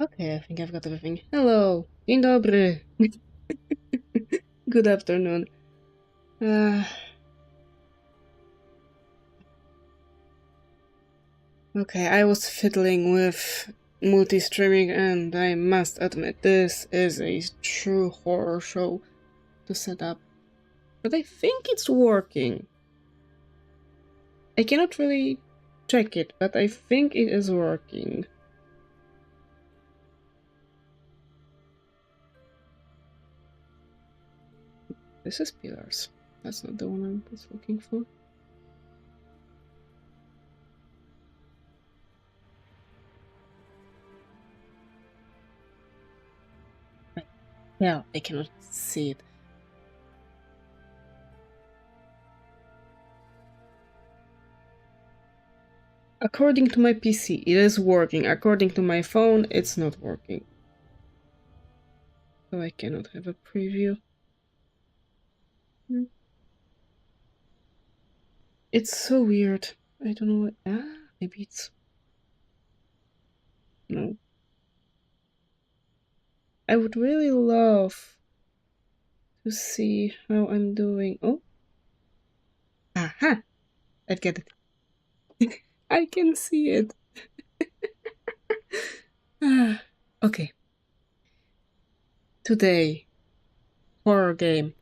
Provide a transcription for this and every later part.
Okay, I think I've got everything. Hello! Dzień dobry! Good afternoon. Okay, I was fiddling with multi-streaming and I must admit this is a true horror show to set up. But I think it's working. I cannot really check it, but I think it is working. This is pillars. That's not the one I was looking for. Yeah, I cannot see it. According to my PC, it is working. According to my phone, it's not working. So I cannot have a preview. It's so weird. I don't know what... maybe it's... No. I would really love to see how I'm doing. Oh. Aha! I get it. I can see it. Okay. Today, horror game.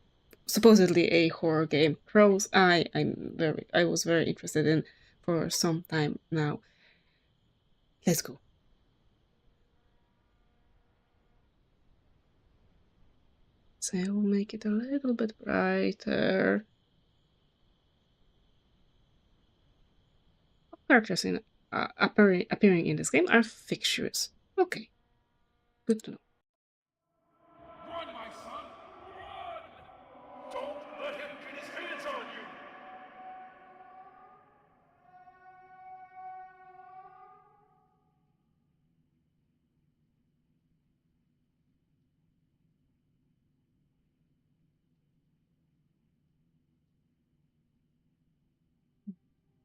Supposedly a horror game. Crow's Eye. I was very interested in for some time now. Let's go. So I will make it a little bit brighter. Characters appearing in this game are fictitious. Okay, good to know. Run, my son! Run! Don't let him get his hands on you!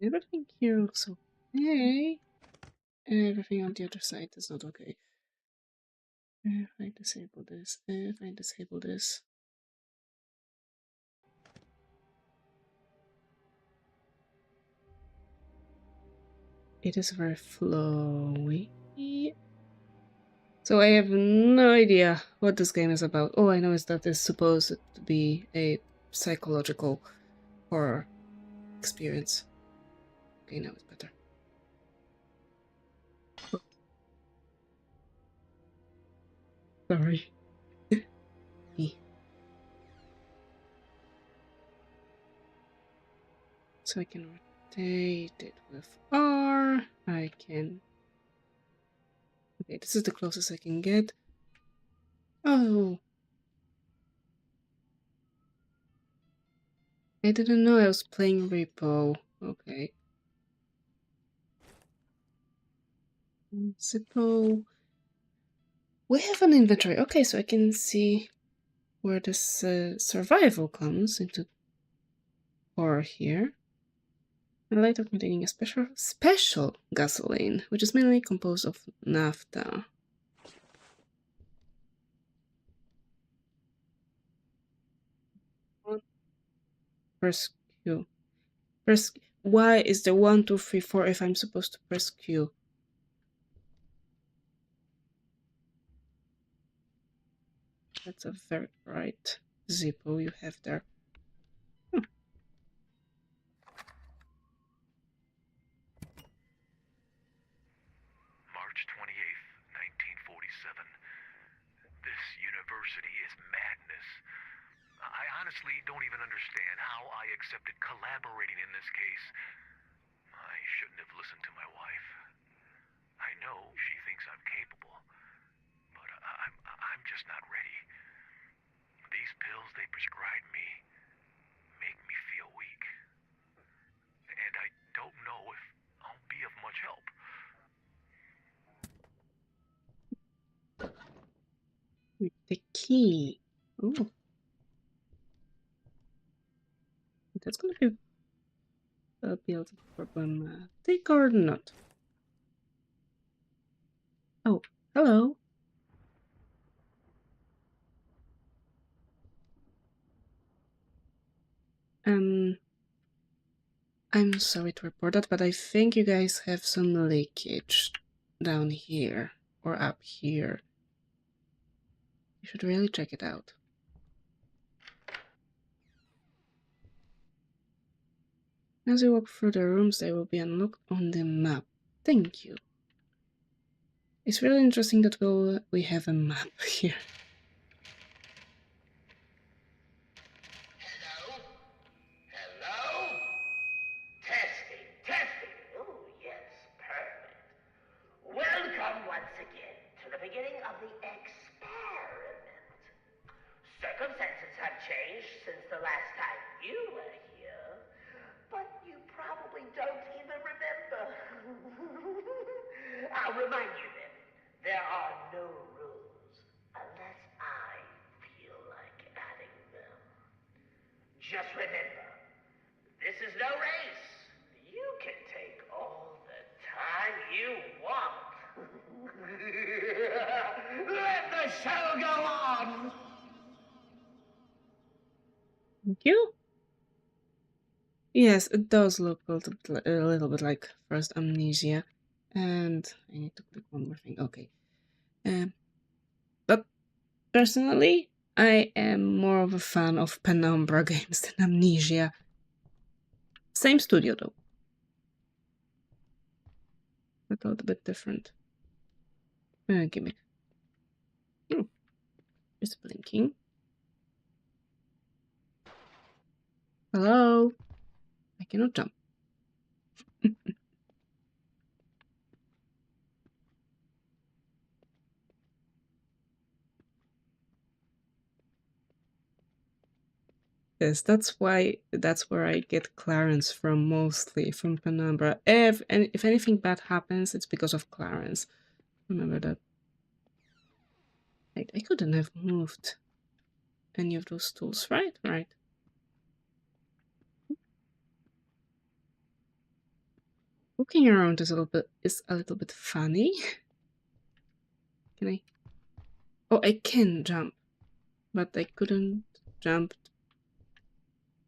Everything here looks okay. Everything on the other side is not okay. If I disable this, it is very flowy. So I have no idea what this game is about. All I know is that it's supposed to be a psychological horror experience. Okay, now it's better. Sorry. So I can rotate it with R. I can... Okay, this is the closest I can get. Oh. I didn't know I was playing Repo. Okay. Zippo. We have an inventory. Okay, so I can see where this survival comes into horror here. A lighter containing a special gasoline, which is mainly composed of naphtha. Press Q. Press... Why is there 1, 2, 3, 4 if I'm supposed to press Q? That's a very bright Zippo you have there. March 28th, 1947. This university is madness. I honestly don't even understand how I accepted collaborating in this case. I shouldn't have listened to my wife. I know she thinks I'm capable, but I'm just not ready. These pills they prescribed me make me feel weak. And I don't know if I'll be of much help. The key. Oh. That's gonna be a build problematic or not. Oh, hello. I'm sorry to report that, but I think you guys have some leakage down here or up here. You should really check it out. As you walk through the rooms, they will be unlocked on the map. Thank you. It's really interesting that we have a map here. Hello? Hello? Testing, testing. Oh, yes, perfect. Welcome once again to the beginning of the experiment. Circumstances have changed since the last time you were here, but you probably don't even remember. I'll remind you then, there are no rules unless I feel like adding them. Just remember, this is no race. You can take all the time you want. Let the show go on! Thank you. Yes, it does look a little bit like First Amnesia. And I need to click one more thing. Okay. But personally, I am more of a fan of Penumbra games than Amnesia. Same studio though. But a little bit different. Gimmick. Oh, it's blinking. Hello? I cannot jump. Yes, that's where I get Clarence from mostly, from Penumbra. If anything bad happens, it's because of Clarence. Remember that. I couldn't have moved any of those tools, right? Right. Walking around is a little bit funny. Can I? Oh, I can jump, but I couldn't jump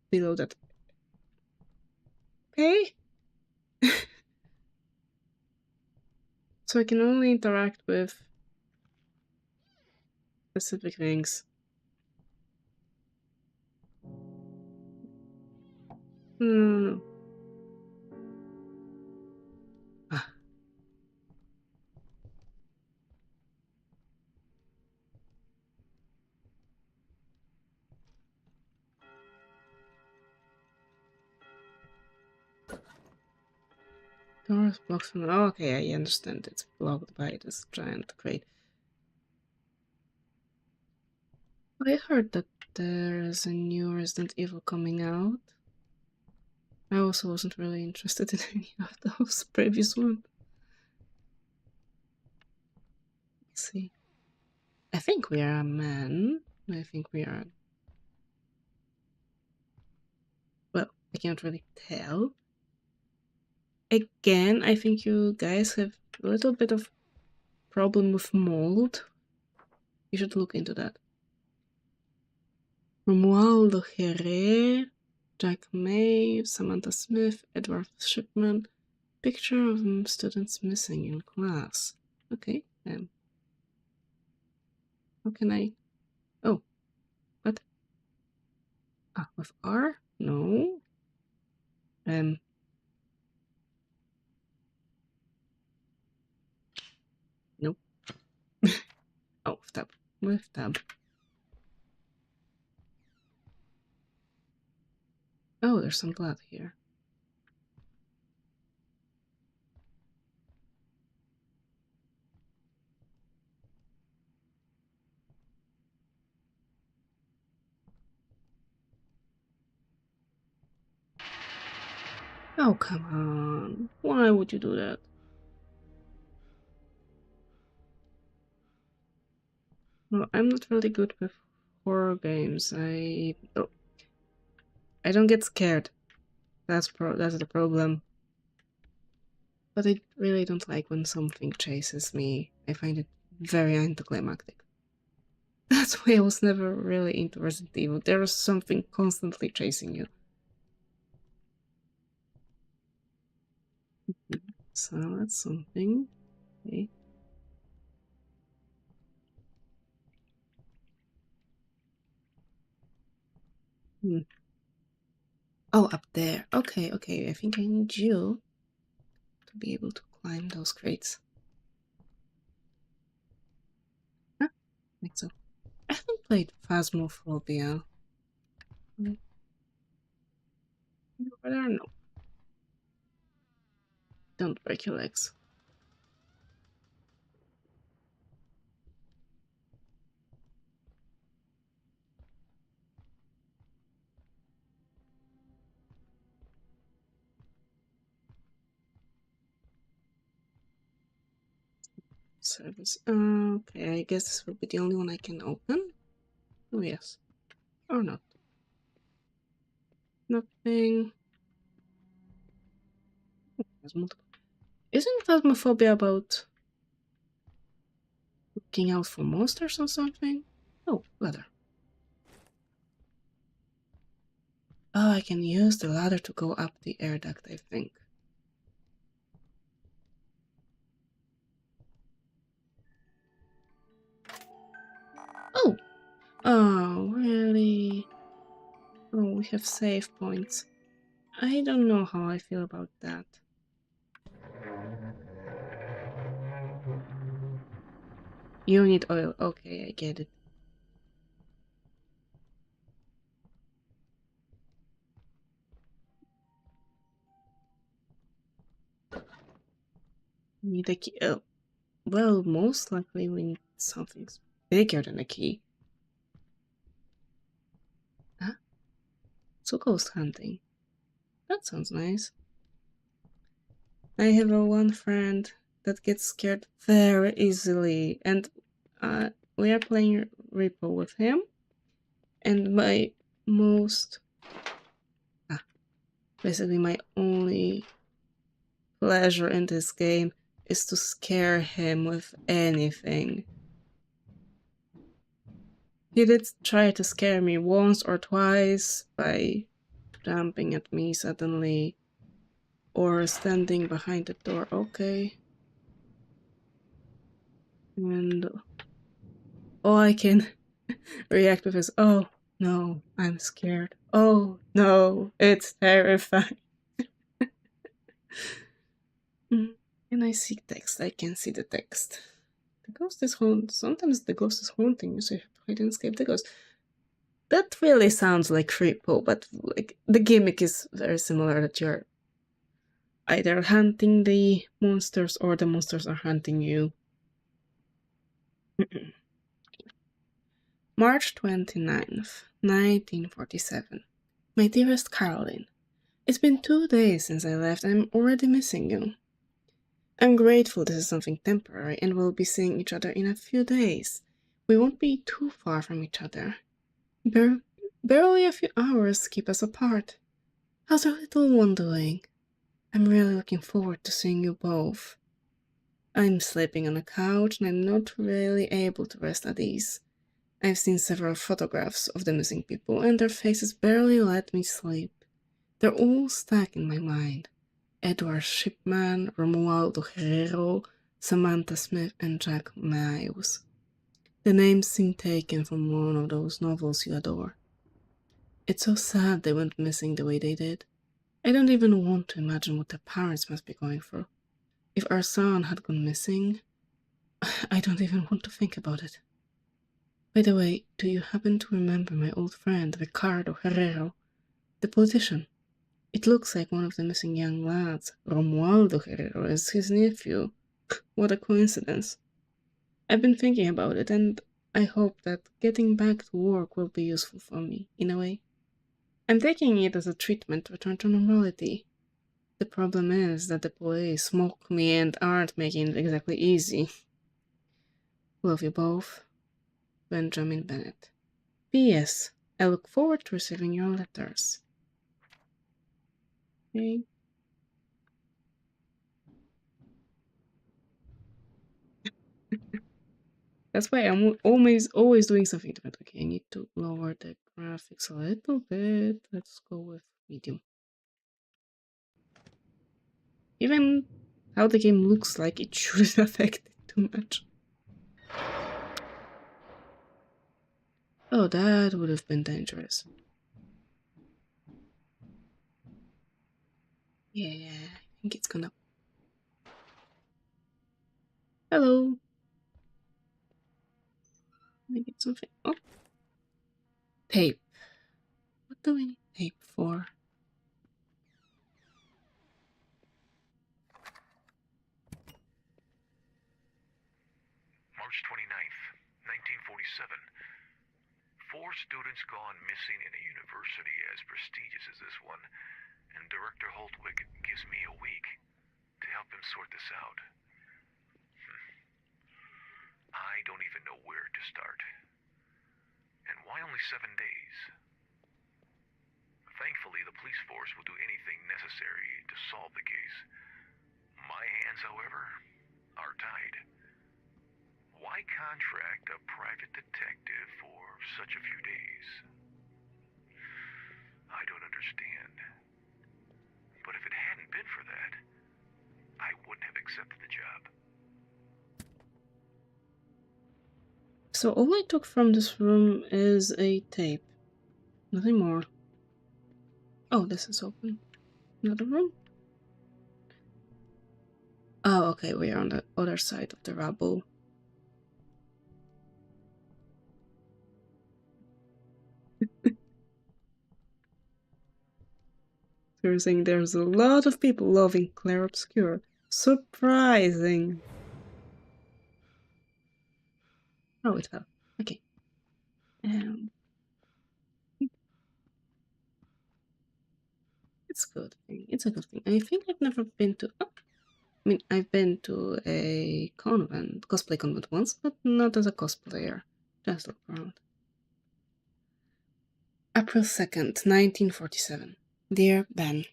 below that. Okay. So I can only interact with specific things. No. Ah. Doors blocked from. Oh, okay, I understand. It's blocked by this giant crate. I heard that there is a new Resident Evil coming out. I also wasn't really interested in any of those previous ones. Let's see. I think we are a man. I think we are. Well, I can't really tell. Again, I think you guys have a little bit of problem with mold. You should look into that. Romualdo Herrera, Jack May, Samantha Smith, Edward Shipman. Picture of students missing in class. Okay, how can I? Oh, what? Ah, with R? No. Nope. Oh, with tab. With tab. Oh, there's some blood here. Oh, come on. Why would you do that? Well, I'm not really good with horror games. I don't get scared. That's the problem. But I really don't like when something chases me. I find it very anticlimactic. That's why I was never really into Resident Evil. There is something constantly chasing you. So that's something. Okay. Hmm. Oh, up there. Okay, okay. I think I need you to be able to climb those crates. Huh? I think so. I haven't played Phasmophobia. Over there? No. Don't break your legs. Service. Okay, I guess this will be the only one I can open. Oh, yes. Or not. Nothing. There's multiple. Isn't Phasmophobia about looking out for monsters or something? Oh, ladder. Oh, I can use the ladder to go up the air duct, I think. Oh! Oh, really? Oh, we have save points. I don't know how I feel about that. You need oil. Okay, I get it. Need a key. Oh, well, most likely we need something bigger than a key. Huh? So ghost hunting. That sounds nice. I have a one friend that gets scared very easily, and we are playing Repo with him. And my most, basically my only pleasure in this game is to scare him with anything. He did try to scare me once or twice by jumping at me suddenly or standing behind the door. Okay. And all I can react with is, oh no, I'm scared. Oh no, it's terrifying. And I see text, I can see the text. The ghost is haunting. Sometimes the ghost is haunting you, so you have to hide and escape the ghost. That really sounds like Creepo, but like the gimmick is very similar that you're either hunting the monsters or the monsters are hunting you. March 29th, 1947. My dearest Caroline, it's been 2 days since I left and I'm already missing you. I'm grateful this is something temporary and we'll be seeing each other in a few days. We won't be too far from each other. Barely a few hours keep us apart. How's our little one doing? I'm really looking forward to seeing you both. I'm sleeping on a couch and I'm not really able to rest at ease. I've seen several photographs of the missing people and their faces barely let me sleep. They're all stuck in my mind. Edward Shipman, Romualdo Herrero, Samantha Smith, and Jack Miles. The names seem taken from one of those novels you adore. It's so sad they went missing the way they did. I don't even want to imagine what their parents must be going through. If our son had gone missing, I don't even want to think about it. By the way, do you happen to remember my old friend Ricardo Herrero, the politician? It looks like one of the missing young lads, Romualdo Herrero, is his nephew. What a coincidence. I've been thinking about it, and I hope that getting back to work will be useful for me, in a way. I'm taking it as a treatment to return to normality. The problem is that the police mock me and aren't making it exactly easy. Love you both, Benjamin Bennett. P.S. I look forward to receiving your letters. Okay. That's why I'm always doing something different. Okay, I need to lower the graphics a little bit. Let's go with medium. Even how the game looks like, it shouldn't affect it too much. Oh, that would have been dangerous. Yeah, I think it's gonna... Hello! Let me get something. Oh! Tape. What do we need tape for? March 29th, 1947. 4 students gone missing in a university as prestigious as this one, and Director Holtwick gives me a week to help him sort this out. I don't even know where to start. And why only 7 days? Thankfully, the police force will do anything necessary to solve the case. My hands, however, are tied. Why contract a private detective for such a few days? I don't understand. But if it hadn't been for that, I wouldn't have accepted the job. So all I took from this room is a tape. Nothing more. Oh, this is open. Another room? Oh, okay, we are on the other side of the rubble. You're saying there's a lot of people loving Claire Obscure. Surprising. Oh, it fell. Okay. It's good. It's a good thing. I think I've never been to... Oh, I mean, I've been to a convent, cosplay convent once, but not as a cosplayer. Just look around. April 2nd, 1947. Dear Ben,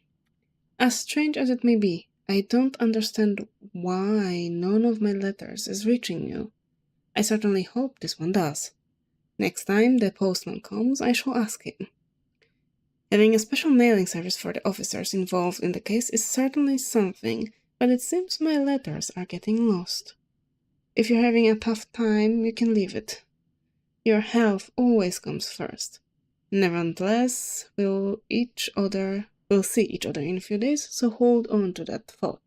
as strange as it may be, I don't understand why none of my letters is reaching you. I certainly hope this one does. Next time the postman comes, I shall ask him. Having a special mailing service for the officers involved in the case is certainly something, but it seems my letters are getting lost. If you're having a tough time, you can leave it. Your health always comes first. Nevertheless, we'll see each other in a few days, so hold on to that thought.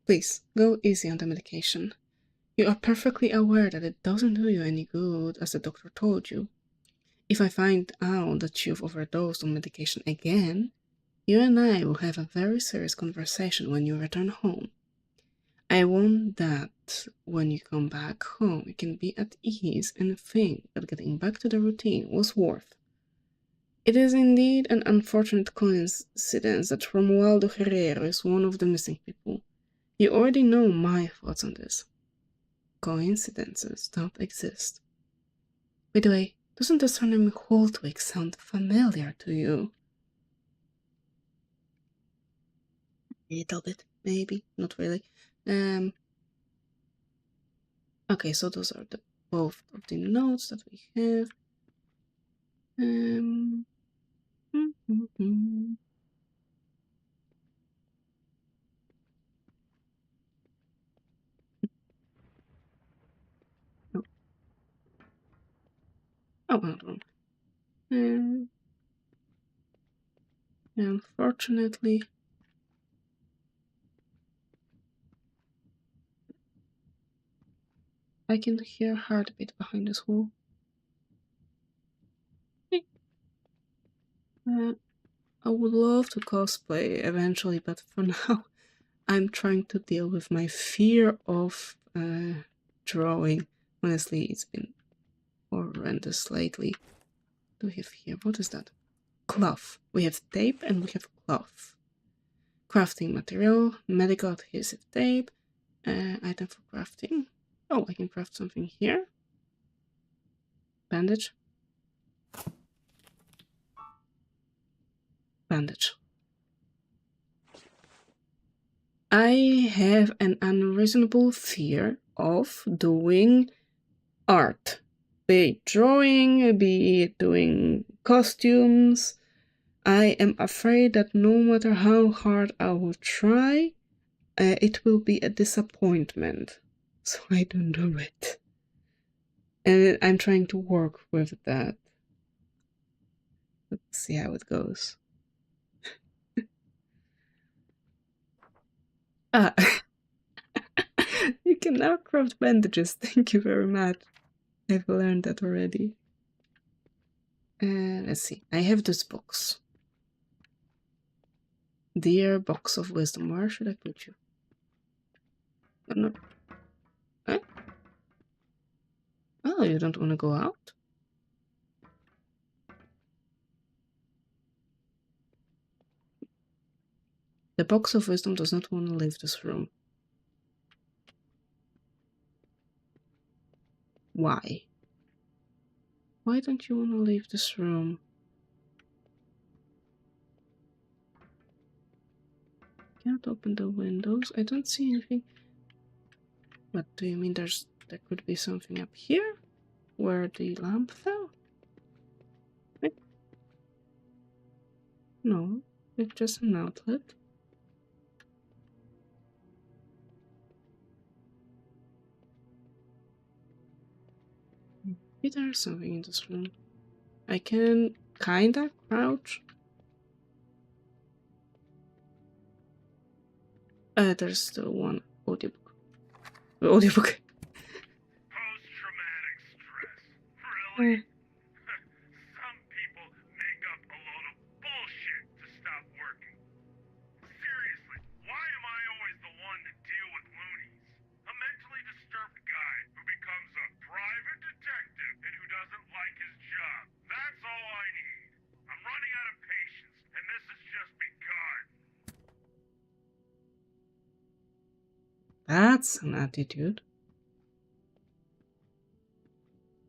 Please, go easy on the medication. You are perfectly aware that it doesn't do you any good, as the doctor told you. If I find out that you've overdosed on medication again, you and I will have a very serious conversation when you return home. I want that when you come back home, you can be at ease and think that getting back to the routine was worth. It is indeed an unfortunate coincidence that Romualdo Herrero is one of the missing people. You already know my thoughts on this. Coincidences don't exist. By the way, doesn't the surname Holtwick sound familiar to you? A little bit, maybe, not really. Okay, so those are both of the notes that we have. Oh, another one. Unfortunately, I can hear a heartbeat behind this wall. I would love to cosplay eventually, but for now, I'm trying to deal with my fear of drawing. Honestly, it's been horrendous lately. Do we have here? What is that? Cloth. We have tape and we have cloth. Crafting material, medical adhesive tape, item for crafting. Oh, I can craft something here. Bandage. Bandage. I have an unreasonable fear of doing art. Be it drawing, be it doing costumes. I am afraid that no matter how hard I will try, it will be a disappointment, so I don't do it. And I'm trying to work with that. Let's see how it goes. Ah, you can now craft bandages. Thank you very much. I've learned that already. Let's see. I have this box. Dear box of wisdom, where should I put you? Oh, no. Eh? Oh, you don't want to go out? The box of wisdom does not want to leave this room. Why? Why don't you want to leave this room? Can't open the windows. I don't see anything. What do you mean there could be something up here? Where the lamp fell? No, it's just an outlet. Maybe there's something in this room. I can kinda crouch. There's still one audiobook. Audiobook. Post-traumatic stress. Really? Some people make up a load of bullshit to stop working. Seriously, why am I always the one to deal with loonies? A mentally disturbed guy who becomes a private detective and who doesn't like his job. That's all I need. I'm running out of patience, and this has just begun. That's an attitude.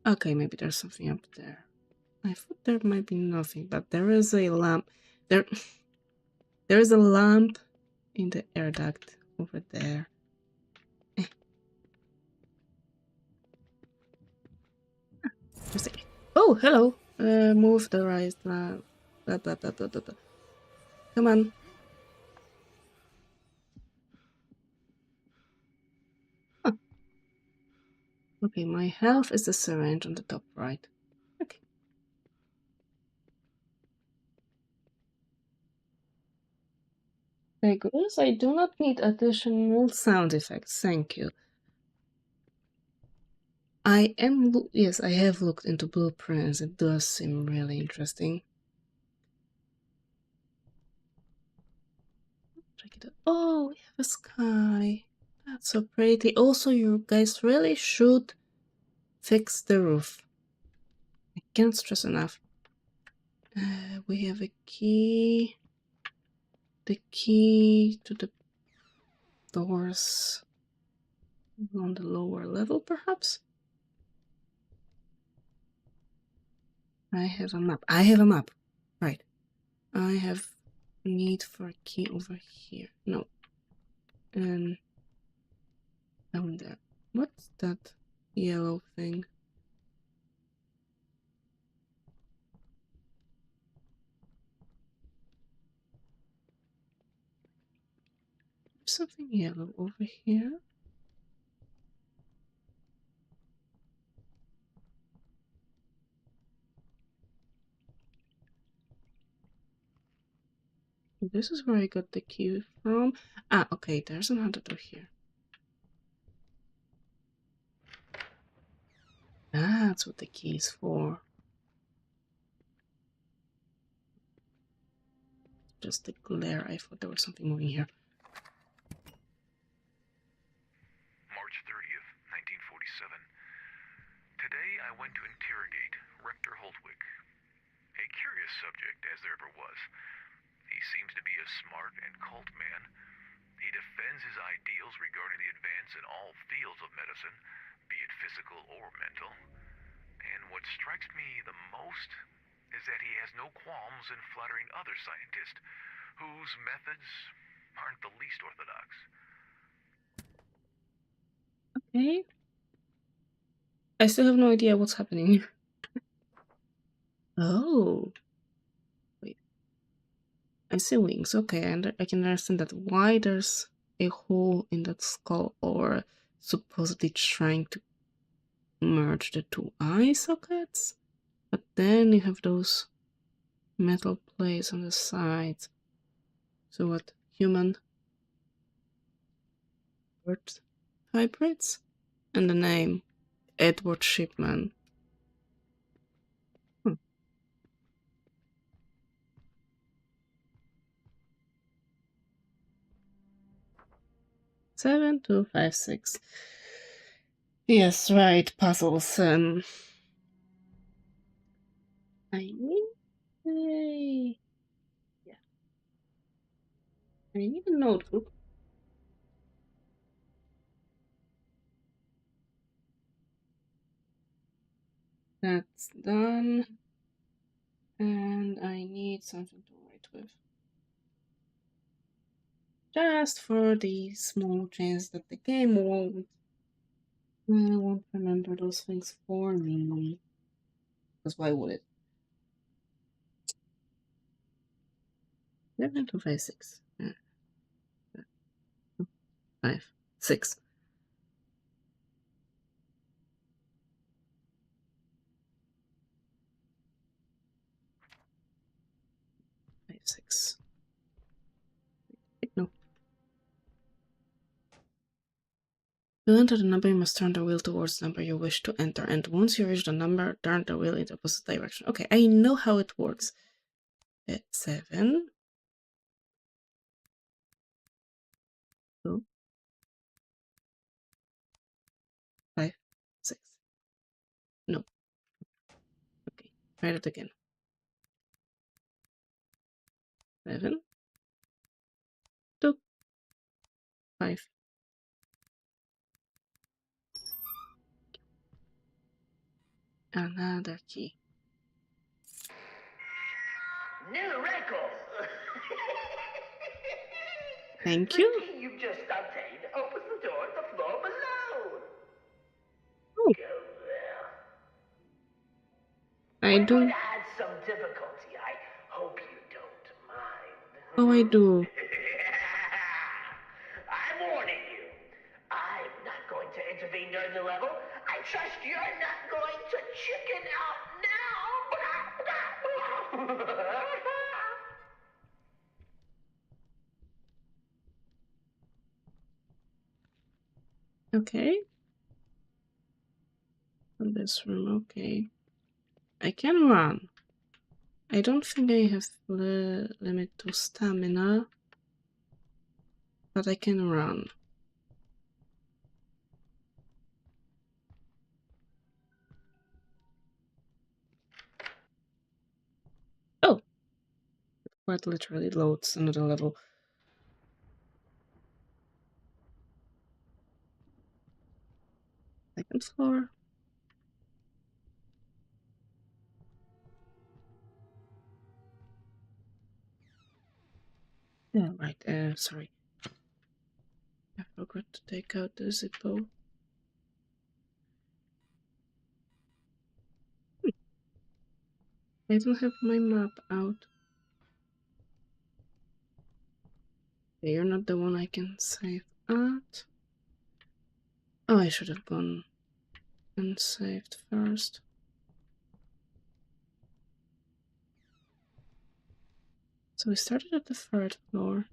Okay, maybe there's something up there. I thought there might be nothing, but there is a lamp. There is a lamp in the air duct over there. Oh, hello. Move the right lamp. Blah, blah, blah, blah, blah, blah. Come on. Huh. Okay, my health is the syringe on the top right. Okay. Very good. Yes, I do not need additional sound effects. Thank you. Yes, I have looked into blueprints. It does seem really interesting. Check it out. Oh, we have a sky. That's so pretty. Also, you guys really should fix the roof. I can't stress enough. We have a key. The key to the doors on the lower level, perhaps? I have a map. I have a map. Right. I have need for a key over here. No. And down there. What's that yellow thing? Something yellow over here. This is where I got the key from. Ah, okay, there's another door here. That's what the key is for. Just the glare. I thought there was something moving here. March 30th, 1947. Today I went to interrogate Rector Holtwick. A curious subject as there ever was. He seems to be a smart and cult man. He defends his ideals regarding the advance in all fields of medicine, be it physical or mental. And what strikes me the most is that he has no qualms in flattering other scientists whose methods aren't the least orthodox. Okay. I still have no idea what's happening. Oh. Wait. I see wings. Okay, and I can understand that. Why there's a hole in that skull or supposedly trying to merge the two eye sockets. But then you have those metal plates on the side. So what, human bird hybrids? And the name, Edward Shipman. 7256. Yes, right, puzzles. I need a... Yeah. I need a notebook. That's done. And I need something to write with. Just for the small chance that the game won't remember those things for me. Because why would it? 7256. 5, 6. 5, 6. No. To enter the number, you must turn the wheel towards the number you wish to enter, and once you reach the number, turn the wheel in the opposite direction. Okay, I know how it works. 7, 2, 5, 6. No. Okay, try it again. 7, 2, 5. Another key. New record. Thank you. The key you just obtained opens the door to the floor below. Oh. Go there. I We're going do. to add some difficulty. I hope you don't mind. Oh, I do. I'm warning you. I'm not going to intervene during the level. I trust you're not going to chicken out now. Okay. From this room, okay. I can run. I don't think I have the limit to stamina, but I can run. Oh! It quite literally loads another level. Second floor. Yeah, right, sorry. I forgot to take out the Zippo. I don't have my map out. Okay, you're not the one I can save at. Oh, I should have gone and saved first. So we started at the third floor.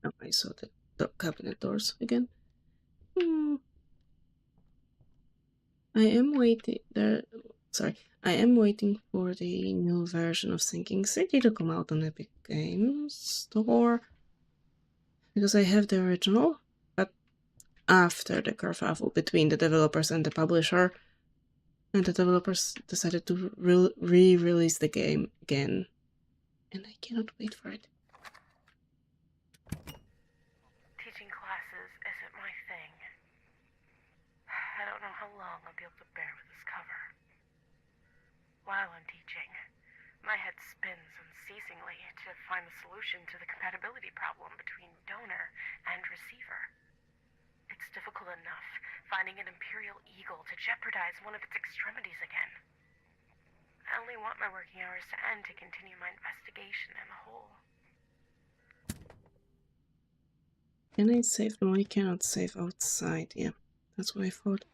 Oh, I saw the cabinet doors again. I am waiting there. Sorry, I am waiting for the new version of Sinking City to come out on Epic Games Store because I have the original, but after the kerfuffle between the developers and the publisher, and the developers decided to re-release the game again, and I cannot wait for it. Teaching classes isn't my thing. I don't know how long I'll be able to bear with this cover. While I'm teaching, my head spins unceasingly to find the solution to the compatibility problem between donor and receiver. It's difficult enough finding an Imperial Eagle to jeopardize one of its extremities again. I only want my working hours to end to continue my investigation in the hole. Can I save? No, I cannot save outside. Yeah, that's what I thought.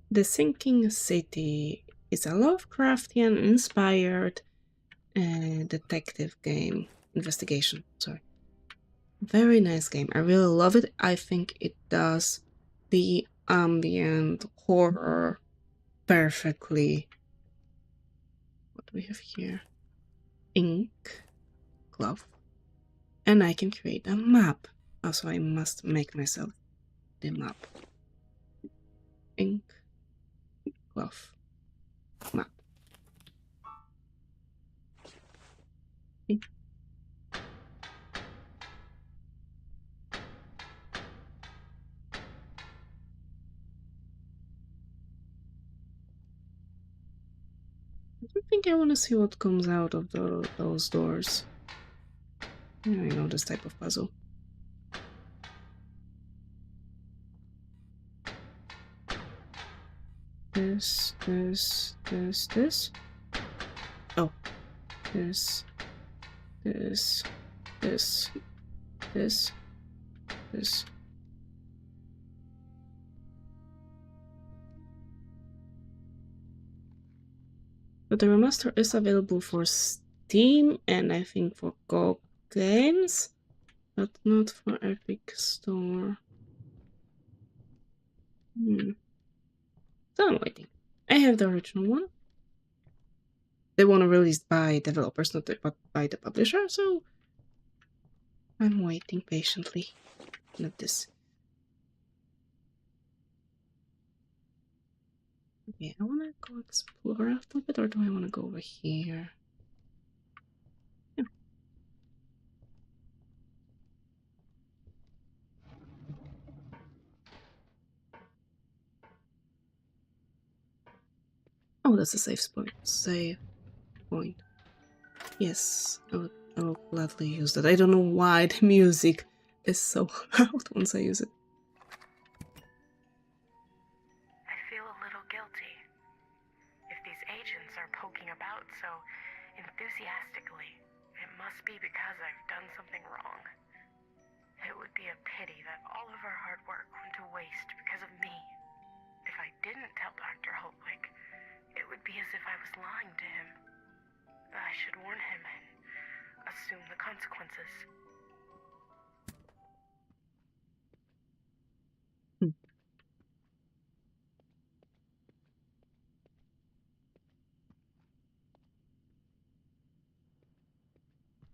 The Sinking City is a Lovecraftian-inspired detective game. Investigation, sorry. Very nice game. I really love it. I think it does the ambient horror perfectly. What do we have here? Ink, glove, and I can create a map. Also, I must make myself the map. Ink, glove, map. Ink. I think I want to see what comes out of those doors. Yeah, I know this type of puzzle. This. Oh, this. But the remaster is available for Steam and I think for GOG Games, but not for Epic Store. So I'm waiting. I have the original one. They want to release by developers, not by the publisher, so I'm waiting patiently. Not this. Okay, I want to go explore a little bit, or do I want to go over here? Yeah. Oh, that's a save point. Save point. Yes, I will gladly use that. I don't know why the music is so loud once I use it. I feel a little guilty. If these agents are poking about so enthusiastically, it must be because I've done something wrong. It would be a pity that all of our hard work went to waste because of me. If I didn't tell Dr. Holtwick, it would be as if I was lying to him. I should warn him and assume the consequences.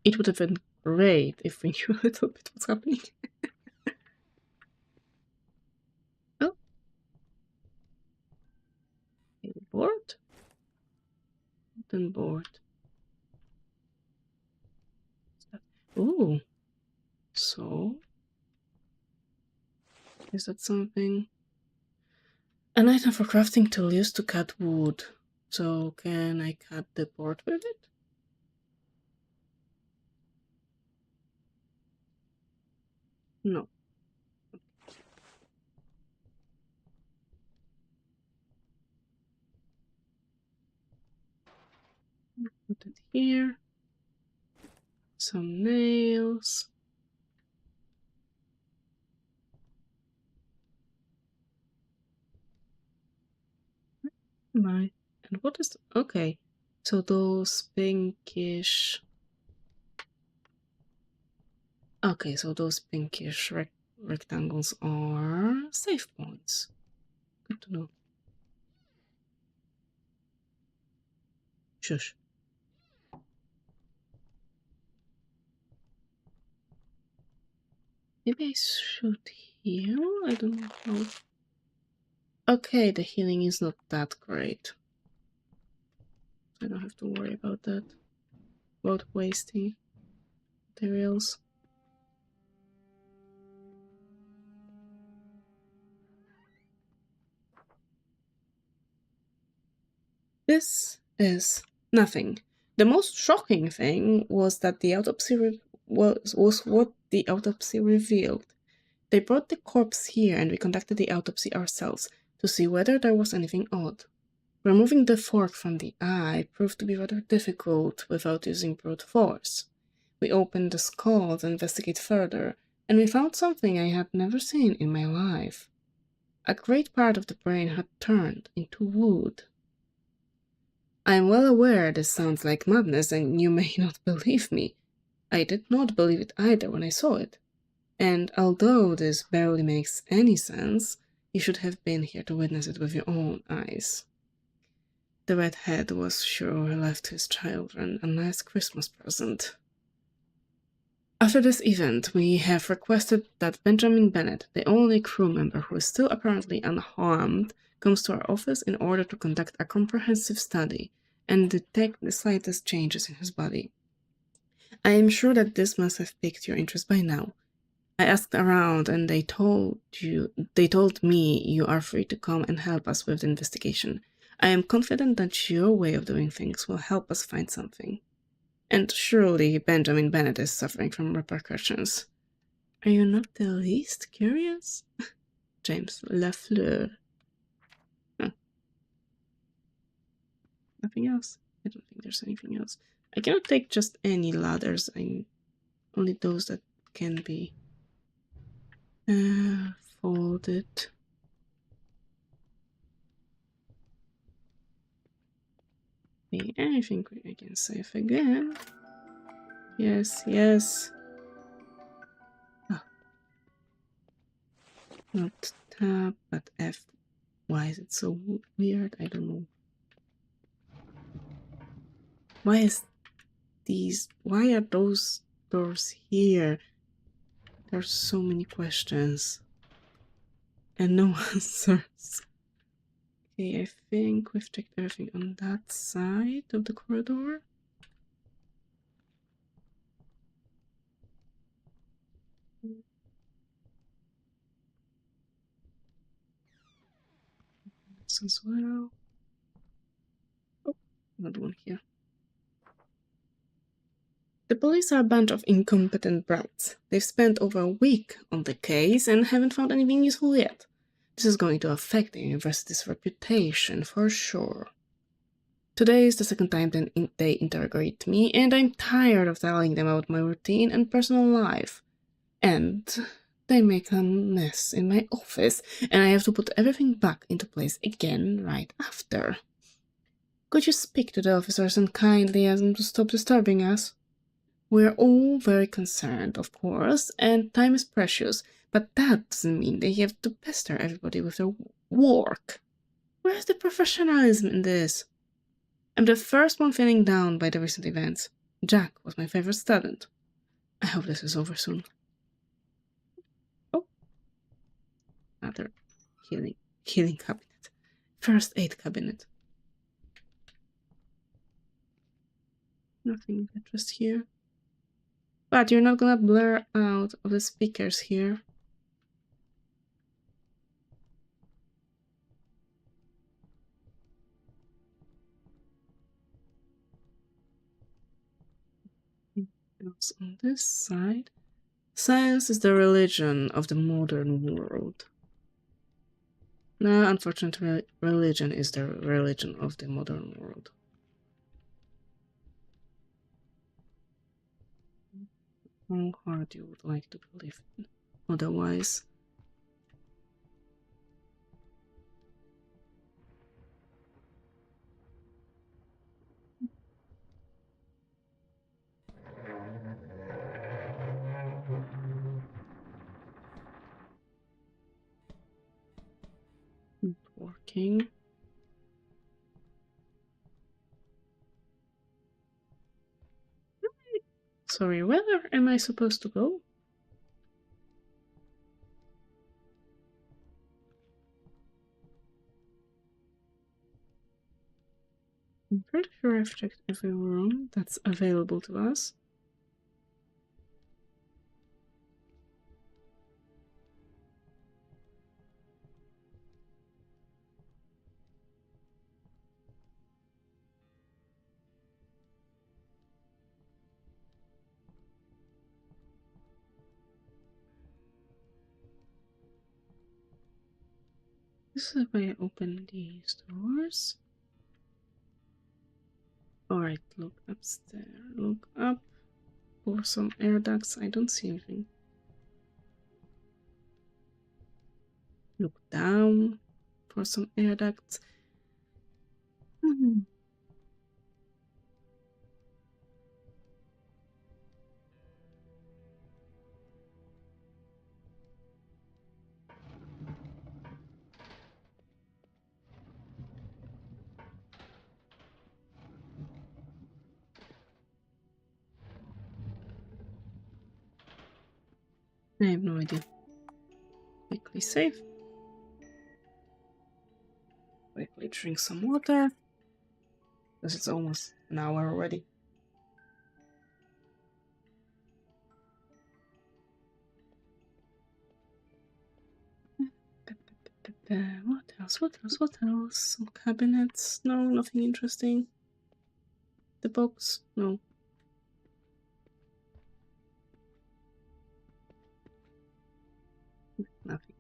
It would have been great if we knew a little bit what's happening. Oh. Board? Then board. Ooh. So? Is that something? An item for crafting tool used to cut wood. So can I cut the board with it? No. Put it here. Some nails. My, and what is okay? So those pinkish. Okay, so those pinkish rectangles are save points. Good to know. Shush. Maybe I should heal? I don't know how. Okay, the healing is not that great. I don't have to worry about that. About wasting materials. This is nothing. The most shocking thing was that the autopsy was what the autopsy revealed. They brought the corpse here and we conducted the autopsy ourselves to see whether there was anything odd. Removing the fork from the eye proved to be rather difficult without using brute force. We opened the skull to investigate further, and we found something I had never seen in my life. A great part of the brain had turned into wood. I am well aware this sounds like madness and you may not believe me. I did not believe it either when I saw it. And although this barely makes any sense, you should have been here to witness it with your own eyes. The redhead was sure he left his children a nice Christmas present. After this event, we have requested that Benjamin Bennett, the only crew member who is still apparently unharmed, comes to our office in order to conduct a comprehensive study and detect the slightest changes in his body. I am sure that this must have piqued your interest by now. I asked around and they told me you are free to come and help us with the investigation. I am confident that your way of doing things will help us find something. And surely Benjamin Bennett is suffering from repercussions. Are you not the least curious? James Lafleur. Huh. Nothing else? I don't think there's anything else. I cannot take just any ladders. Only those that can be folded. I think I can save again. Yes, yes. Oh. Not tab, but F. Why is it so weird? I don't know. Why are those doors here? There's so many questions. And no answers. Okay, I think we've checked everything on that side of the corridor. This as well. Oh, another one here. The police are a bunch of incompetent brats. They've spent over a week on the case and haven't found anything useful yet. This is going to affect the university's reputation for sure. Today is the second time they interrogate me, and I'm tired of telling them about my routine and personal life. And they make a mess in my office, and I have to put everything back into place again right after. Could you speak to the officers and kindly ask them to stop disturbing us? We're all very concerned, of course, and time is precious, but that doesn't mean they have to pester everybody with their work. Where's the professionalism in this? I'm the first one feeling down by the recent events. Jack was my favorite student. I hope this is over soon. Oh. Another healing cabinet. First aid cabinet. Nothing of interest here. But you're not gonna blur out of the speakers here. Else on this side. Science is the religion of the modern world. No, unfortunately, religion is the religion of the modern world. How hard you would like to believe in. Otherwise. Not working. Sorry, where am I supposed to go? I'm pretty sure I've checked every room that's available to us. This is where I open these doors. Alright, look upstairs. Look up for some air ducts. I don't see anything. Look down for some air ducts. I have no idea. Quickly save. Quickly drink some water. Because it's almost an hour already. What else? What else? What else? Some cabinets? No, nothing interesting. The box? No. Nothing.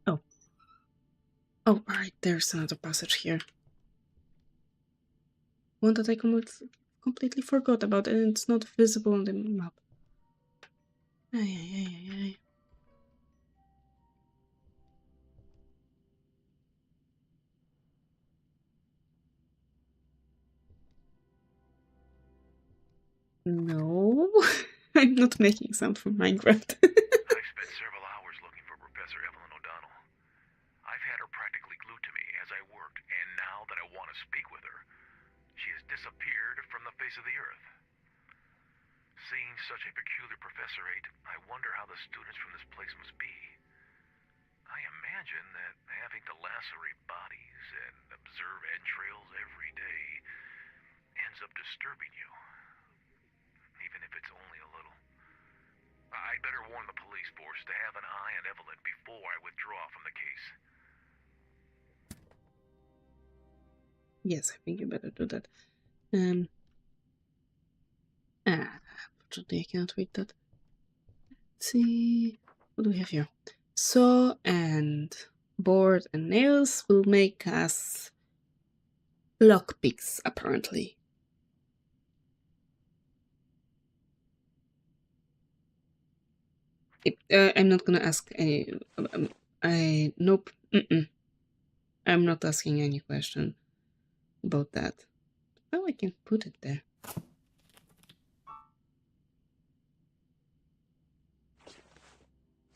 Oh. Oh, right, there's another passage here. One that I completely forgot about, and it's not visible on the map. Ay. No, I'm not making sound from Minecraft. I've spent several hours looking for Professor Evelyn O'Donnell. I've had her practically glued to me as I worked, and now that I want to speak with her, she has disappeared from the face of the earth. Seeing such a peculiar professorate, I wonder how the students from this place must be. I imagine that having to lacerate bodies and observe entrails every day ends up disturbing you, even if it's only a little. I'd better warn the police force to have an eye on Evelyn before I withdraw from the case. Yes, I think you better do that. Unfortunately I cannot read that. Let's see. What do we have here? Saw and board and nails will make us lockpicks, apparently. I'm not gonna ask any. Nope. I'm not asking any question about that. Oh, I can put it there.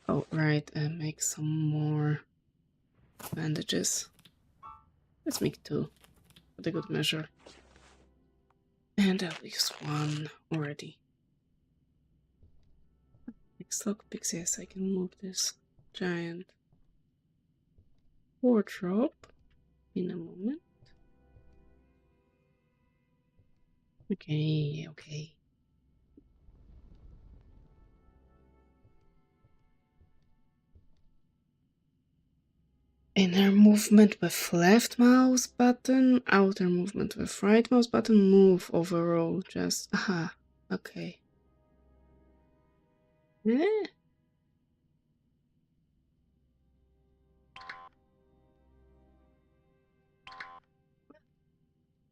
Oh, right. Make some more bandages. Let's make 2 for the good measure. And I'll use 1 already. Next lockpicks, yes, I can move this giant wardrobe in a moment. Okay. Inner movement with left mouse button, outer movement with right mouse button, move overall, just, aha, okay. Eh?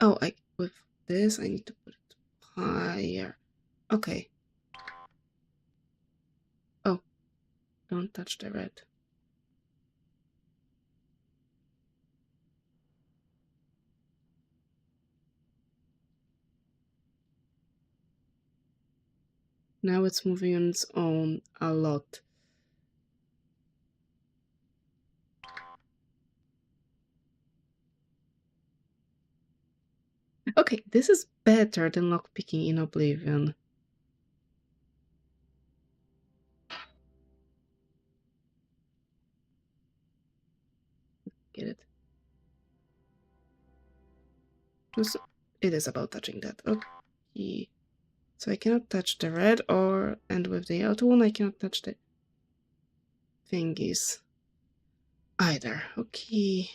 Oh, with this, I need to put it higher. Okay. Oh, don't touch the red. Now it's moving on its own a lot. Okay, this is better than lockpicking in Oblivion. Get it? It is about touching that. Okay. So I cannot touch the red, and with the other one I cannot touch the thingies either. Okay.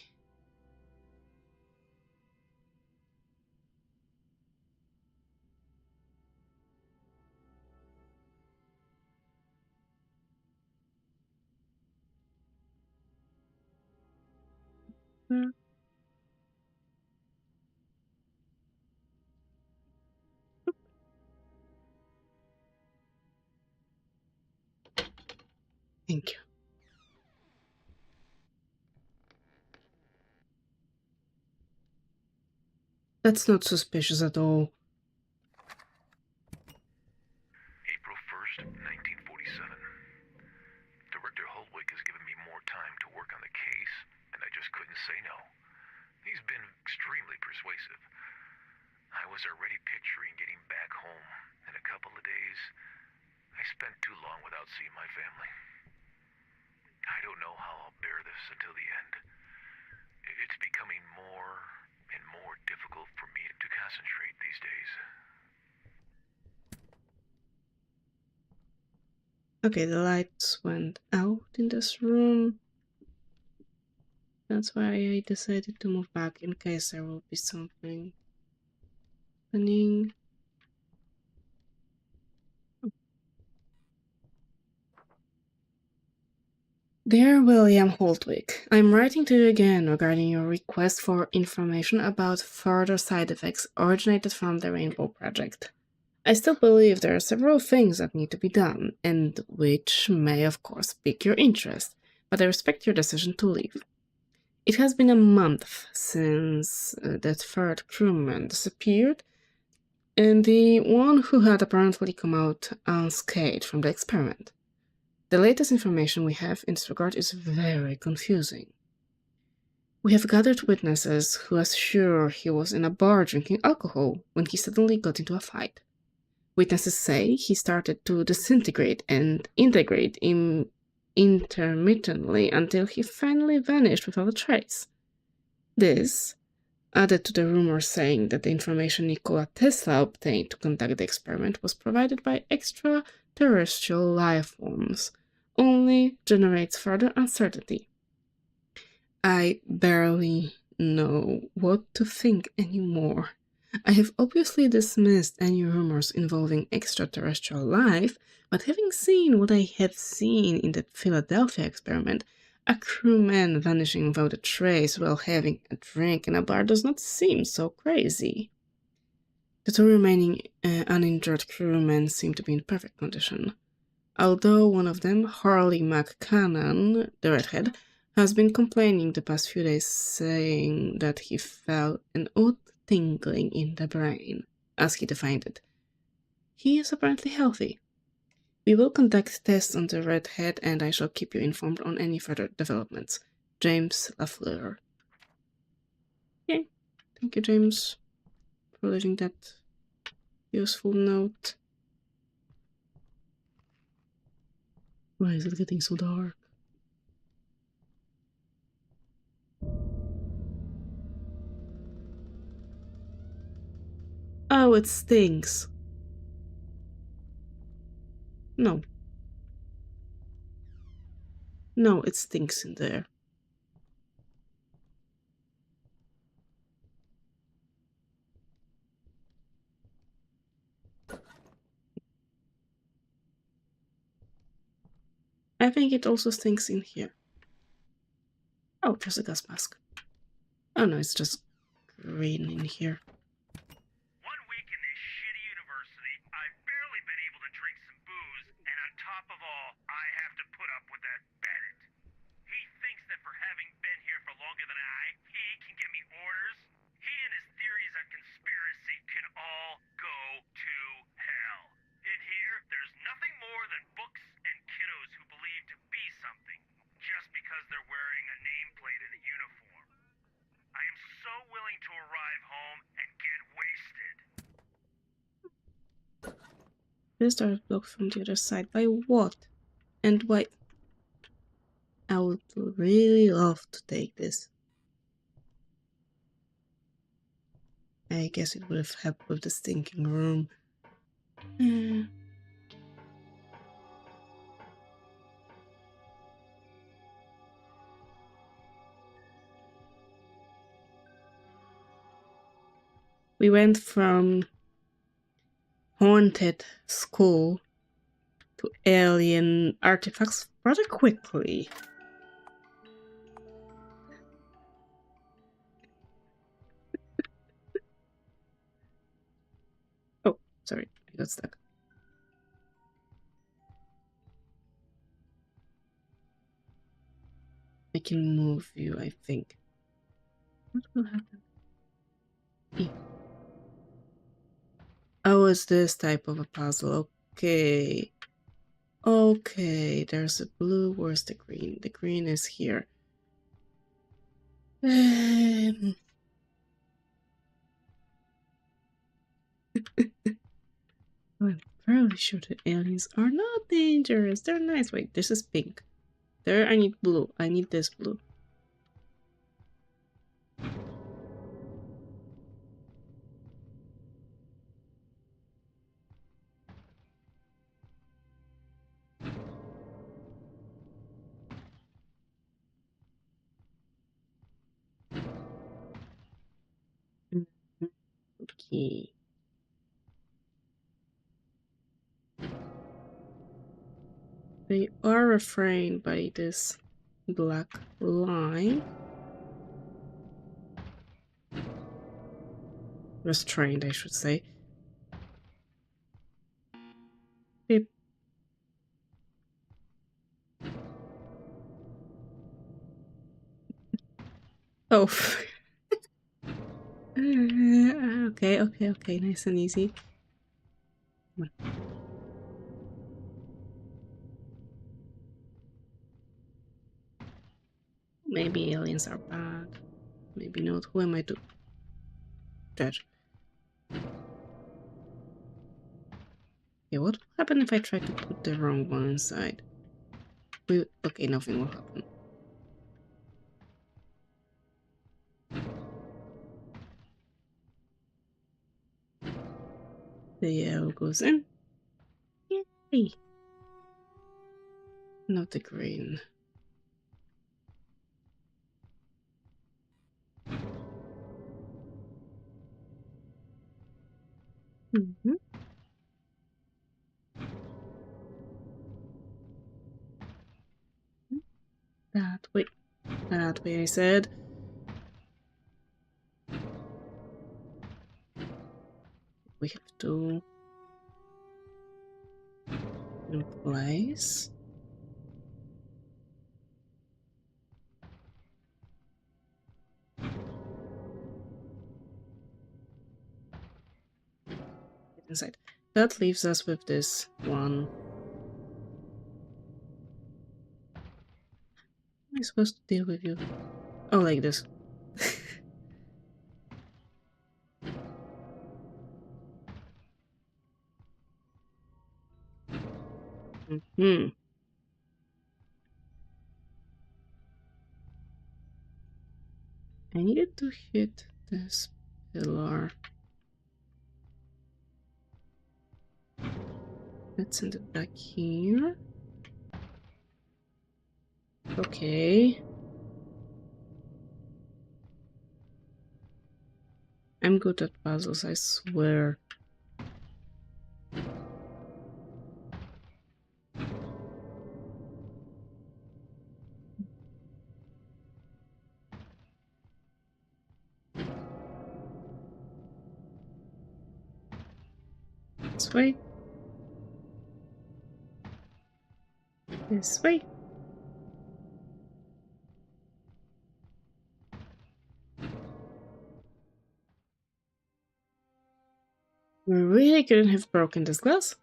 Hmm. Thank you. That's not suspicious at all. April 1st, 1947. Director Holtwick has given me more time to work on the case, and I just couldn't say no. He's been extremely persuasive. I was already picturing getting back home in a couple of days. I spent too long without seeing my family. I don't know how I'll bear this until the end. It's becoming more and more difficult for me to concentrate these days. Okay, the lights went out in this room. That's why I decided to move back in case there will be something happening. Dear William Holtwick, I'm writing to you again regarding your request for information about further side effects originated from the Rainbow Project. I still believe there are several things that need to be done, and which may of course pique your interest, but I respect your decision to leave. It has been a month since that third crewman disappeared, and the one who had apparently come out unscathed from the experiment. The latest information we have in this regard is very confusing. We have gathered witnesses who assure he was in a bar drinking alcohol when he suddenly got into a fight. Witnesses say he started to disintegrate and integrate intermittently until he finally vanished without a trace. This, added to the rumors saying that the information Nikola Tesla obtained to conduct the experiment was provided by extraterrestrial life forms, only generates further uncertainty. I barely know what to think anymore. I have obviously dismissed any rumors involving extraterrestrial life, but having seen what I have seen in the Philadelphia experiment, a crewman vanishing without a trace while having a drink in a bar does not seem so crazy. The two remaining uninjured crewmen seem to be in perfect condition, although one of them, Harley McCannon, the redhead, has been complaining the past few days, saying that he felt an odd tingling in the brain, as he defined it. He is apparently healthy. We will conduct tests on the redhead, and I shall keep you informed on any further developments. James Lafleur. Okay, thank you, James, for leaving that useful note. Why is it getting so dark? Oh, it stinks. No. No, it stinks in there. I think it also stinks in here. Oh, just a gas mask. Oh no, it's just green in here. 1 week in this shitty university, I've barely been able to drink some booze, and on top of all, I have to put up with that Bennett. He thinks that for having been here for longer than he can give me orders. He and his theories on conspiracy can all go to hell. In here, there's nothing more than books and kiddos who believe to be something, just because they're wearing a nameplate and a uniform. I am so willing to arrive home and get wasted. This door is blocked from the other side. By what? And why? I would really love to take this. I guess it would have helped with the stinking room. We went from haunted school to alien artifacts rather quickly. Sorry, I got stuck. I can move you, I think. What will happen? E. Oh, it's this type of a puzzle. Okay. Okay, there's a blue. Where's the green? The green is here. I'm fairly sure the aliens are not dangerous. They're nice. Wait, this is pink. There, I need blue. I need this blue. Okay. They are refrained by this black line. Restrained, I should say. Beep. Oh. Okay. Nice and easy. Maybe aliens are bad. Maybe not. Who am I to judge? Yeah, what will happen if I try to put the wrong one inside? Okay, nothing will happen. The yellow goes in. Yay! Not the green. Mm-hmm. That way. That way, I said. We have to in place. Inside. That leaves us with this one. How am I supposed to deal with you? Oh, like this. Hmm. I needed to hit this pillar. Let's send it back here. Okay. I'm good at puzzles, I swear. This way. This way. We really couldn't have broken this glass.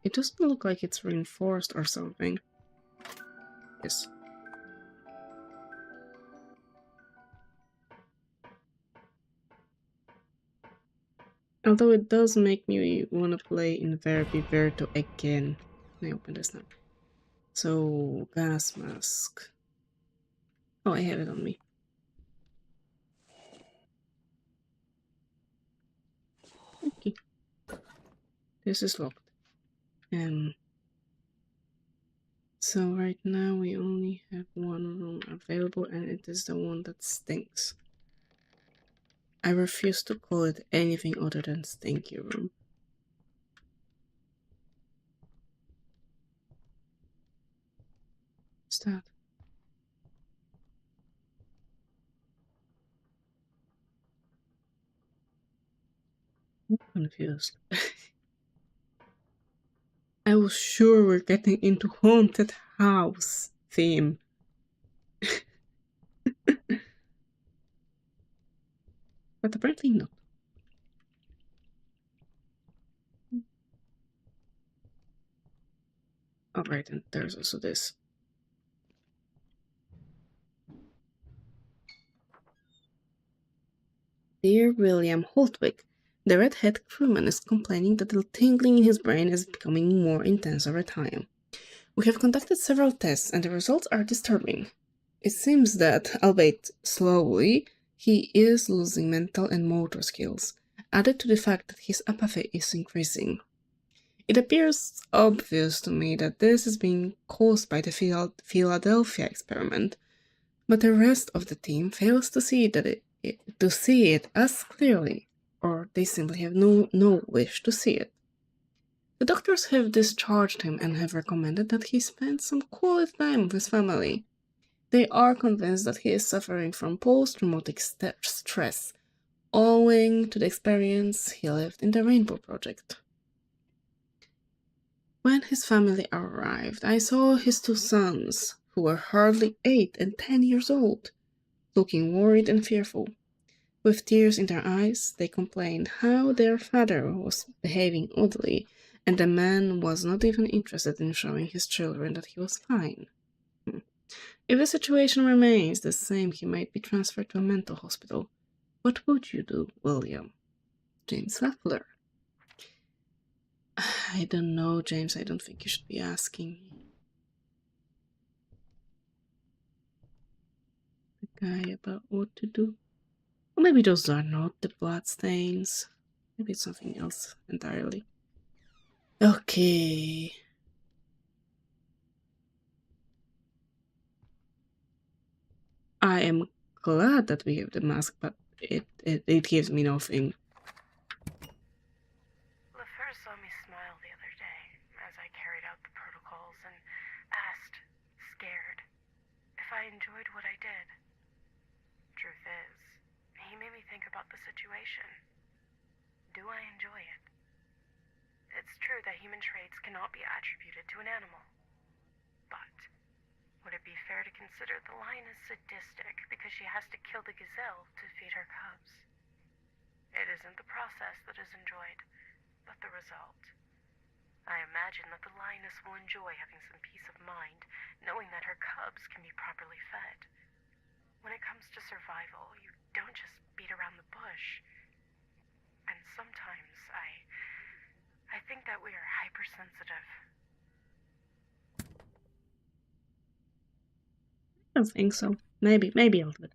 It doesn't look like it's reinforced or something. Yes. Although it does make me want to play in Verto again. Can I open this now? So, gas mask. Oh, I have it on me. Okay. This is locked. So right now we only have one room available and it is the one that stinks. I refuse to call it anything other than stinky room. What's that? I'm confused. I was sure we're getting into haunted house theme. But apparently not. Alright, and there's also this. Dear William Holtwick, the red-head crewman is complaining that the tingling in his brain is becoming more intense over time. We have conducted several tests and the results are disturbing. It seems that, albeit slowly, he is losing mental and motor skills, added to the fact that his apathy is increasing. It appears obvious to me that this is being caused by the Philadelphia experiment, but the rest of the team fails to see it as clearly, or they simply have no wish to see it. The doctors have discharged him and have recommended that he spend some quality time with his family. They are convinced that he is suffering from post-traumatic stress, owing to the experience he lived in the Rainbow Project. When his family arrived, I saw his two sons, who were hardly 8 and 10 years old, looking worried and fearful. With tears in their eyes, they complained how their father was behaving oddly, and the man was not even interested in showing his children that he was fine. If the situation remains the same, he might be transferred to a mental hospital. What would you do, William? James Leffler. I don't know, James. I don't think you should be asking the guy about what to do. Or maybe those are not the bloodstains. Maybe it's something else entirely. Okay. I am glad that we have the mask, but it gives me nothing. LaFleur saw me smile the other day as I carried out the protocols and asked, scared, if I enjoyed what I did. Truth is, he made me think about the situation. Do I enjoy it? It's true that human traits cannot be attributed to an animal. But would it be fair to consider the lion is sadistic because she has to kill the gazelle to feed her cubs? It isn't the process that is enjoyed, but the result. I imagine that the lioness will enjoy having some peace of mind, knowing that her cubs can be properly fed. When it comes to survival, you don't just beat around the bush. And sometimes I think that we are hypersensitive. I don't think so. Maybe a little bit.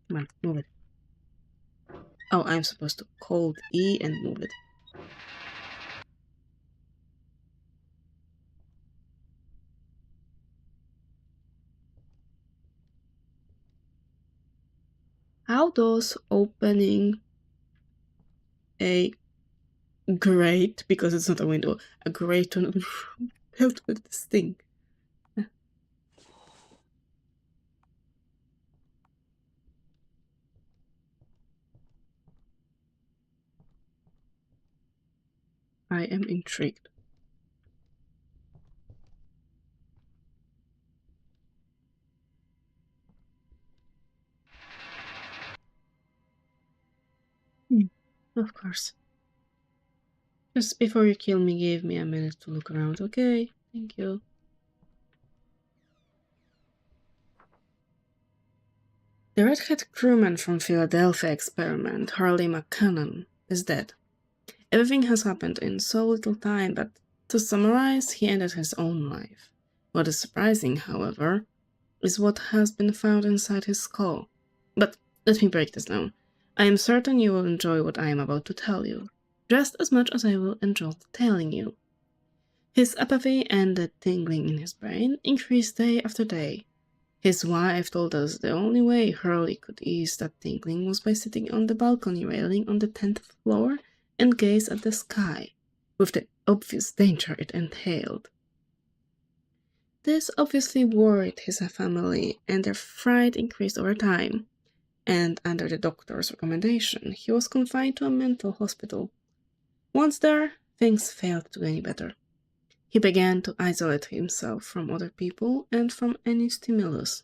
Come on, move it. Oh, I'm supposed to hold E and move it. How does opening a grate, because it's not a window, a grate to help with this thing? I am intrigued. Of course. Just before you kill me, give me a minute to look around, okay? Thank you. The redhead crewman from Philadelphia experiment, Harley McCannon, is dead. Everything has happened in so little time, but to summarize, he ended his own life. What is surprising, however, is what has been found inside his skull. But let me break this down. I am certain you will enjoy what I am about to tell you, just as much as I will enjoy telling you. His apathy and the tingling in his brain increased day after day. His wife told us the only way Hurley could ease that tingling was by sitting on the balcony railing on the 10th floor and gaze at the sky, with the obvious danger it entailed. This obviously worried his family, and their fright increased over time. and under the doctor's recommendation, he was confined to a mental hospital. Once there, things failed to get any better. He began to isolate himself from other people and from any stimulus.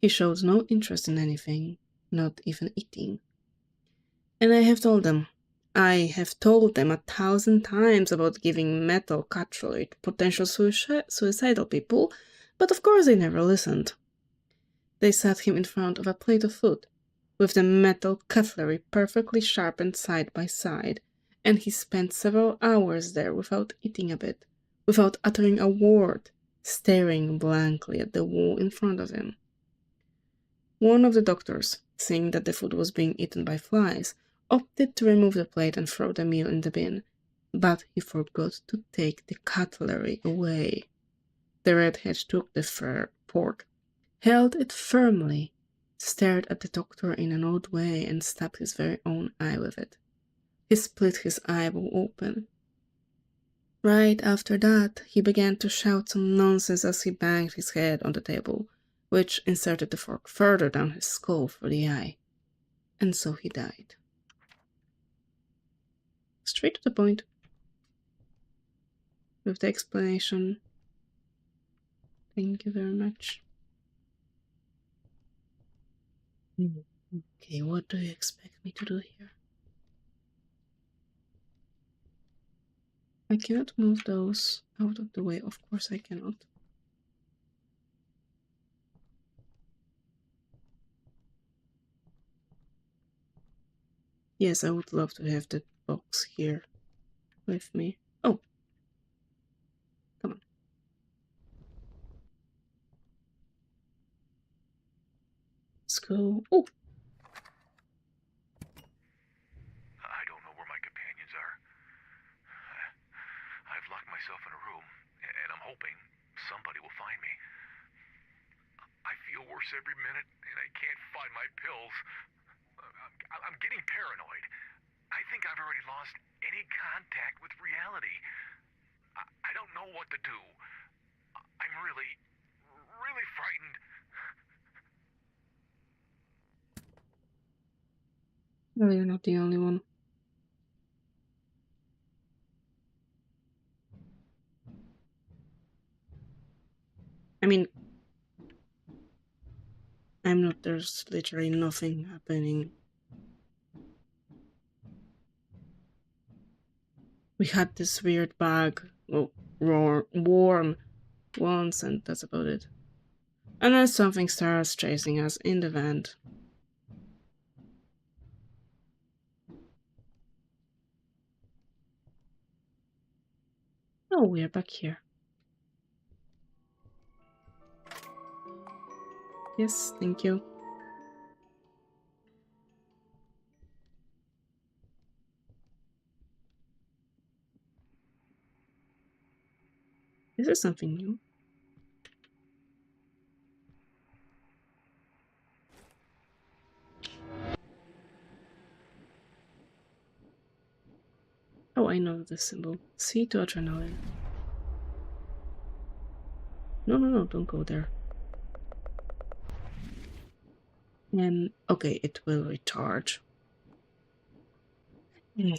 He showed no interest in anything, not even eating. And I have told them 1,000 times about giving metal cutlery to potential suicidal people, but of course they never listened. They sat him in front of a plate of food, with the metal cutlery perfectly sharpened side by side, and he spent several hours there without eating a bit, without uttering a word, staring blankly at the wall in front of him. One of the doctors, seeing that the food was being eaten by flies, opted to remove the plate and throw the meal in the bin, but he forgot to take the cutlery away. The redhead took the fork, held it firmly, stared at the doctor in an odd way, and stabbed his very own eye with it. He split his eyeball open. Right after that, he began to shout some nonsense as he banged his head on the table, which inserted the fork further down his skull for the eye. And so he died. Straight to the point, with the explanation. Thank you very much. Okay, what do you expect me to do here? I cannot move those out of the way. Of course I cannot. Yes, I would love to have that box here with me. Oh. Come on. Let's go. Oh. I don't know where my companions are. I've locked myself in a room, and I'm hoping somebody will find me. I feel worse every minute, and I can't find my pills. I'm getting paranoid. I think I've already lost any contact with reality. I don't know what to do. I'm really, really frightened. No, you're not the only one. I mean, I'm not, there's literally nothing happening. We had this weird bug, worm once, and that's about it. Unless something starts chasing us in the vent. Oh, we're back here. Yes, thank you. This is something new. Oh, I know this symbol. C to adrenaline. No, don't go there. And okay, it will recharge. Mm.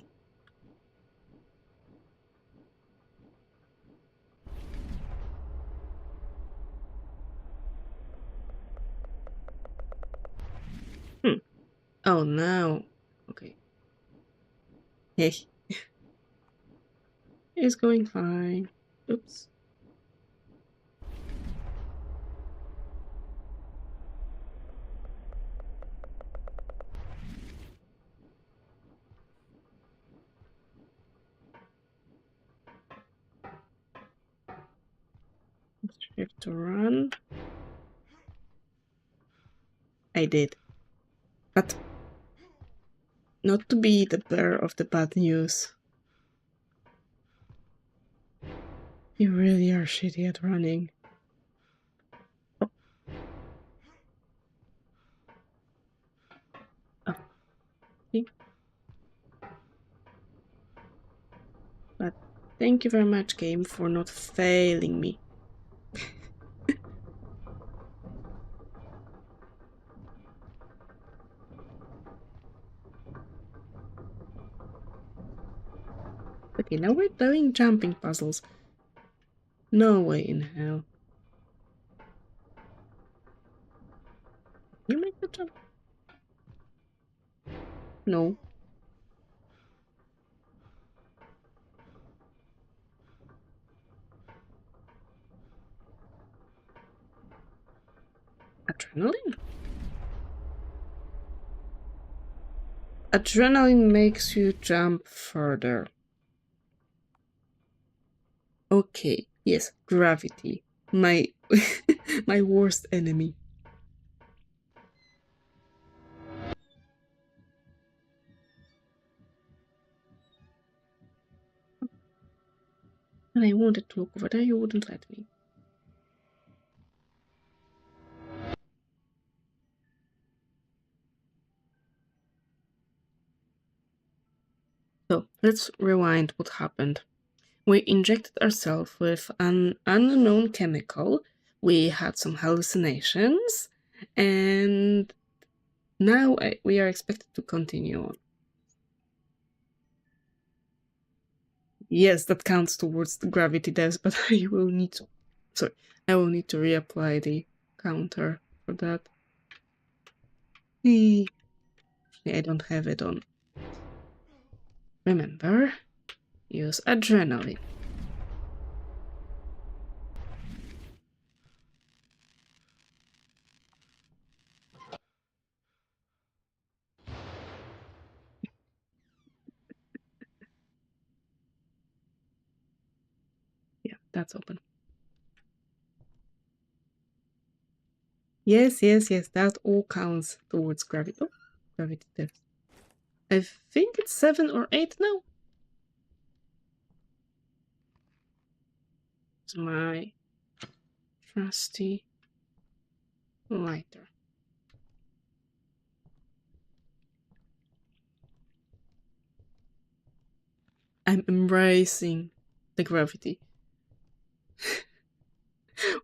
Oh, now. Okay. Hey. It's going fine. Oops. Have to run. I did. But not to be the bearer of the bad news. You really are shitty at running. Oh. Oh. See? But thank you very much, game, for not failing me. Okay, now we're doing jumping puzzles. No way in hell. You make the jump? No. Adrenaline? Adrenaline makes you jump further. Okay, yes, gravity. My my worst enemy. When I wanted to look over there, you wouldn't let me. So, let's rewind what happened. We injected ourselves with an unknown chemical, we had some hallucinations, and now we are expected to continue on. Yes, that counts towards the gravity deaths, but I will need to... Sorry, I will need to reapply the counter for that. I don't have it on. Remember, use adrenaline. Yeah, that's open. Yes, that all counts towards gravity. Oh, gravity depth. I think it's 7 or 8 now. It's my trusty lighter. I'm embracing the gravity.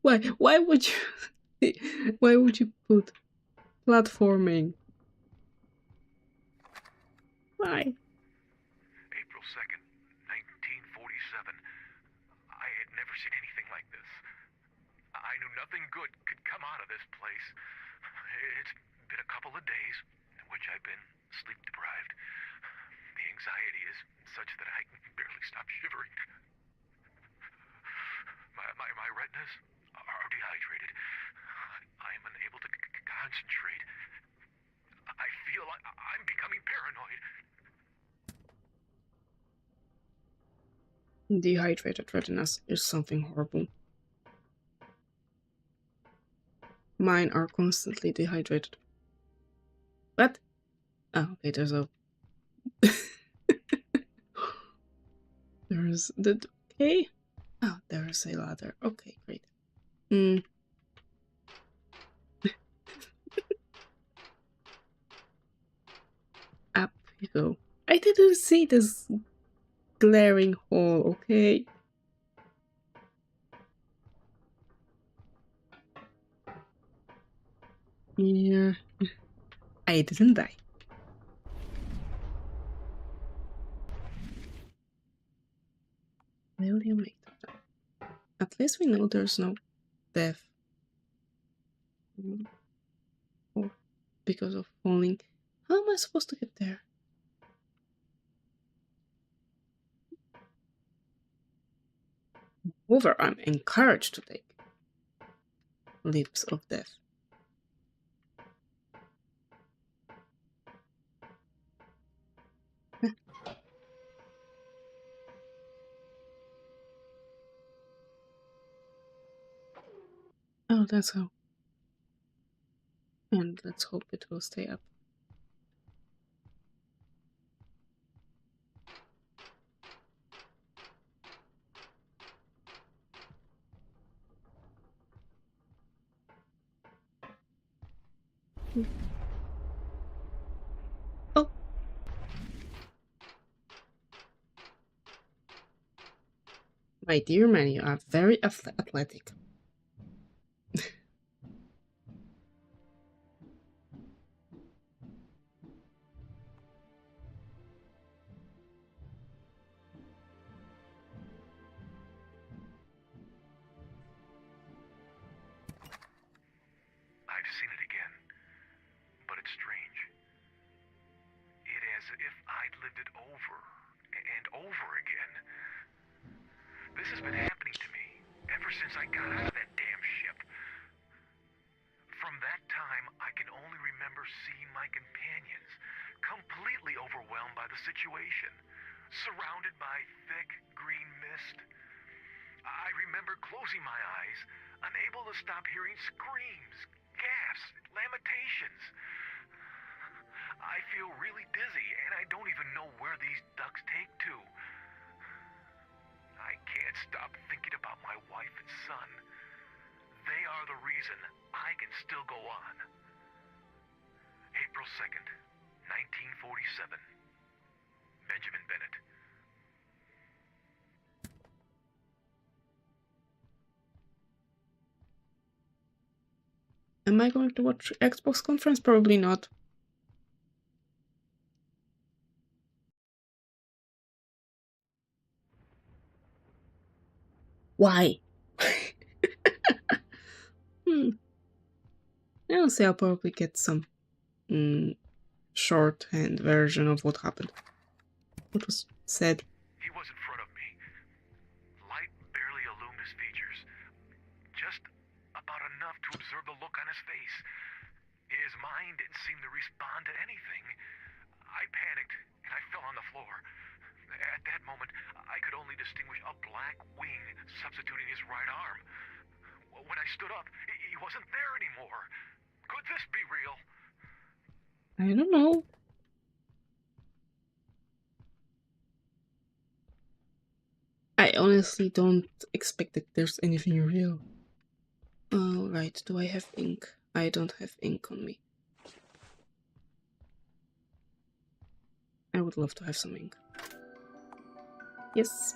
Why? Why would you? Why would you put platforming? Why? April 2nd, 1947. I had never seen anything like this. I knew nothing good could come out of this place. It's been a couple of days in which I've been sleep deprived. The anxiety is such that I can barely stop shivering. My retinas are dehydrated. I'm unable to concentrate. I feel I'm becoming paranoid. Dehydrated retinas is something horrible. Mine are constantly dehydrated. What? Oh, okay, there's a... there's the... Okay. Oh, there's a ladder. Okay, great. Up you go. I didn't see this glaring hole, okay? Yeah. I didn't die. William later. At least we know there's no death. Or because of falling. How am I supposed to get there? Over, I'm encouraged to take leaps of death. Oh, that's how. And let's hope it will stay up. Oh! My dear man, you are very athletic. if I'd lived it over and over again. This has been happening to me ever since I got out of that damn ship. From that time, I can only remember seeing my companions completely overwhelmed by the situation, surrounded by thick green mist. I remember closing my eyes, unable to stop hearing screams, gasps, lamentations. I feel really dizzy, and I don't even know where these ducks take to. I can't stop thinking about my wife and son. They are the reason I can still go on. April 2nd, 1947. Benjamin Bennett. Am I going to watch Xbox conference? Probably not. Why? I'll say I'll probably get some shorthand version of what happened. What was said. He was in front of me. Light barely illumined his features. Just about enough to observe the look on his face. His mind didn't seem to respond to anything. I panicked and I fell on the floor. At that moment, I could only distinguish a black wing substituting his right arm. When I stood up, he wasn't there anymore. Could this be real? I don't know. I honestly don't expect that there's anything real. Oh, right. Do I have ink? I don't have ink on me. I would love to have some ink. Yes.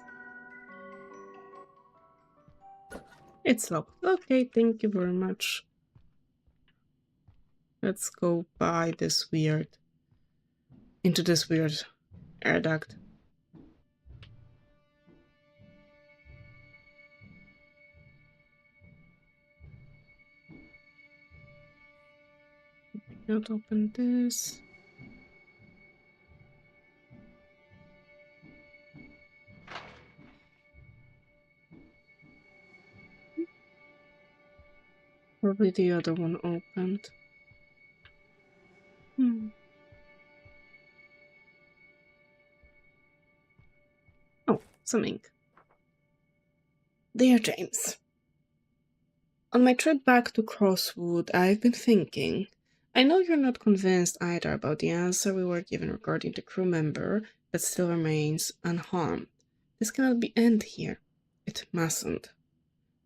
It's locked. Okay, thank you very much. Let's go by this weird... into this weird air duct. Not open this. Probably the other one opened. Oh, some ink. Dear James, on my trip back to Crosswood, I've been thinking. I know you're not convinced either about the answer we were given regarding the crew member that still remains unharmed. This cannot be end here. It mustn't.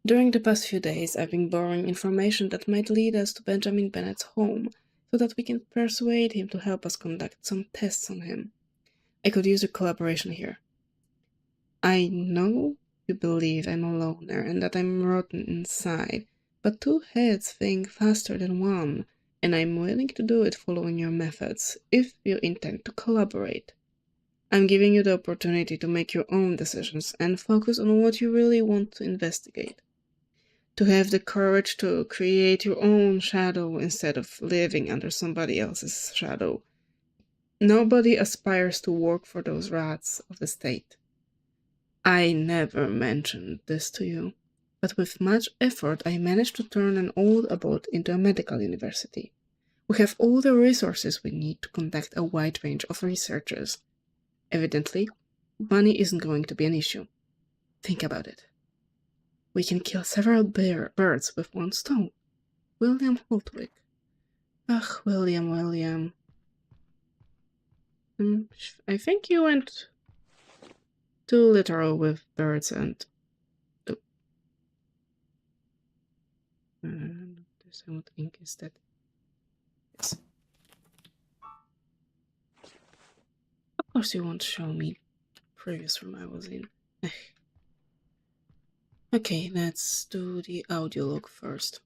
During the past few days, I've been borrowing information that might lead us to Benjamin Bennett's home, so that we can persuade him to help us conduct some tests on him. I could use your collaboration here. I know you believe I'm a loner and that I'm rotten inside, but two heads think faster than one, and I'm willing to do it following your methods, if you intend to collaborate. I'm giving you the opportunity to make your own decisions and focus on what you really want to investigate. To have the courage to create your own shadow instead of living under somebody else's shadow. Nobody aspires to work for those rats of the state. I never mentioned this to you, but with much effort I managed to turn an old abode into a medical university. We have all the resources we need to conduct a wide range of researches. Evidently, money isn't going to be an issue. Think about it. We can kill several birds with one stone. William Holtwick. Ugh, William. I think you went too literal with birds and... what ink is that? Yes. Of course you won't show me the previous room I was in. Okay, let's do the audio log first.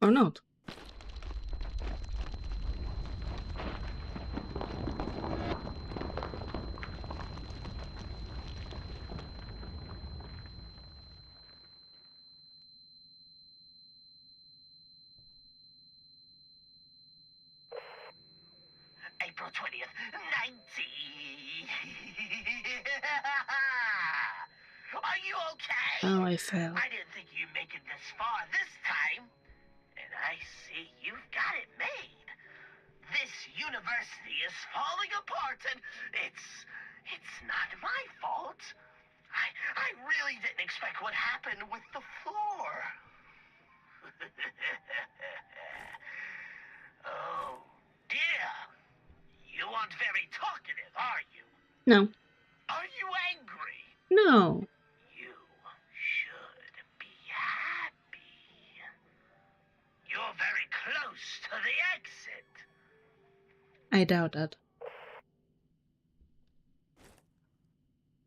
Or not. April April 20th, 90. Are you okay? Oh, I fell. I didn't think you'd make it this far this time. And I see you've got it made. This university is falling apart, and it's not my fault. I really didn't expect what happened with the floor. Oh, dear. You aren't very talkative, are you? No. Are you angry? No. You should be happy. You're very close to the exit. I doubt that.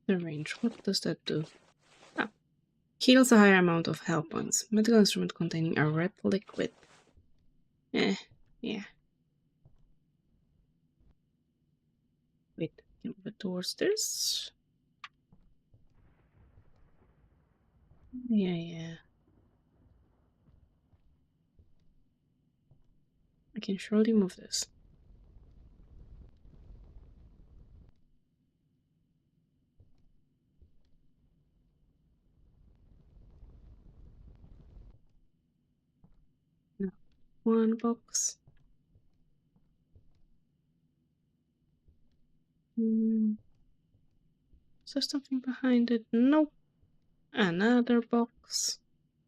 The range. What does that do? Ah. Heals a higher amount of health points. Medical instrument containing a red liquid. Yeah. Wait, can we go towards this? Yeah. I can surely move this. No. One box. Is there something behind it? Nope. Another box.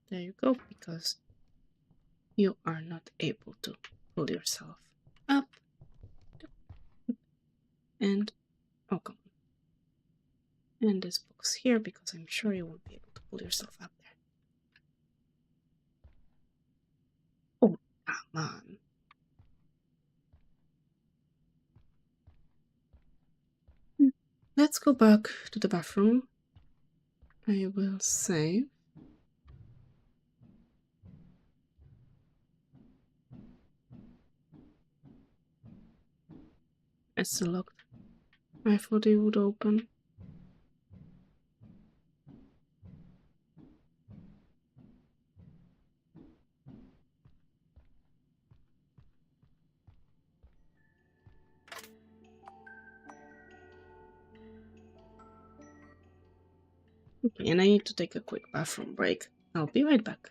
There you go, because you are not able to pull yourself up. And, oh, come on. And this box here, because I'm sure you won't be able to pull yourself up there. Oh, come on. Let's go back to the bathroom. I will save. It's still locked. I thought it would open. Okay, and I need to take a quick bathroom break. I'll be right back.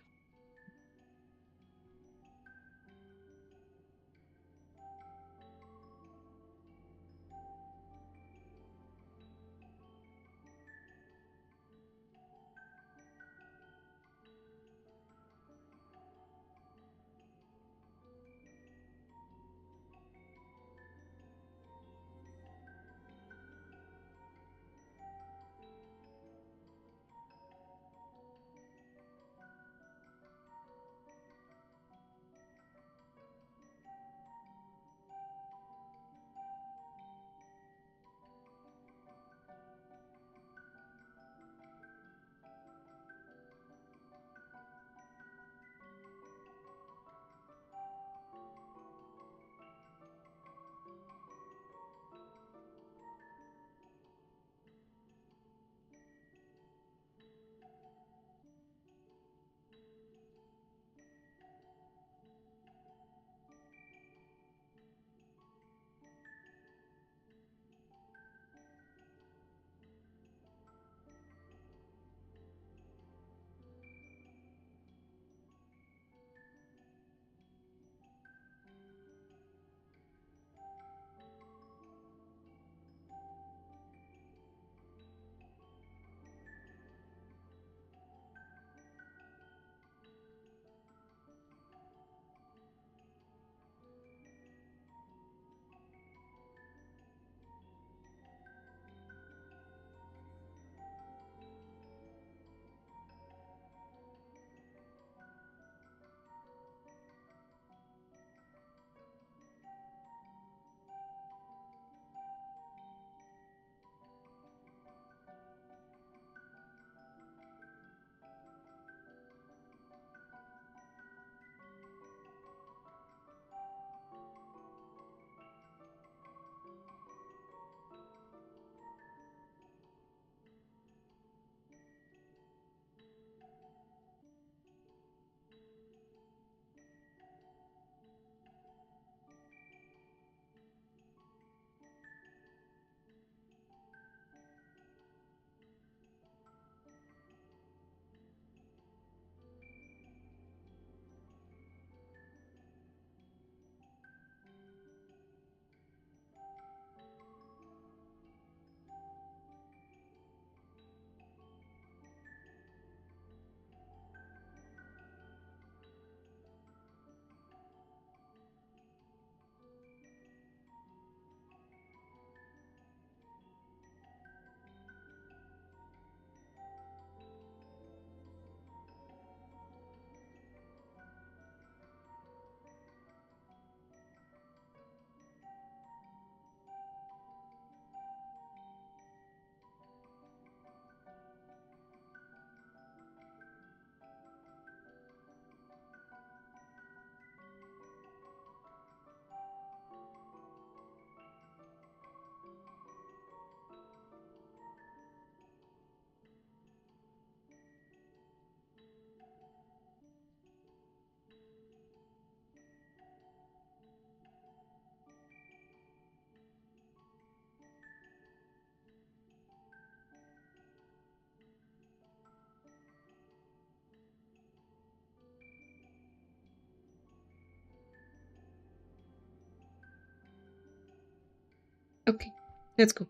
Okay, let's go.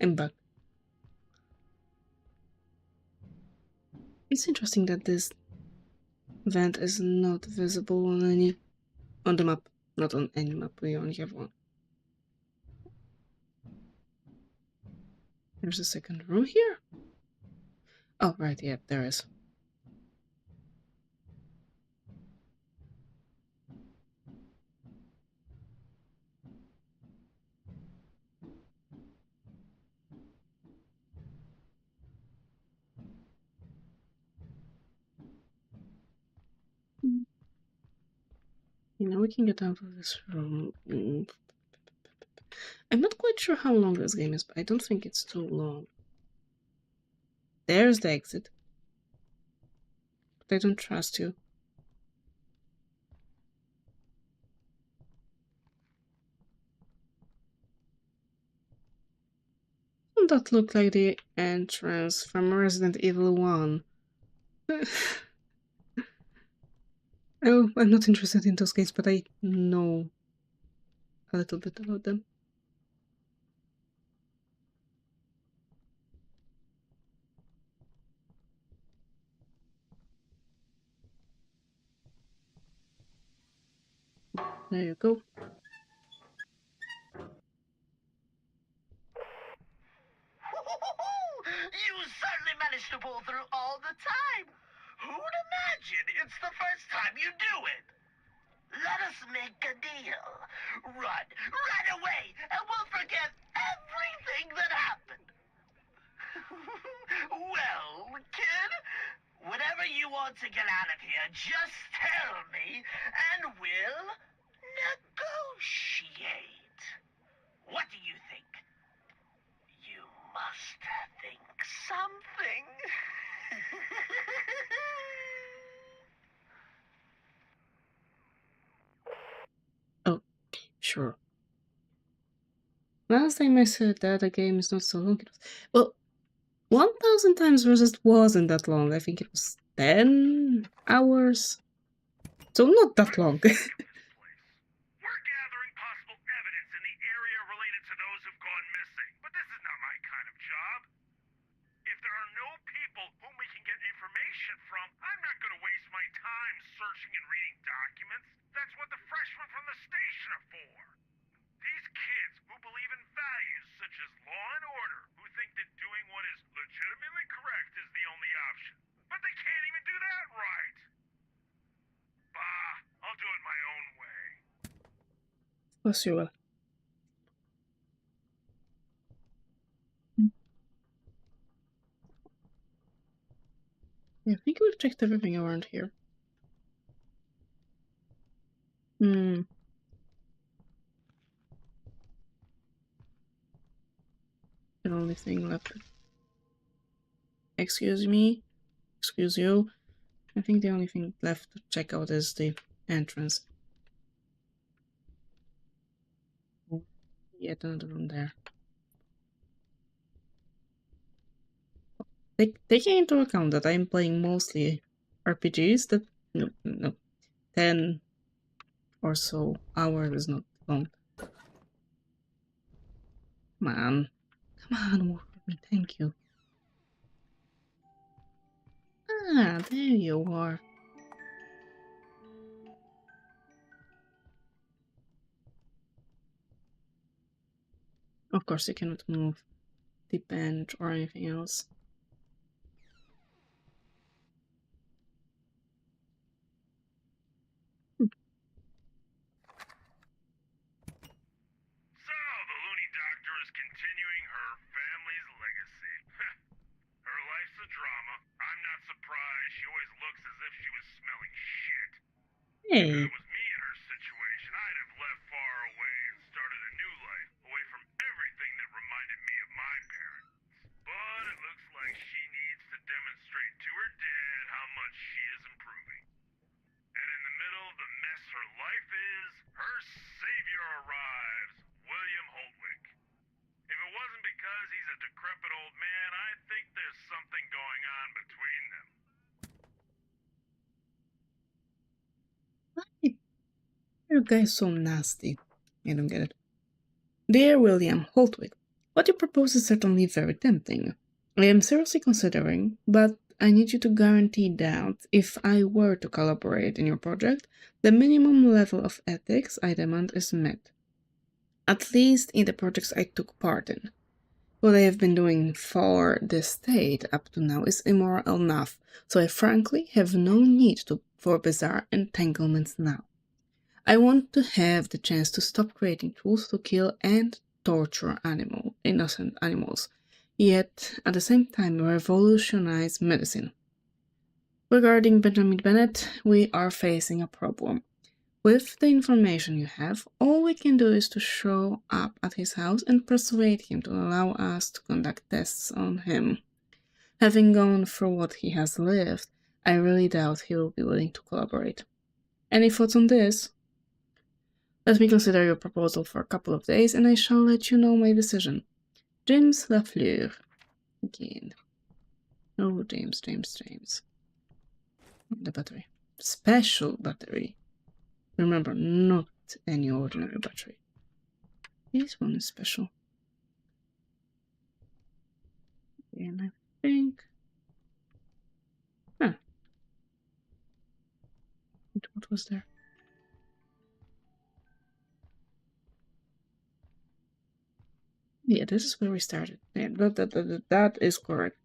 I'm back. It's interesting that this vent is not visible on the map. Not on any map, we only have one. There's a second room here? Oh, right, yeah, there is. You know, we can get out of this room. I'm not quite sure how long this game is, but I don't think it's too long. There's the exit. But I don't trust you. Doesn't that look like the entrance from Resident Evil 1? Oh, I'm not interested in those games, but I know a little bit about them. There you go. You certainly managed to pull through all the time. Who'd imagine it's the first time you do it? Let us make a deal. Run right away, and we'll forget everything that happened. Well, kid, whenever you want to get out of here, just tell me, and we'll negotiate. What do you think? You must think something. Oh, sure. Last time I said that a game is not so long. Well, 1,000 times versus wasn't that long. I think it was 10 hours. So not that long. We're gathering possible evidence in the area related to those who've gone missing. But this is not my kind of job. If there are no people whom we can get information from, I'm not going to waste my time searching and reading documents. That's what the freshmen from the station are for. These kids who believe in values such as law and order, who think that doing what is legitimately correct is the only option. But they can't even do that right. Bah, I'll do it my own way. Of course you will. Yeah, I think we've checked everything around here. The only thing left. Excuse me. Excuse you. I think the only thing left to check out is the entrance. Yet another room there. Taking into account that I'm playing mostly RPGs, that no, 10 or so hours is not long. Come on, work with me, thank you. Ah, there you are. Of course, you cannot move the bench or anything else. So, the loony doctor is continuing her family's legacy. Her life's a drama. I'm not surprised. She always looks as if she was smelling shit. If Hey, it was me in her situation, I'd have left far away and started a new life, away from everything that reminded me of my parents. But it looks like she needs to demonstrate to her dad how much she is improving. And in the middle of the mess her life is, her savior arrives, William Holtwick. If it wasn't because he's a decrepit old man, I think there's something going on between them. why are you guys so nasty? I don't get it. Dear William Holtwick, what you propose is certainly very tempting. I am seriously considering, but I need you to guarantee that if I were to collaborate in your project, the minimum level of ethics I demand is met. At least in the projects I took part in. What I have been doing for the state up to now is immoral enough, so I frankly have no need for bizarre entanglements now. I want to have the chance to stop creating tools to kill and torture innocent animals, yet at the same time revolutionize medicine. Regarding Benjamin Bennett, we are facing a problem. With the information you have, all we can do is to show up at his house and persuade him to allow us to conduct tests on him. Having gone through what he has lived, I really doubt he will be willing to collaborate. Any thoughts on this? Let me consider your proposal for a couple of days and I shall let you know my decision. James Lafleur. Again. Oh, James. The battery. Special battery. Remember, not any ordinary battery. This one is special. And I think... Huh. What was there? Yeah, this is where we started. Yeah, that is correct.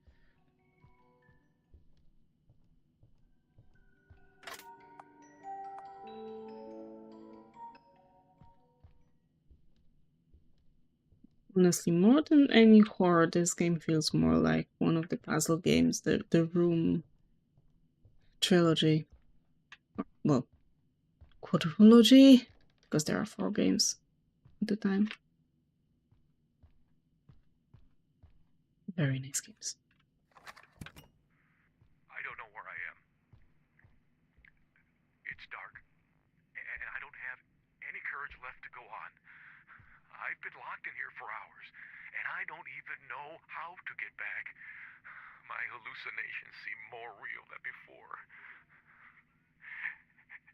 Honestly, more than any horror, this game feels more like one of the puzzle games, the Room trilogy. Well, quadrilogy, because there are 4 games at the time. Very nice games. I don't know where I am. It's dark, and I don't have any courage left to go on. I've been locked in here for hours, and I don't even know how to get back. My hallucinations seem more real than before.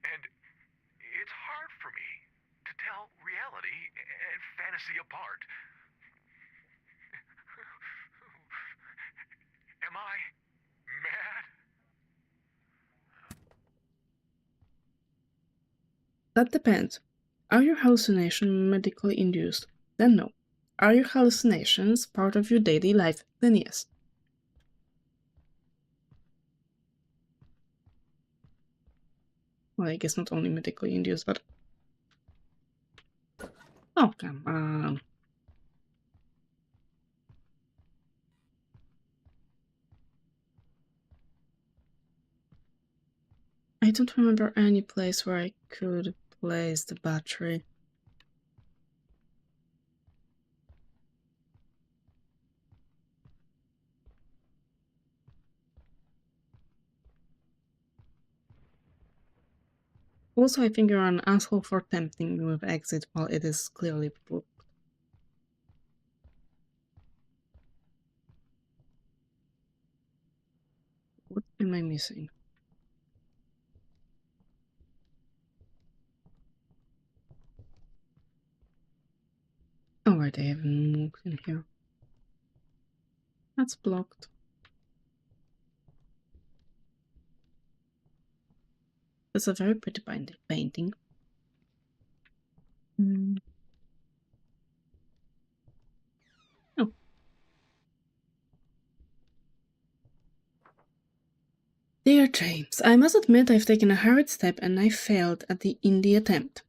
And it's hard for me to tell reality and fantasy apart. Am I mad? That depends. Are your hallucinations medically induced? Then no. Are your hallucinations part of your daily life? Then yes. Well, I guess not only medically induced, but... Oh, come on. I don't remember any place where I could place the battery. Also, I think you're an asshole for tempting me with exit while it is clearly booked. What am I missing? Oh, right, I haven't moved in here. That's blocked. That's a very pretty painting. Oh. Dear James, I must admit I've taken a hurried step and I failed in the attempt.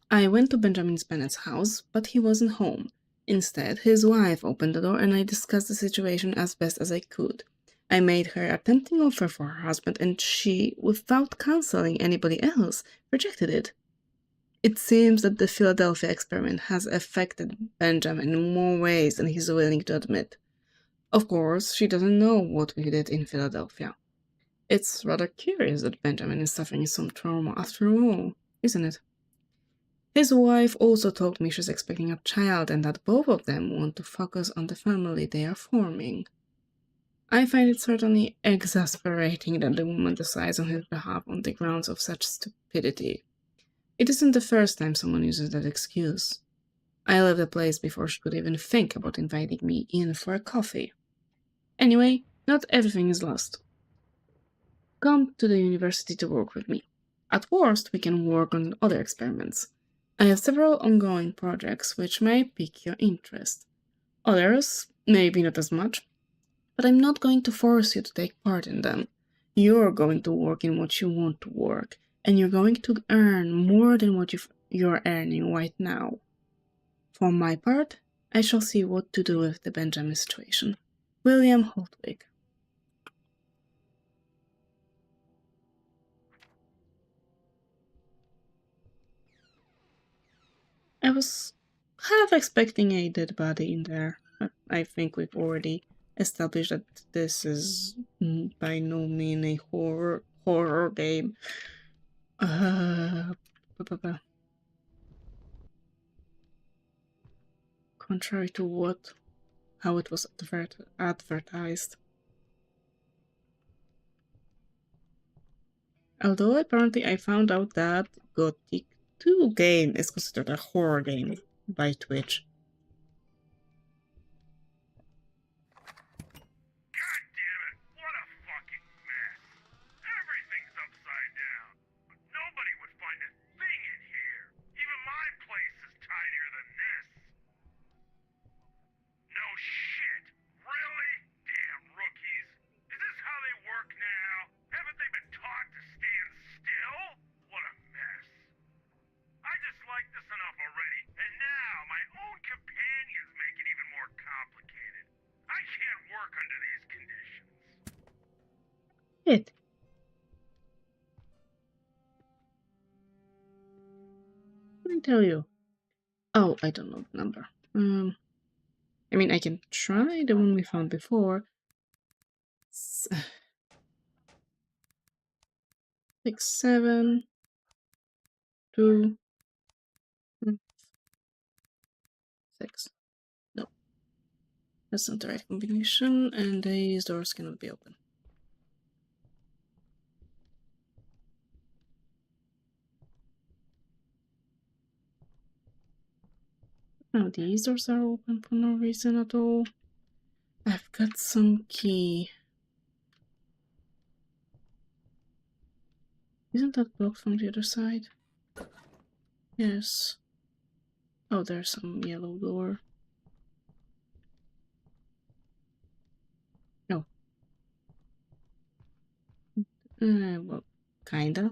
I went to Benjamin Bennett's house, but he wasn't home. Instead, his wife opened the door and I discussed the situation as best as I could. I made her a tempting offer for her husband and she, without counseling anybody else, rejected it. It seems that the Philadelphia experiment has affected Benjamin in more ways than he's willing to admit. Of course, she doesn't know what we did in Philadelphia. It's rather curious that Benjamin is suffering some trauma after all, isn't it? His wife also told me she's expecting a child and that both of them want to focus on the family they are forming. I find it certainly exasperating that the woman decides on his behalf on the grounds of such stupidity. It isn't the first time someone uses that excuse. I left the place before she could even think about inviting me in for a coffee. Anyway, not everything is lost. Come to the university to work with me. At worst, we can work on other experiments. I have several ongoing projects which may pique your interest. Others, maybe not as much, but I'm not going to force you to take part in them. You're going to work in what you want to work, and you're going to earn more than what you're earning right now. For my part, I shall see what to do with the Benjamin situation. William Holtwig. I was half expecting a dead body in there, but I think we've already established that this is by no means a horror game. Contrary to how it was advertised. Although apparently I found out that Gothic 2 game is considered a horror game by Twitch. God damn it, what a fucking mess. Everything's upside down. Nobody would find a thing in here. Even my place is tidier than this. No shit. Really? Damn rookies. Is this how they work now? Haven't they been taught to stand still? What a mess. I dislike this enough already, and now my own companions make it even more complicated. I can't work under these conditions. It. Let me tell you. Oh, I don't know the number. I mean, I can try the one we found before. 6, 7, 2, 6. No, that's not the right combination, and these doors cannot be opened. Now these doors are open for no reason at all. I've got some key. Isn't that blocked from the other side? Yes. Oh, there's some yellow door. No. Well, kinda.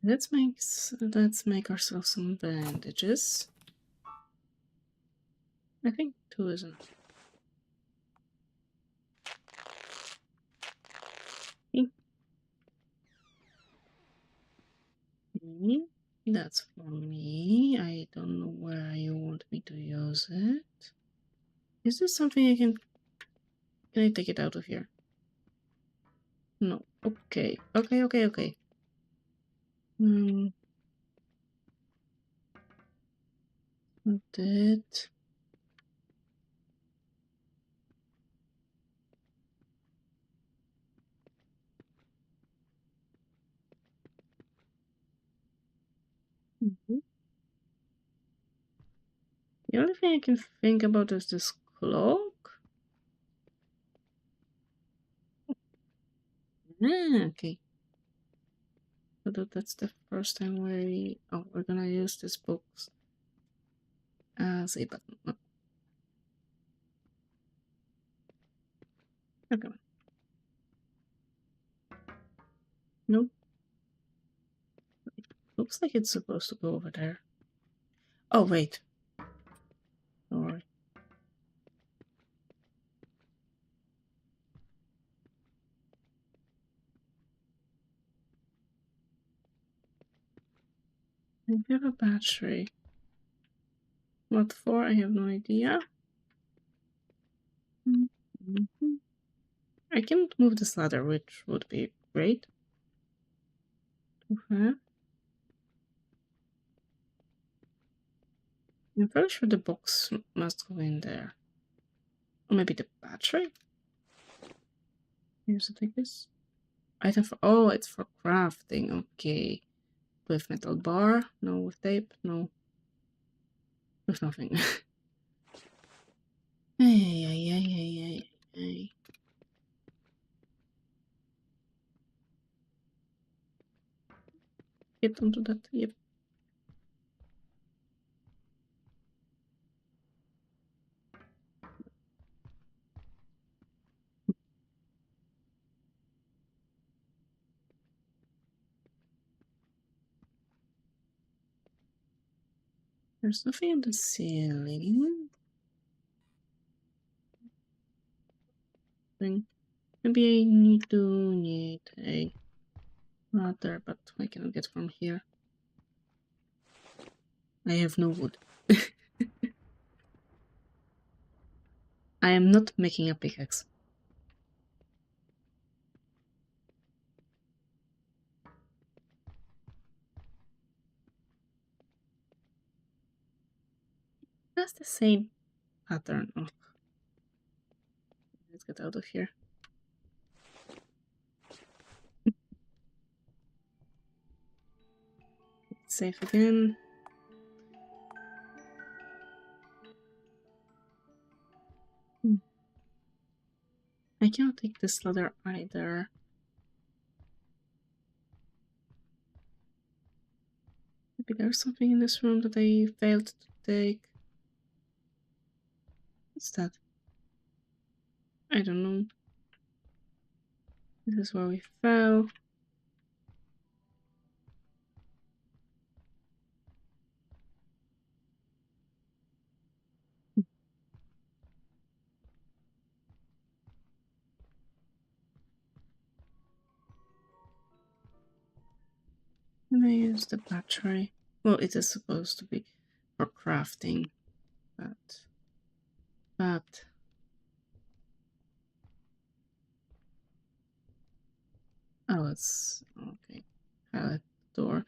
Let's make ourselves some bandages. I think 2 is enough. Me. That's for me. I don't know where you want me to use it. Is this something I can I take it out of here? No. Okay. Okay. That. The only thing I can think about is this cloak. Okay. So that's the first time we're gonna use this box as a button. No. Okay. Nope. Looks like it's supposed to go over there. Oh wait. Don't worry. I have a battery. What for? I have no idea. I can move this ladder, which would be great. Okay. I'm pretty sure the box must go in there. Or maybe the battery? Here's the thing is. Item for. Oh, it's for crafting. Okay. With metal bar? No. With tape? No. With nothing. Ay. Get onto that. Yep. There's nothing on the ceiling. Maybe I need a ladder, but I cannot get from here. I have no wood. I am not making a pickaxe. That's the same pattern. Oh. Let's get out of here. Save again. I cannot take this ladder either. Maybe there's something in this room that I failed to take. What's that? I don't know. This is where we fell. Can I use the battery? Well, it is supposed to be for crafting, but oh, it's okay. Pallet door.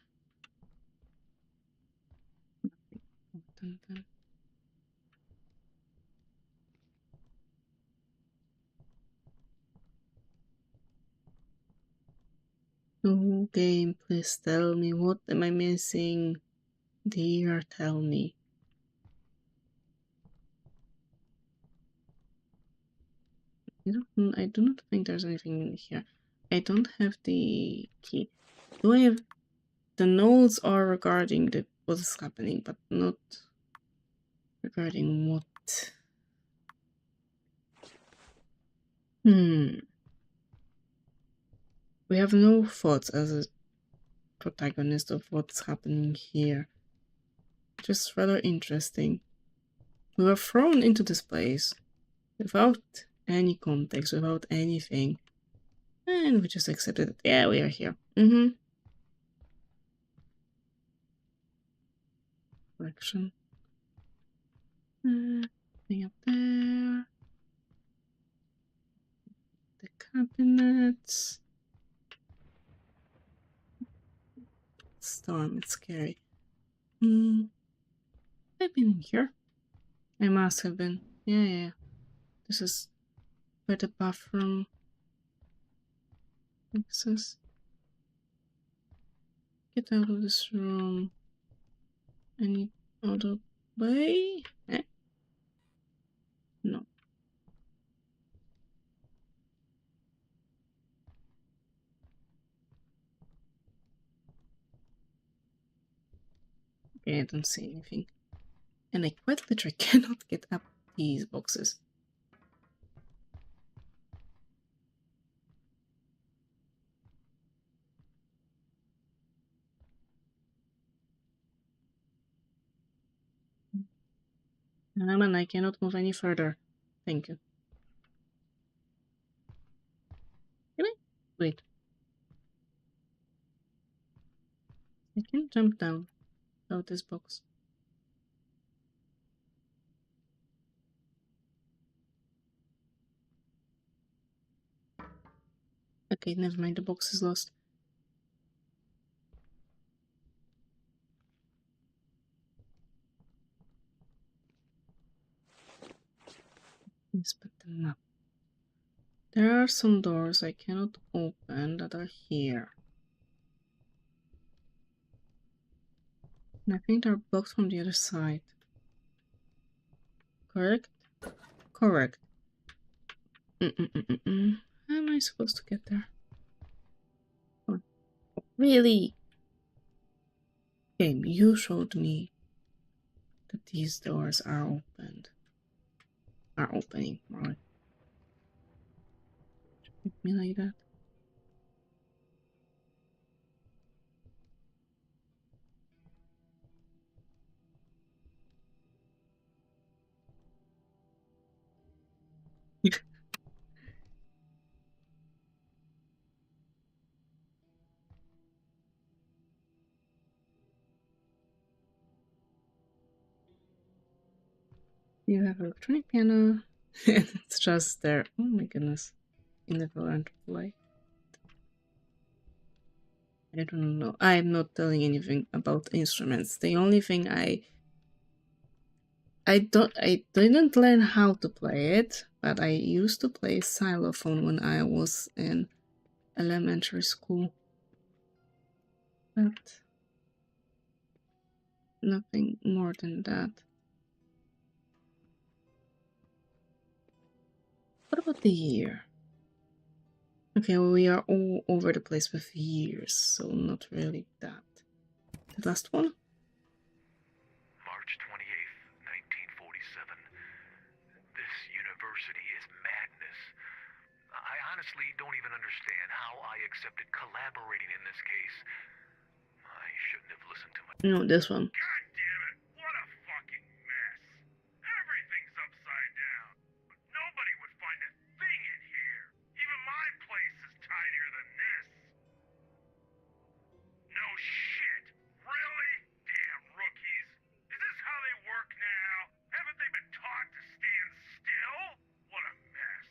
Oh, game, please tell me, what am I missing? Dear, tell me. I do not think there's anything in here. I don't have the key. Do I have... The notes are regarding what is happening, but not regarding what. We have no thoughts as a protagonist of what's happening here. Just rather interesting. We were thrown into this place without any context, without anything. And we just accepted it. Yeah, we are here. Collection. Thing up there. The cabinets. Storm, it's scary. I've been here. I must have been. Yeah. This is where the bathroom access. Get out of this room. Any other way? No. Okay, I don't see anything. And I quite literally cannot get up these boxes. Man, I cannot move any further. Thank you. Can I? Wait. I can jump down out this box. Okay, never mind. The box is lost. Inspect the map. There are some doors I cannot open that are here. And I think they're blocked from the other side. Correct? Correct. How am I supposed to get there? Oh, really? Game, you showed me that these doors are opened. Are opening, right? Make me like that. You have an electronic piano. It's just there. Oh my goodness. You never learned to play. I don't know. I'm not telling anything about instruments. The only thing I didn't learn how to play it, but I used to play xylophone when I was in elementary school. But nothing more than that. What about the year? Okay, well, we are all over the place with years, so not really that. The last one? March 28th, 1947. This university is madness. I honestly don't even understand how I accepted collaborating in this case. I shouldn't have listened to my... No, this one. God damn it! What a fucking mess! Everything's upside down. Nobody would find a thing in here. Even my place is tinier than this. No shit. Really? Damn rookies. Is this how they work now? Haven't they been taught to stand still? What a mess.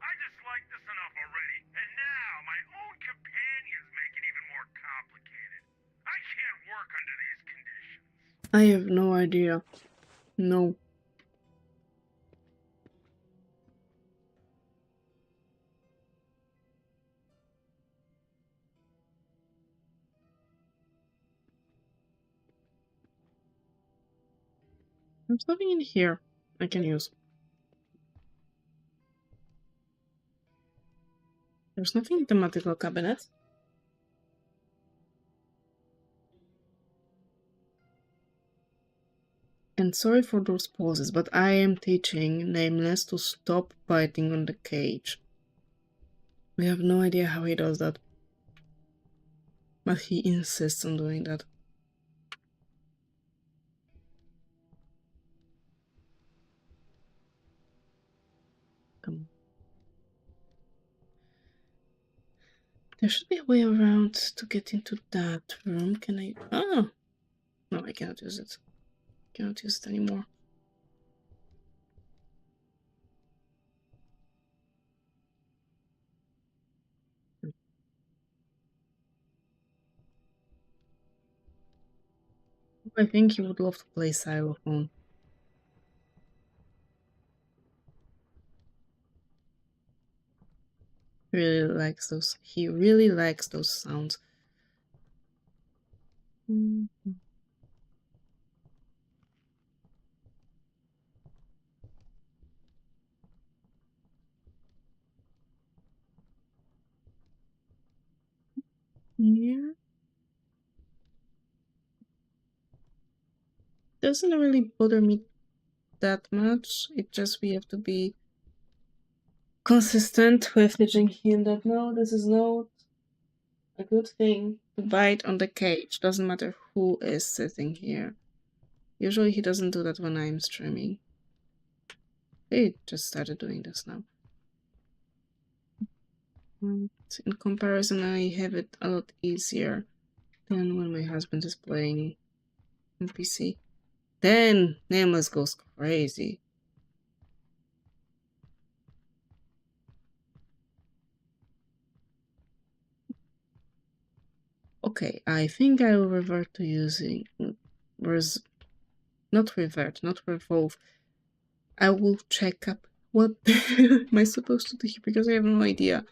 I just like this enough already, and now my own companions make it even more complicated. I can't work under these conditions. I have no idea. No. There's nothing in here I can use. There's nothing in the medical cabinet. And sorry for those pauses, but I am teaching Nameless to stop biting on the cage. We have no idea how he does that. But he insists on doing that. Come on. There should be a way around to get into that room. Can I? Oh! No, I cannot use it. Cannot use it anymore. I think he would love to play xylophone. He really likes those. He really likes those sounds. Here doesn't really bother me that much. It just we have to be consistent with teaching him that no, this is not a good thing to bite on the cage. Doesn't matter who is sitting here. Usually he doesn't do that when I'm streaming. He just started doing this now. In comparison, I have it a lot easier than when my husband is playing on PC. Then Nameless goes crazy. Okay, I think I will revert to using not revolve. I will check up what am I supposed to do here because I have no idea.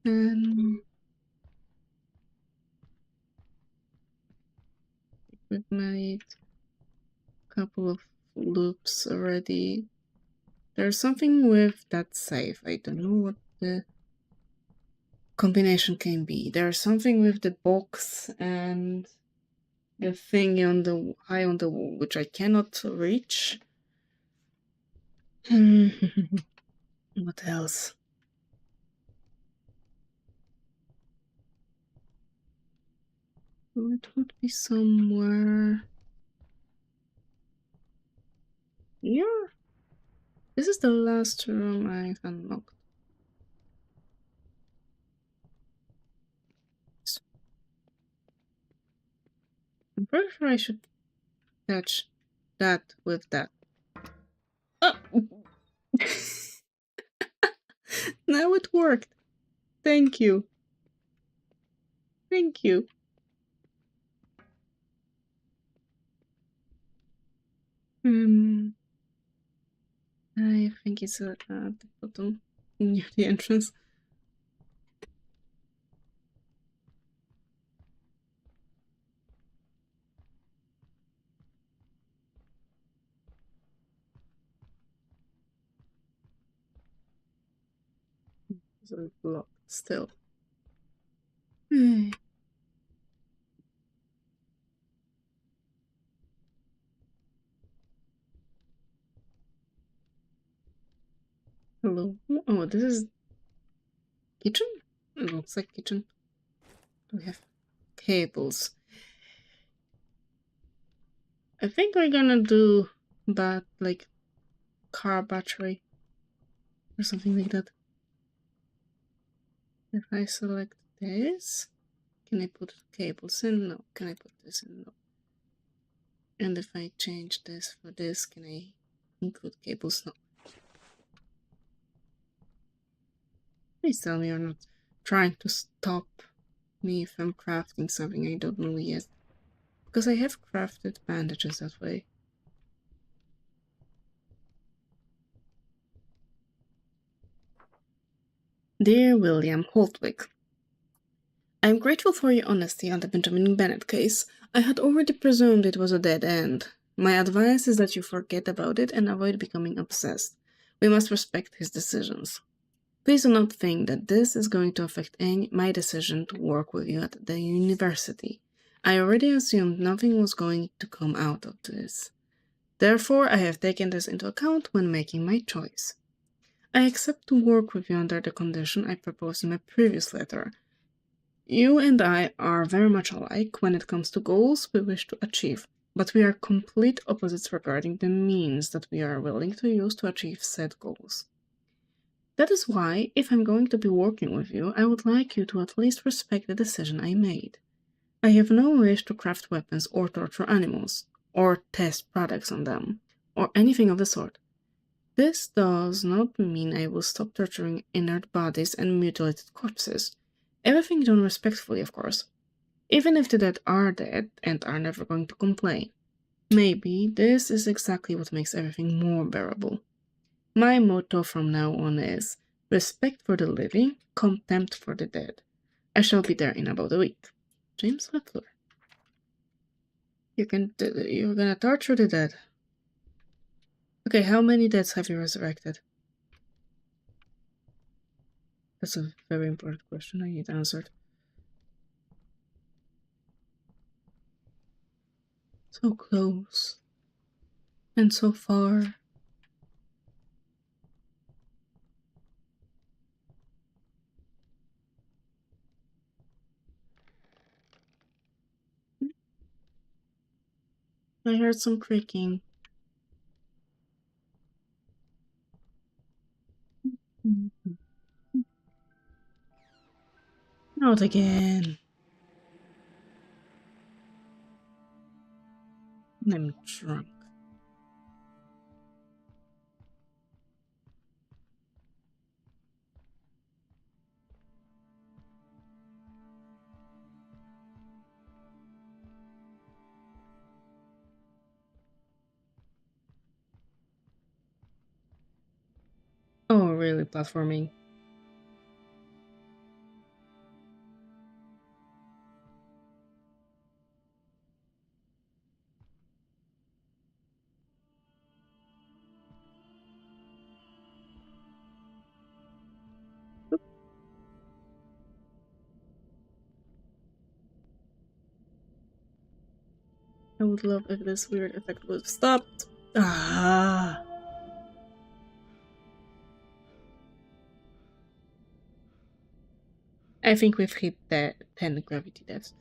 We've made a couple of loops already. There's something with that safe. I don't know what the combination can be. There's something with the box and the thing on the high on the wall, which I cannot reach. What else? It would be somewhere here. This is the last room I've unlocked. I'm pretty sure I should catch that with that. Oh! Now it worked. Thank you. Thank you. I think it's at the bottom near the entrance. It's blocked still. Hello. Oh, this is kitchen? It looks like kitchen. We have cables. I think we're gonna do that like car battery or something like that. If I select this, can I put cables in? No. Can I put this in? No. And if I change this for this, can I include cables? No. Please tell me you're not trying to stop me from crafting something I don't know yet. Because I have crafted bandages that way. Dear William Holtwick, I am grateful for your honesty on the Benjamin Bennett case. I had already presumed it was a dead end. My advice is that you forget about it and avoid becoming obsessed. We must respect his decisions. Please do not think that this is going to affect my decision to work with you at the university. I already assumed nothing was going to come out of this. Therefore, I have taken this into account when making my choice. I accept to work with you under the condition I proposed in my previous letter. You and I are very much alike when it comes to goals we wish to achieve, but we are complete opposites regarding the means that we are willing to use to achieve said goals. That is why, if I'm going to be working with you, I would like you to at least respect the decision I made. I have no wish to craft weapons or torture animals, or test products on them, or anything of the sort. This does not mean I will stop torturing inert bodies and mutilated corpses. Everything done respectfully, of course. Even if the dead are dead and are never going to complain. Maybe this is exactly what makes everything more bearable. My motto from now on is respect for the living, contempt for the dead. I shall be there in about a week. James Leffler. You're gonna torture the dead. Okay, how many deaths have you resurrected? That's a very important question I need answered. So close. And so far. I heard some creaking. Not again. I'm drunk. really platforming. I would love if this weird effect would have stopped. Ah. I think we've hit the 10 gravity deaths.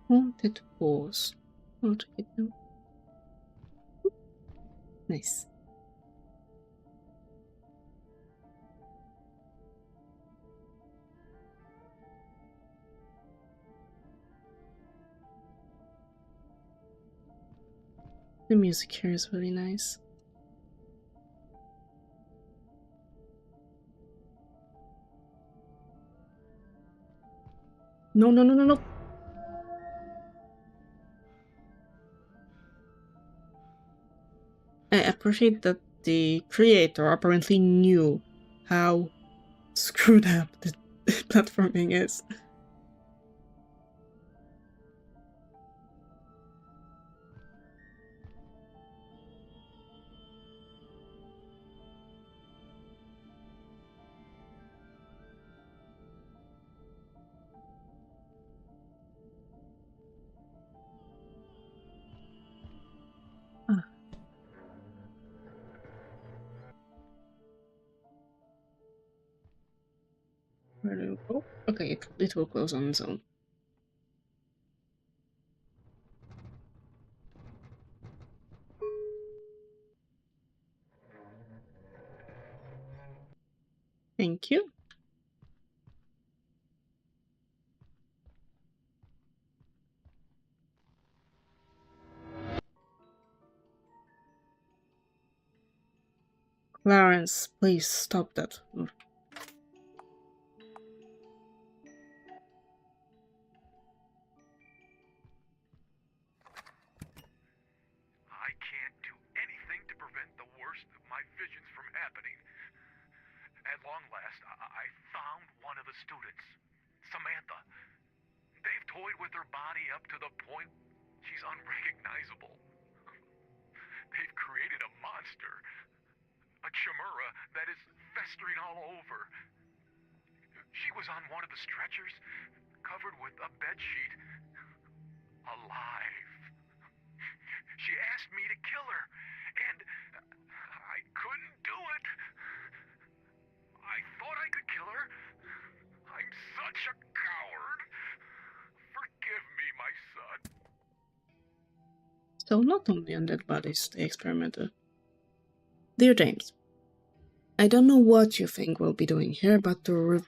Haunted pause. How to hit them. Nice. The music here is really nice. No, no, no, no, no. I appreciate that the creator apparently knew how screwed up the platforming is. Ah. Where do we go? Okay, it will close on its own. Thank you. Clarence, please stop that. I can't do anything to prevent the worst of my visions from happening. At long last, I found one of the students, Samantha. They've toyed with her body up to the point she's unrecognizable. They've created a monster, a chimera that is festering all over. She was on one of the stretchers, covered with a bedsheet, alive. She asked me to kill her, and I couldn't do it. I thought I could kill her. I'm such a coward. Forgive me, my son. So not only on dead bodies they experimented. Dear James, I don't know what you think we'll be doing here, but to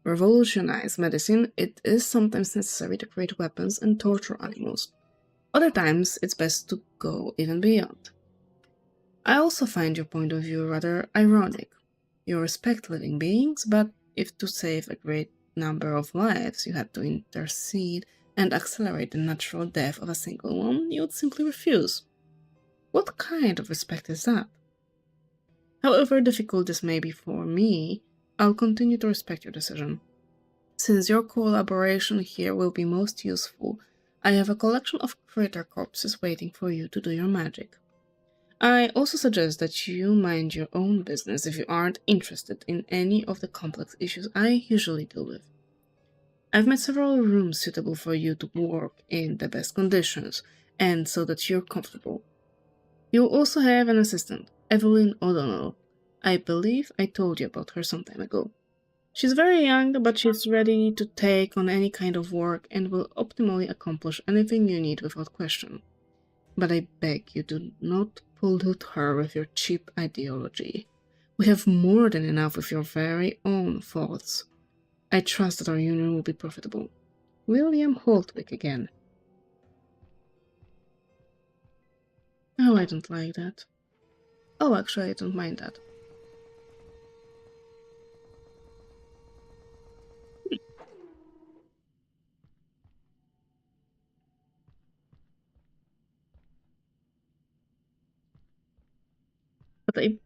revolutionize medicine, it is sometimes necessary to create weapons and torture animals. Other times, it's best to go even beyond. I also find your point of view rather ironic. You respect living beings, but if to save a great number of lives you had to intercede and accelerate the natural death of a single one, you would simply refuse. What kind of respect is that? However difficult this may be for me, I'll continue to respect your decision. Since your collaboration here will be most useful, I have a collection of critter corpses waiting for you to do your magic. I also suggest that you mind your own business if you aren't interested in any of the complex issues I usually deal with. I've made several rooms suitable for you to work in the best conditions, and so that you're comfortable. You'll also have an assistant, Evelyn O'Donnell. I believe I told you about her some time ago. She's very young, but she's ready to take on any kind of work and will optimally accomplish anything you need without question. But I beg you do not pollute her with your cheap ideology. We have more than enough with your very own faults. I trust that our union will be profitable. William Holtwick again. Oh, I don't like that. Oh, actually, I don't mind that. they...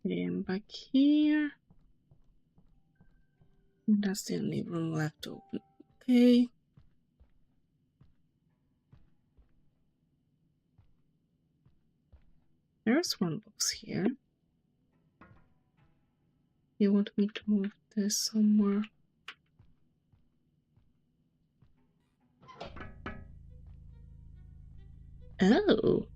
Okay, I'm back here. That's the only room left open. Okay. There's one box here. You want me to move this somewhere? Oh.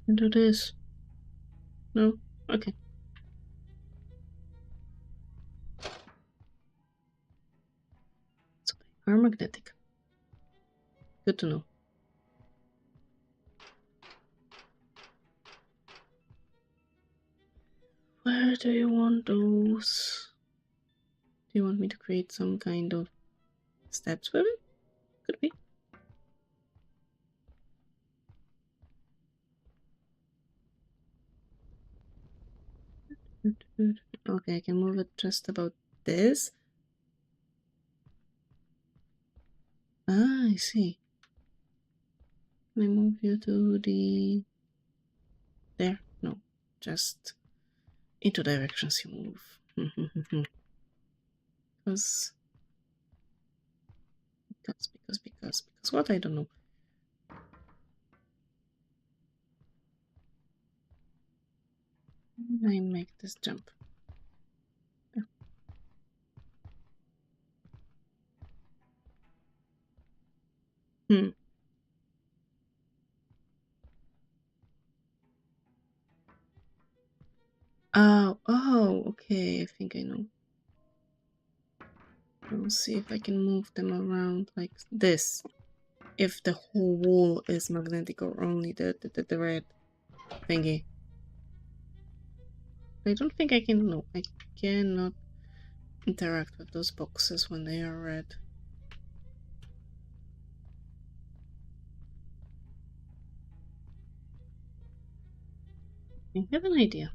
Can do this. No? Okay. So they are magnetic. Good to know. Where do you want those? Do you want me to create some kind of steps with it? Could be. Okay, I can move it just about this. Ah, I see. Can I move you to the... there? No, just into directions you move. Because what? I don't know. I make this jump. Hmm. Oh, okay, I think I know. I'll see if I can move them around like this. If the whole wall is magnetic or only the red thingy. I don't think I can, no, I cannot interact with those boxes when they are red. I have an idea.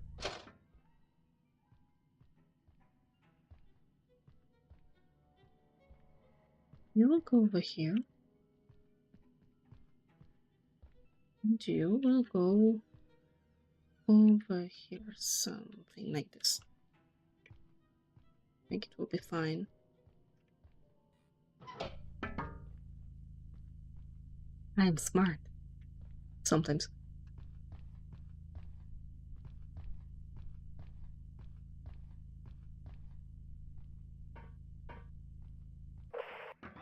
You will go over here. And you will go over here. Something like this. I think it will be fine. I'm smart. Sometimes.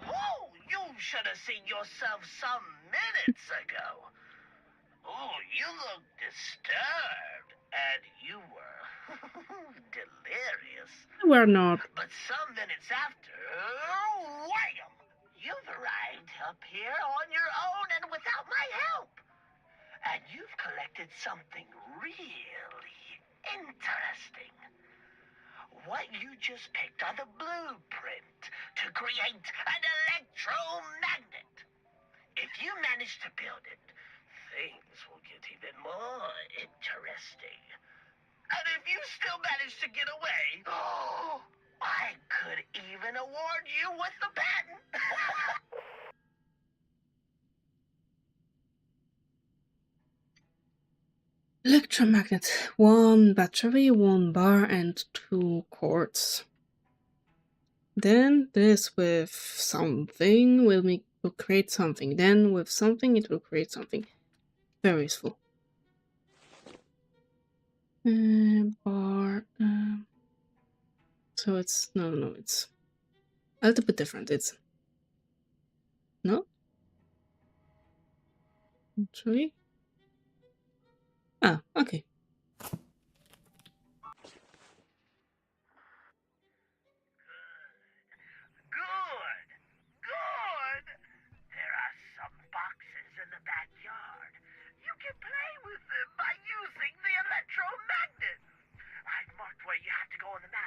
Oh, you should have seen yourself some minutes ago. Oh, you look disturbed, and you were delirious. We're not. But some minutes after, wham! You've arrived up here on your own and without my help. And you've collected something really interesting. What you just picked are the blueprint to create an electromagnet. If you manage to build it, things will get even more interesting. And if you still manage to get away, I could even award you with the patent. Electromagnet. 1 battery, 1 bar, and 2 cords. Then this with something will create something. Then with something it will create something. Very useful. Bar. So it's no, it's a little bit different. It's no. Actually. Ah, okay. Good. Good. There are some boxes in the backyard. You can play with them by using the electromagnet. I've marked where you have to go on the map.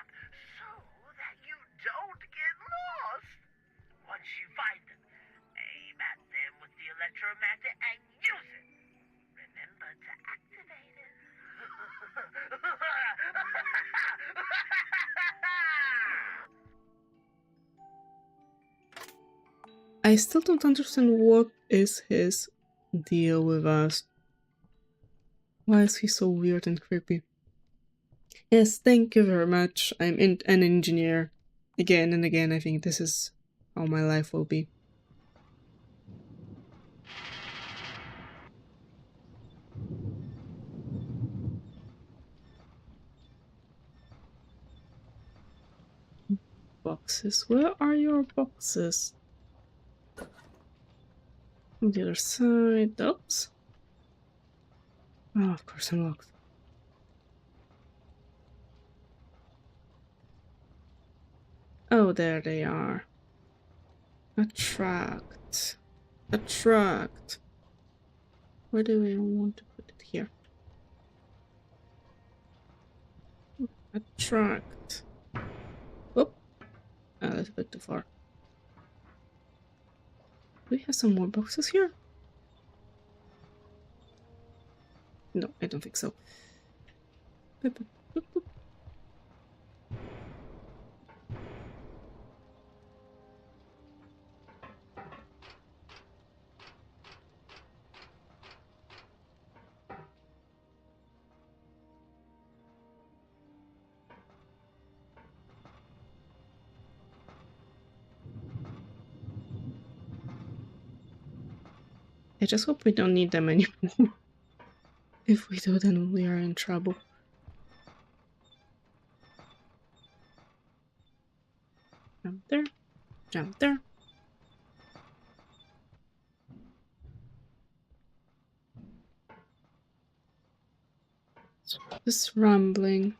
I still don't understand what is his deal with us. Why is he so weird and creepy? Yes, thank you very much. I'm an engineer. Again and again, I think this is how my life will be. Boxes. Where are your boxes? On the other side. Oops. Oh, of course, unlocked. Oh, there they are. Attract. Attract. Where do we want to put it here? Attract. Whoop. That's a bit too far. Do we have some more boxes here? No, I don't think so. Boop, boop, boop, boop. I just hope we don't need them anymore. If we do, then we are in trouble. Jump there. Jump there. This rumbling.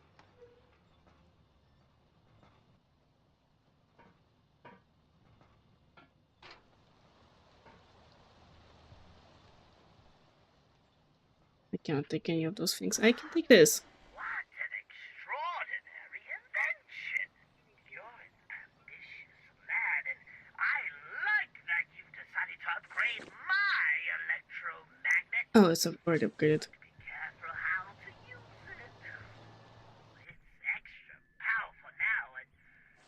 I cannot take any of those things. I can take this. What an extraordinary invention! You're an ambitious lad, and I like that you've decided to upgrade my electromagnet. Oh, it's already upgraded. Be careful how to use it. It's extra powerful now, and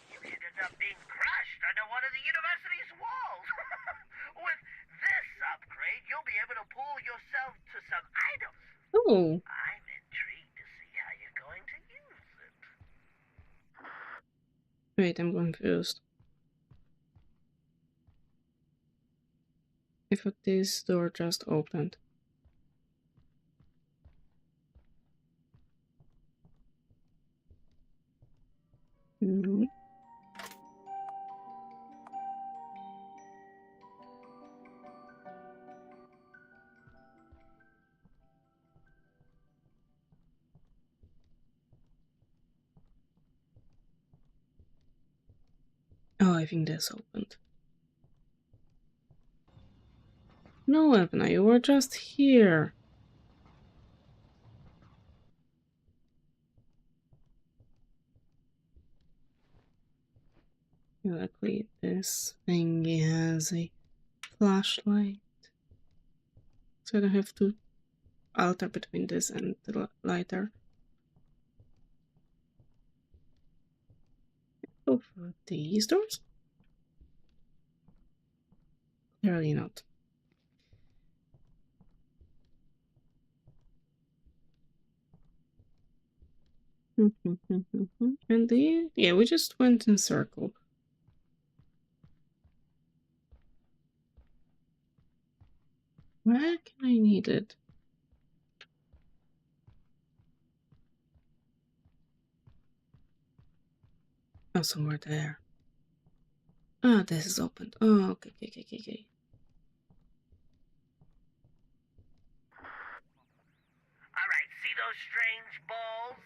you could end up being crushed under one of the university's walls. With this upgrade, you'll be able to pull yourself to some items. Oh. I'm intrigued to see how you're going to use it. Wait, I'm confused. I thought this door just opened. No. Oh, I think this opened. No, Evna, you were just here. Luckily, this thingy has a flashlight. So I don't have to alter between this and the lighter. Go for these doors? Clearly not. And yeah, we just went in circle. Where can I need it? Oh, somewhere there. Ah, this is opened. Oh, okay. Alright, see those strange balls?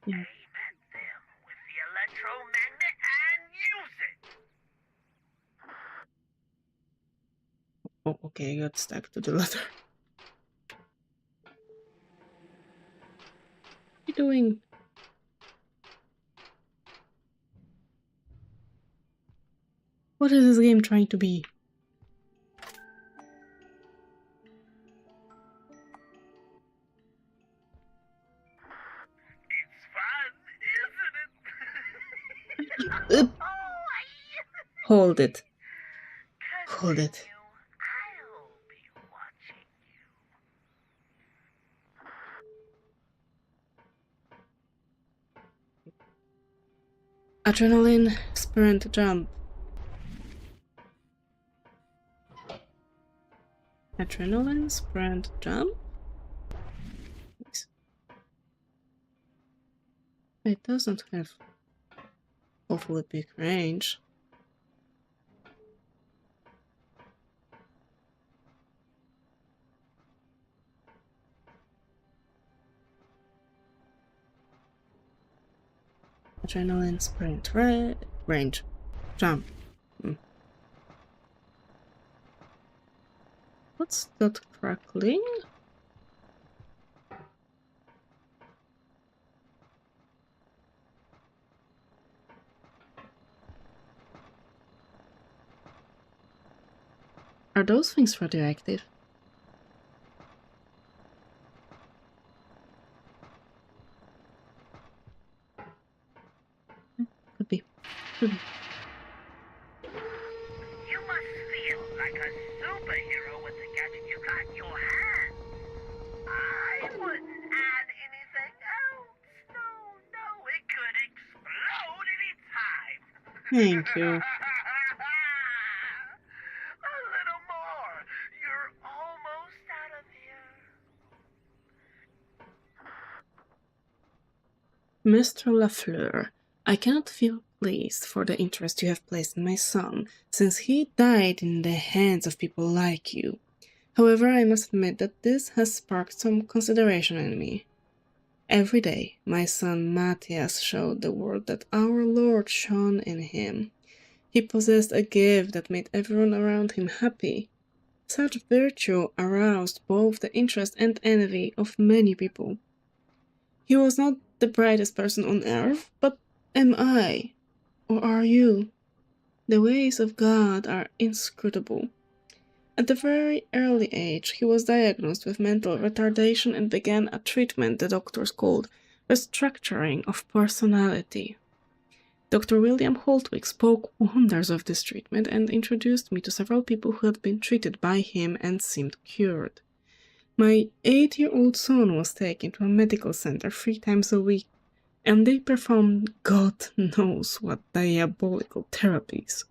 Yeah. Aim at them with the electromagnet and use it! Oh, okay, I got stuck to the ladder. What are you doing? What is this game trying to be? It's fun, isn't it? Hold it. called it. I'll be watching you. Adrenaline, sprint, jump. Adrenaline, sprint, jump? Nice. It doesn't have awfully big range. Adrenaline, sprint, range, jump. What's that crackling? Are those things radioactive? Could be. Could be. You must feel like a superhero with the gadget you got in your hand. I wouldn't add anything else. No, it could explode any time. Thank you. A little more. You're almost out of here. Mr. Lafleur, I cannot feel pleased for the interest you have placed in my son, since he died in the hands of people like you. However, I must admit that this has sparked some consideration in me. Every day, my son Matthias showed the world that our Lord shone in him. He possessed a gift that made everyone around him happy. Such virtue aroused both the interest and envy of many people. He was not the brightest person on earth, but am I? Or are you? The ways of God are inscrutable. At a very early age, he was diagnosed with mental retardation and began a treatment the doctors called restructuring of personality. Dr. William Holtwick spoke wonders of this treatment and introduced me to several people who had been treated by him and seemed cured. My 8-year-old son was taken to a medical center 3 times a week, and they performed God knows what diabolical therapies.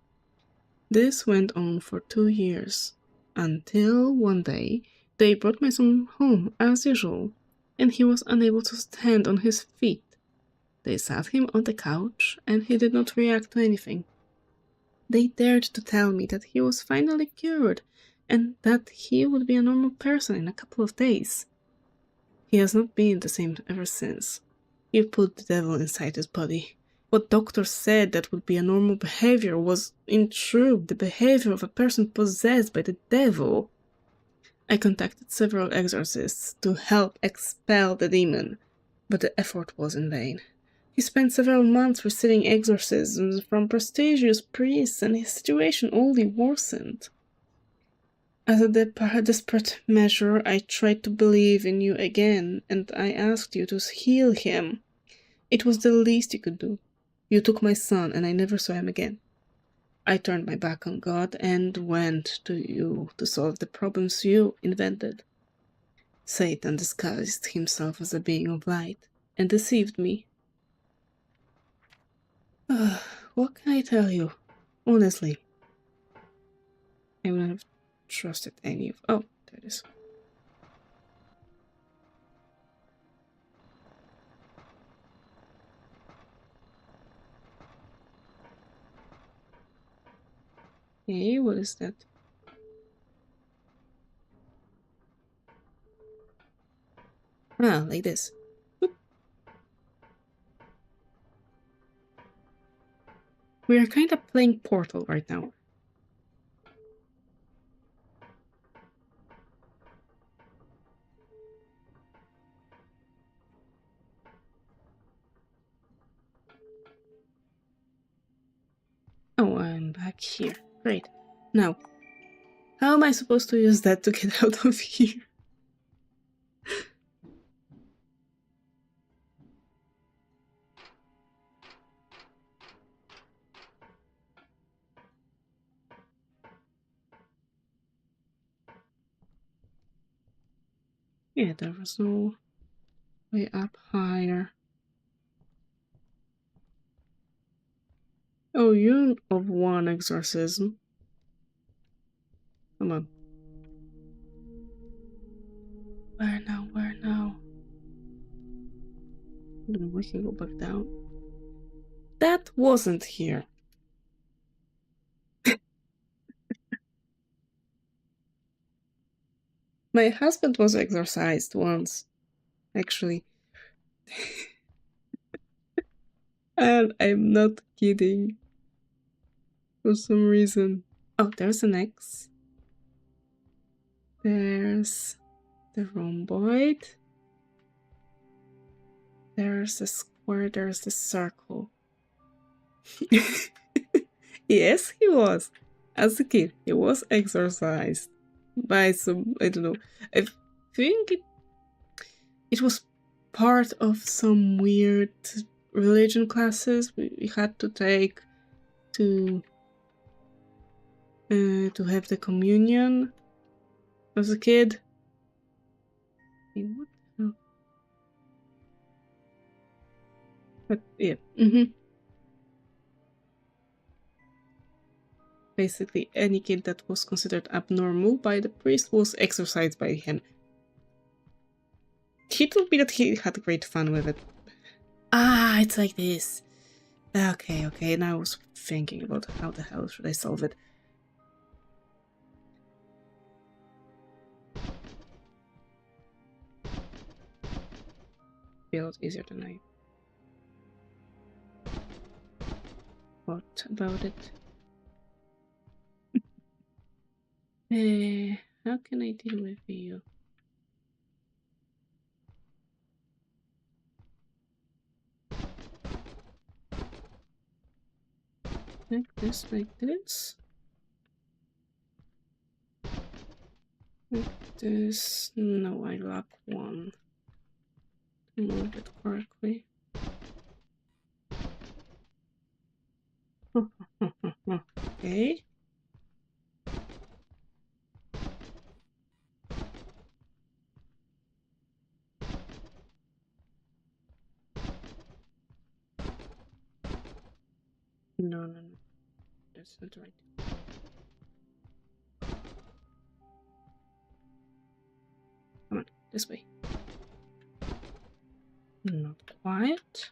This went on for 2 years, until one day they brought my son home as usual, and he was unable to stand on his feet. They sat him on the couch, and he did not react to anything. They dared to tell me that he was finally cured, and that he would be a normal person in a couple of days. He has not been the same ever since. You put the devil inside his body. What doctors said that would be a normal behavior was, in truth, the behavior of a person possessed by the devil. I contacted several exorcists to help expel the demon, but the effort was in vain. He spent several months receiving exorcisms from prestigious priests, and his situation only worsened. As a desperate measure, I tried to believe in you again, and I asked you to heal him. It was the least you could do. You took my son, and I never saw him again. I turned my back on God and went to you to solve the problems you invented. Satan disguised himself as a being of light and deceived me. What can I tell you? Honestly, I wouldn't have trusted any of... Oh, there it is. Hey, what is that? Ah, like this. Oop. We are kind of playing Portal right now. Oh, I'm back here. Great. Now, how am I supposed to use that to get out of here? Yeah, there was no way up higher. Oh, unit of 1 exorcism. Come on. Where now? Where now? We can go back down. That wasn't here. My husband was exorcised once, actually. And I'm not kidding. For some reason. Oh, there's an X. There's the rhomboid. There's the square. There's the circle. Yes, he was. As a kid, he was exorcised by some, I don't know. I think it was part of some weird religion classes we had to take to have the communion as a kid. What the hell? But yeah. Basically, any kid that was considered abnormal by the priest was exorcised by him. He told me that he had great fun with it. Ah, it's like this. Okay, now I was thinking about how the hell should I solve it. Be a lot easier than I thought about it. How can I deal with you? Like this, like this. Like this. No, I lack one. To move it correctly. Okay. No. That's not right. Come on, this way. Not quite.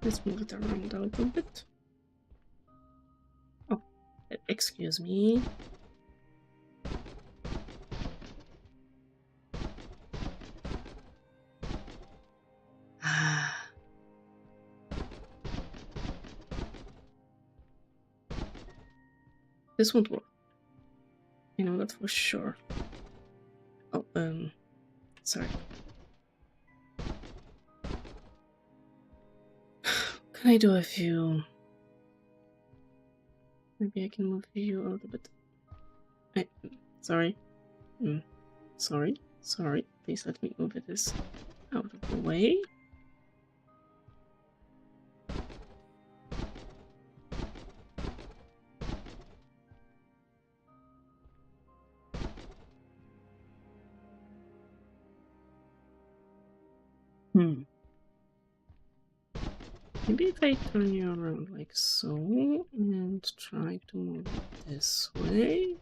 Let's move it around a little bit. Oh, excuse me. Ah. This won't work. I know that for sure. Oh, sorry. Can I do a few? Maybe I can move you a little bit. Sorry. Sorry. Please let me move this out of the way. Maybe if I turn you around like so and try to move it this way.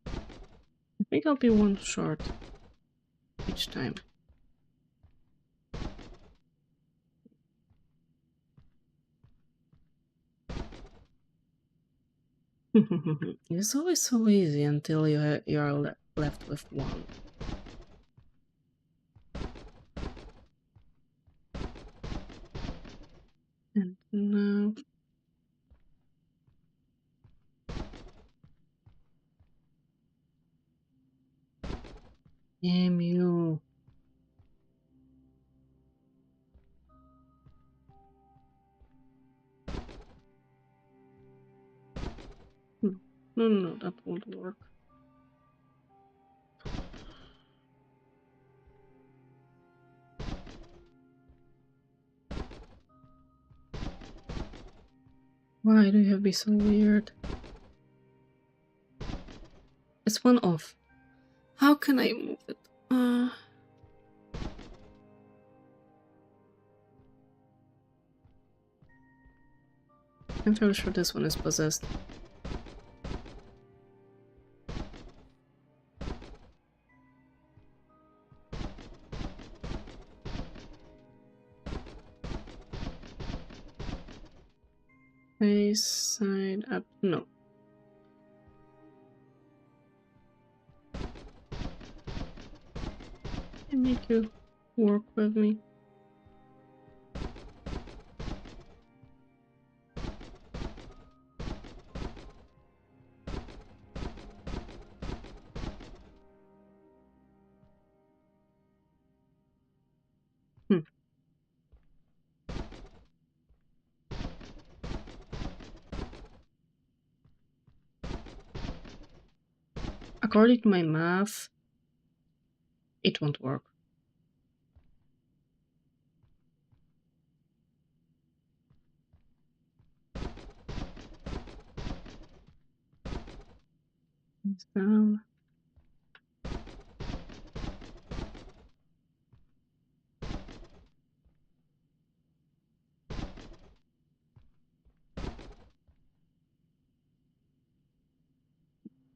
I think I'll be one short each time. It's always so easy until you are left with one. And now... Damn you. No, that won't work. Why do you have to be so weird? one off. How can I move it? I'm fairly sure this one is possessed. Face side up. No. I make you work with me. According to my math, it won't work. It's down.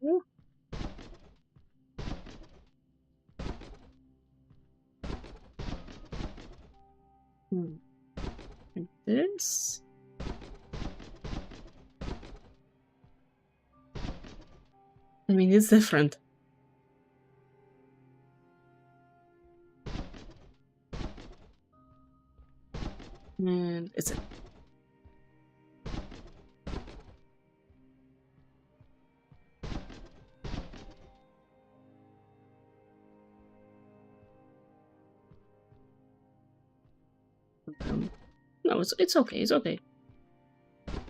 Oh. Like this. I mean, it's different. And it's it. No, it's okay. It's okay.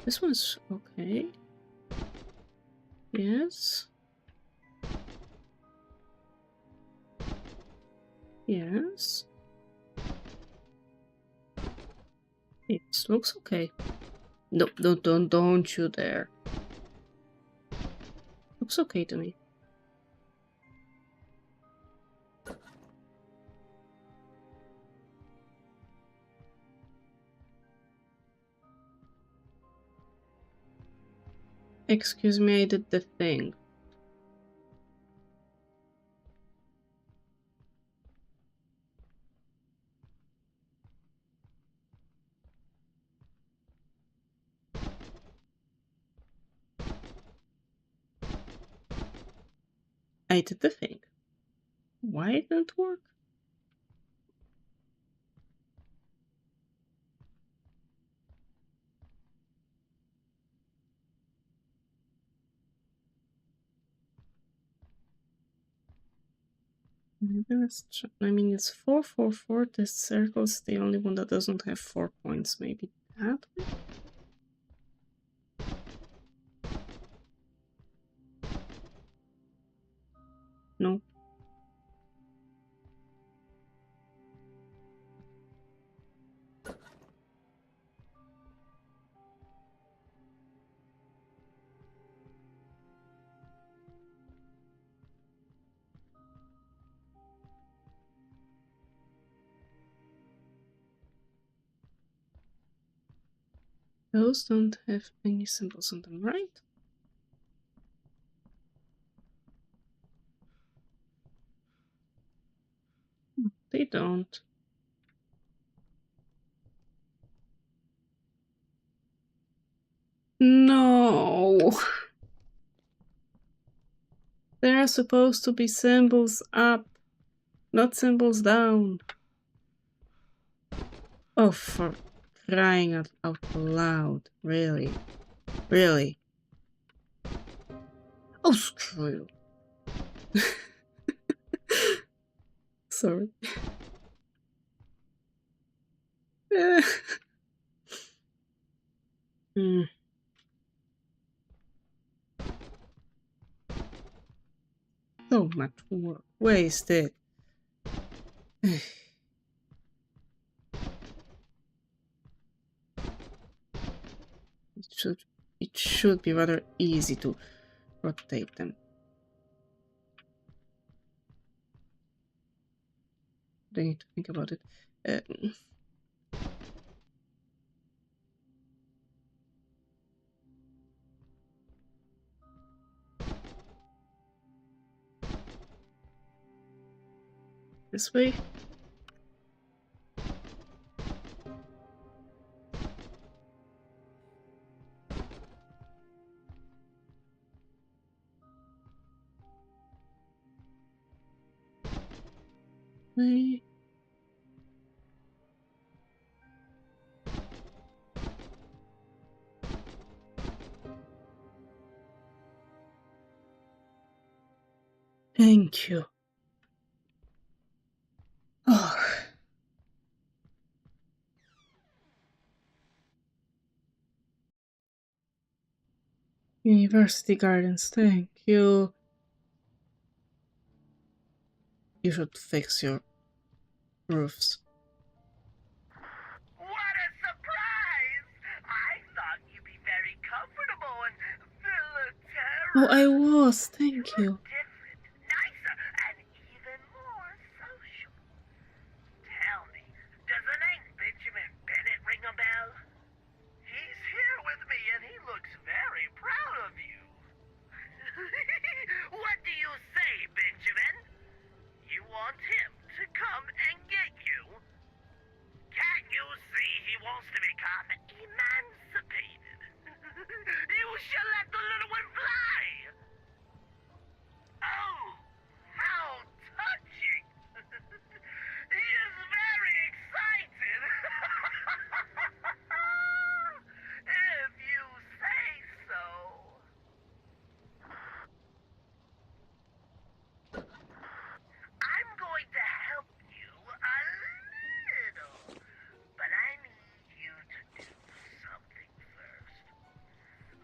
This one's okay. Yes. Yes. It looks okay. No, don't you dare. Looks okay to me. Excuse me, I did the thing. I did the thing. Why it didn't work? Maybe let's try. I mean, it's 4, 4, 4. This circle's the only one that doesn't have 4 points. Maybe that way? No. Those don't have any symbols on them, right? They don't. No! There are supposed to be symbols up, not symbols down. Oh, for crying out loud. Really? Really? Oh, screw you. Sorry. Mm. So much work wasted. It should be rather easy to rotate them. they need to think about it. This way. Way. Thank you. Oh. University Gardens, thank you. You should fix your roofs. What a surprise! I thought you'd be very comfortable and military. Oh, I was, thank you. Different, nicer, and even more social. Tell me, does the name Benjamin Bennett ring a bell? He's here with me and he looks very proud of you. What do you say, Benjamin? You want him to come and get you? Can't you see he wants to become emancipated? You shall let the little one fly! Oh, how touching! He is very excited! If you say so. I'm going to help you a little, but I need you to do something first.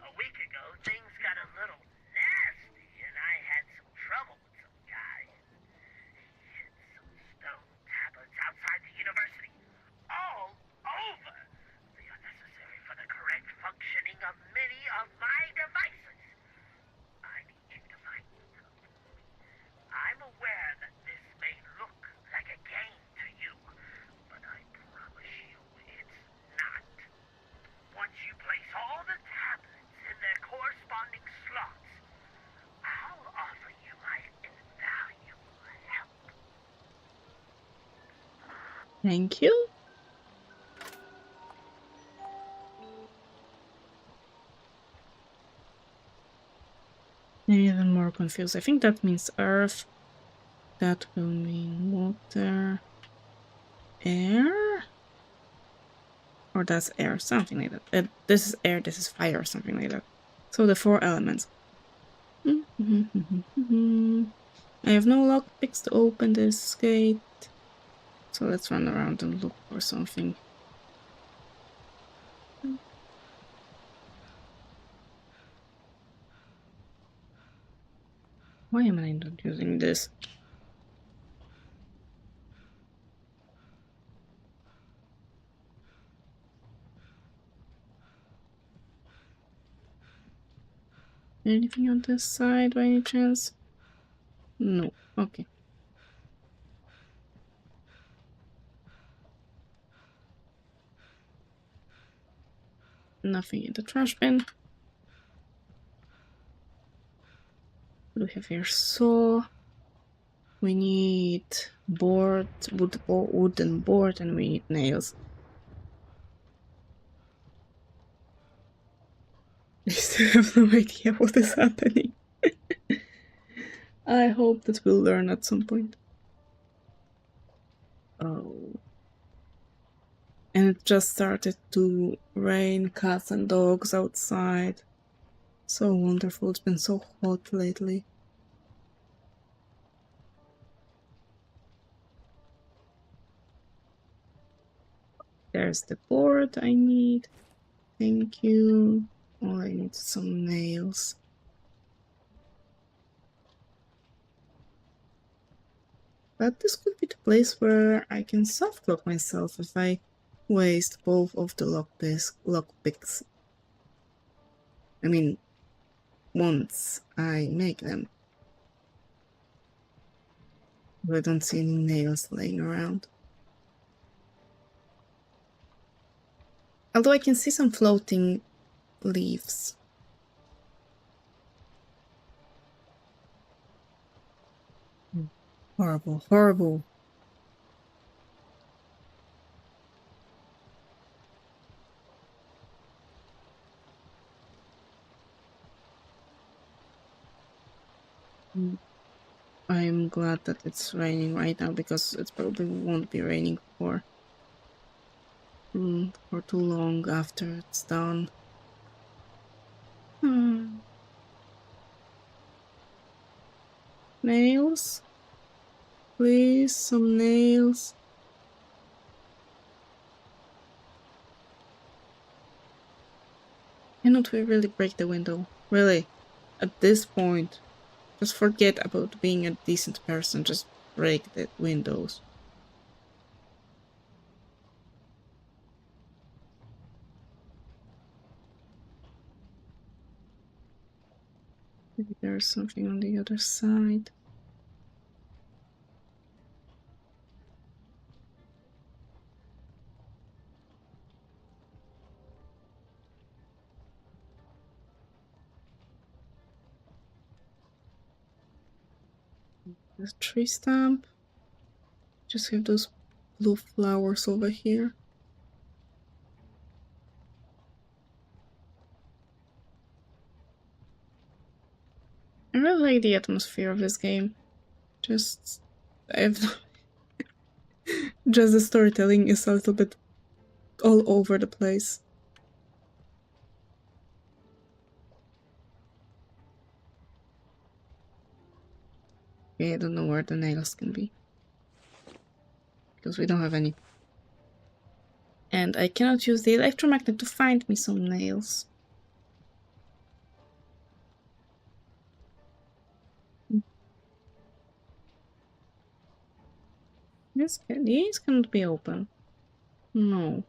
A week ago, things got a little nasty, and I had some trouble with some guy. He hid some stone tablets outside the university, all over. They are necessary for the correct functioning of many of my devices. I need you to find them. I'm aware that this may look like a game to you, but I promise you it's not. Once you place all the tablets in their corresponding slots, I'll offer you my invaluable help. Thank you. I'm even more confused. I think that means earth. That will mean water. Air? Or that's air, something like that. This is air, this is fire, or something like that. So the 4 elements. I have no lockpicks to open this gate. So let's run around and look for something. Why am I not using this? Anything on this side by any chance? No. Okay. Nothing in the trash bin. What do we have here? Saw. We need board, wooden board, and we need nails. I still have no idea what is happening. I hope that we'll learn at some point. Oh. And it just started to rain cats and dogs outside. So wonderful. It's been so hot lately. There's the board I need. Thank you. Oh, I need some nails. But this could be the place where I can soft lock myself if I waste both of the lockpicks. I mean, once I make them. I don't see any nails laying around. Although I can see some floating leaves. Horrible, horrible. I'm glad that it's raining right now because it probably won't be raining for too long after it's done. Nails? Please, some nails. Cannot we really break the window? Really? At this point, just forget about being a decent person. Just break the windows. Maybe there's something on the other side. The tree stump. Just have those blue flowers over here. I really like the atmosphere of this game. Just I've just the storytelling is a little bit all over the place. Okay, I don't know where the nails can be. Because we don't have any. And I cannot use the electromagnet to find me some nails. These cannot be open. No.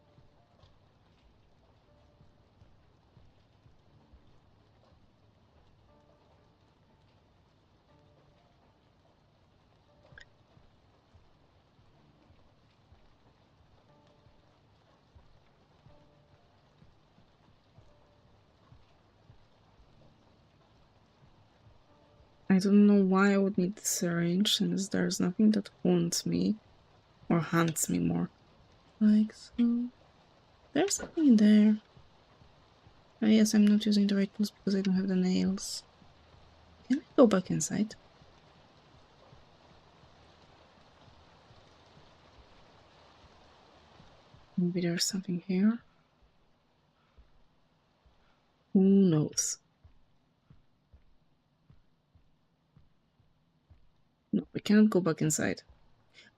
I don't know why I would need the syringe since there's nothing that haunts me. Or haunts me more. Like so. There's something there. Oh, yes, I'm not using the right tools because I don't have the nails. Can I go back inside? Maybe there's something here. Who knows? No, we cannot go back inside.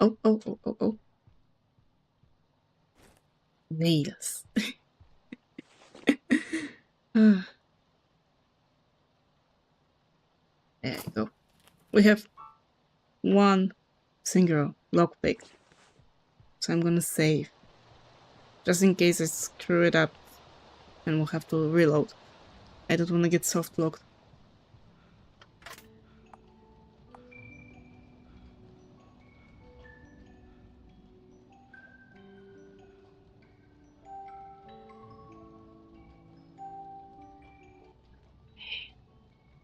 Oh, oh, oh, oh, oh. Nails. There you go. We have one single lockpick. So I'm gonna save. Just in case I screw it up and we'll have to reload. I don't want to get soft locked.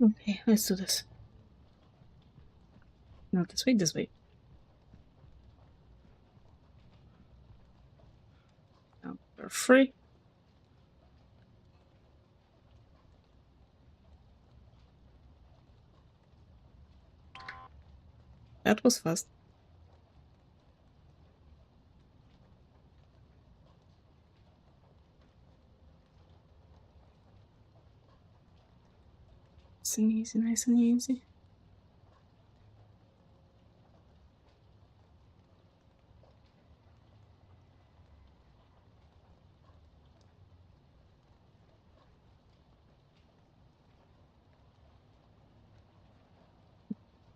Okay, let's do this. Not this way, this way. Now we're free. That was fast. Nice and easy, nice and easy.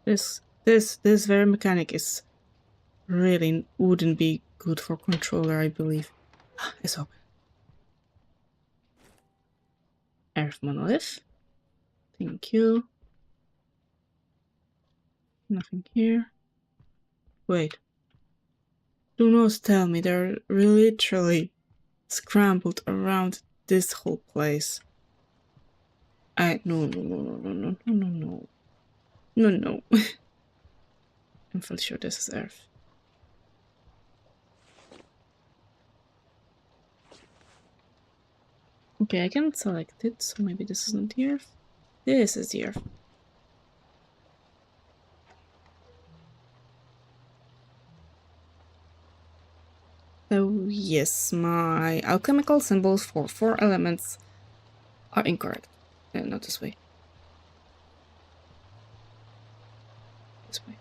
This very mechanic is really wouldn't be good for controller, I believe. It's open. Earth monolith. Thank you. Nothing here. Wait. Do not tell me they're literally scrambled around this whole place. No. No. I'm fully sure this is Earth. Okay, I can't select it, so maybe this isn't the Earth. This is the Earth. Oh yes, my alchemical symbols for 4 elements are incorrect. Not this way. This way.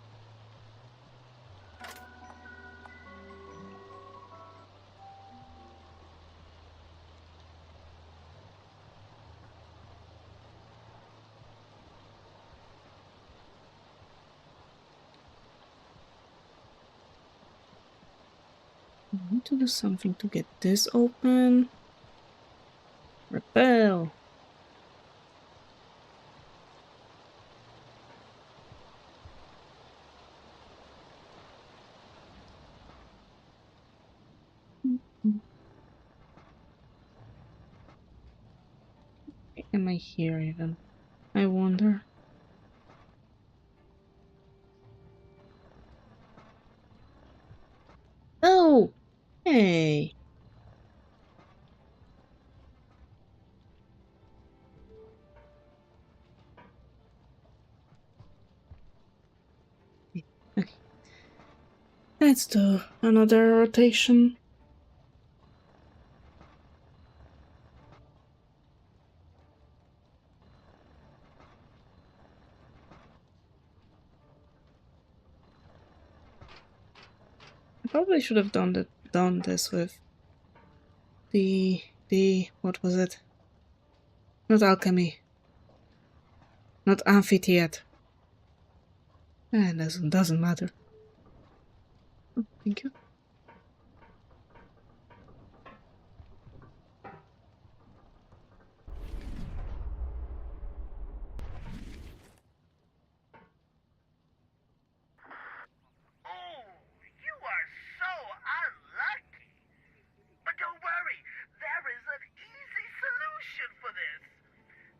I need to do something to get this open. Repel. Am I here even? I wonder. Oh! Hey! Okay. Let's do another rotation. I probably should have done this with the what was it? Not alchemy. Not amphitheater. Doesn't matter. Oh, thank you. Oh, you are so unlucky. But don't worry, there is an easy solution for this.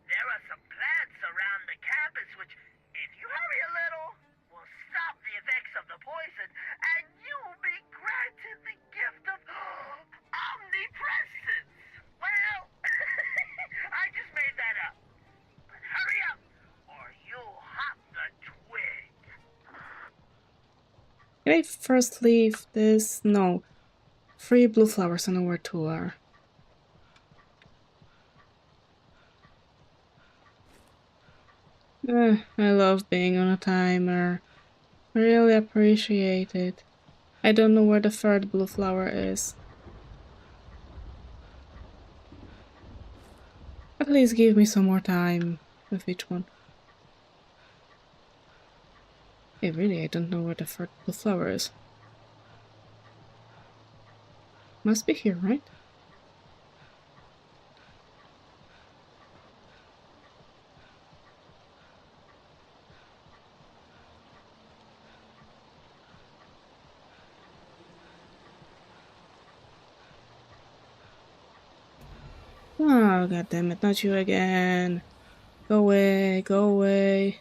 There are some plants around the campus which, if you hurry a little, will stop the effects of the poison, and you'll be granted the gift of omnipresence. Well, I just made that up. But hurry up, or you'll hop the twig. Can I first leave this? No. 3 blue flowers, I know where 2 are. I love being on a timer. Really appreciate it. I don't know where the 3rd blue flower is. At least give me some more time with each one. Hey, really, I don't know where the 3rd blue flower is. Must be here, right? Oh, god damn it, not you again. Go away, go away.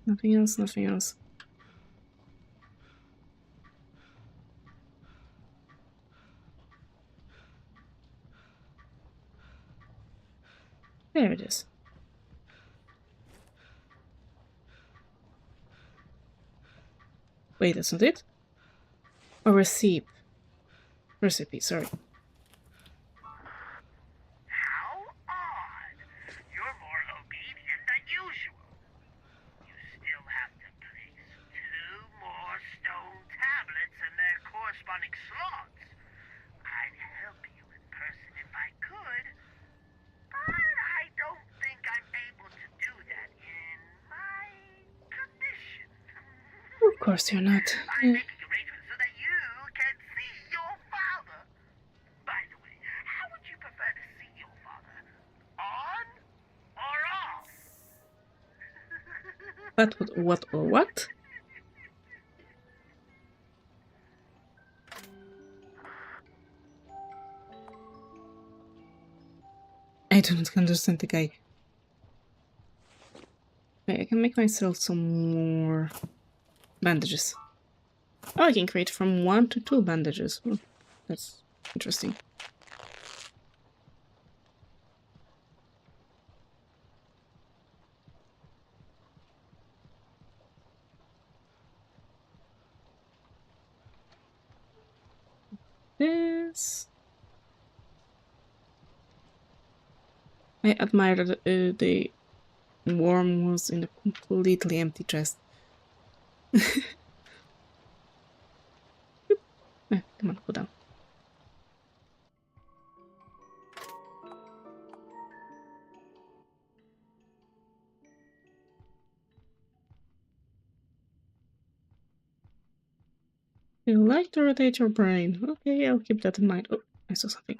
Nothing else, nothing else. There it is. Wait, that's not it? A recipe. Recipe, sorry. How odd. You're more obedient than usual. You still have to place 2 more stone tablets in their corresponding slots. I'd help you in person if I could, but I don't think I'm able to do that in my condition. Of course you're not. I'm making arrangements so that you can see your father. By the way, how would you prefer to see your father? On or off? What or what? I don't understand the guy. Okay, I can make myself some more bandages. Oh, I can create from 1 to 2 bandages. Oh, that's interesting. This. I admire that the worm was in a completely empty chest. Come on, go down. You like to rotate your brain. Okay, I'll keep that in mind. Oh, I saw something.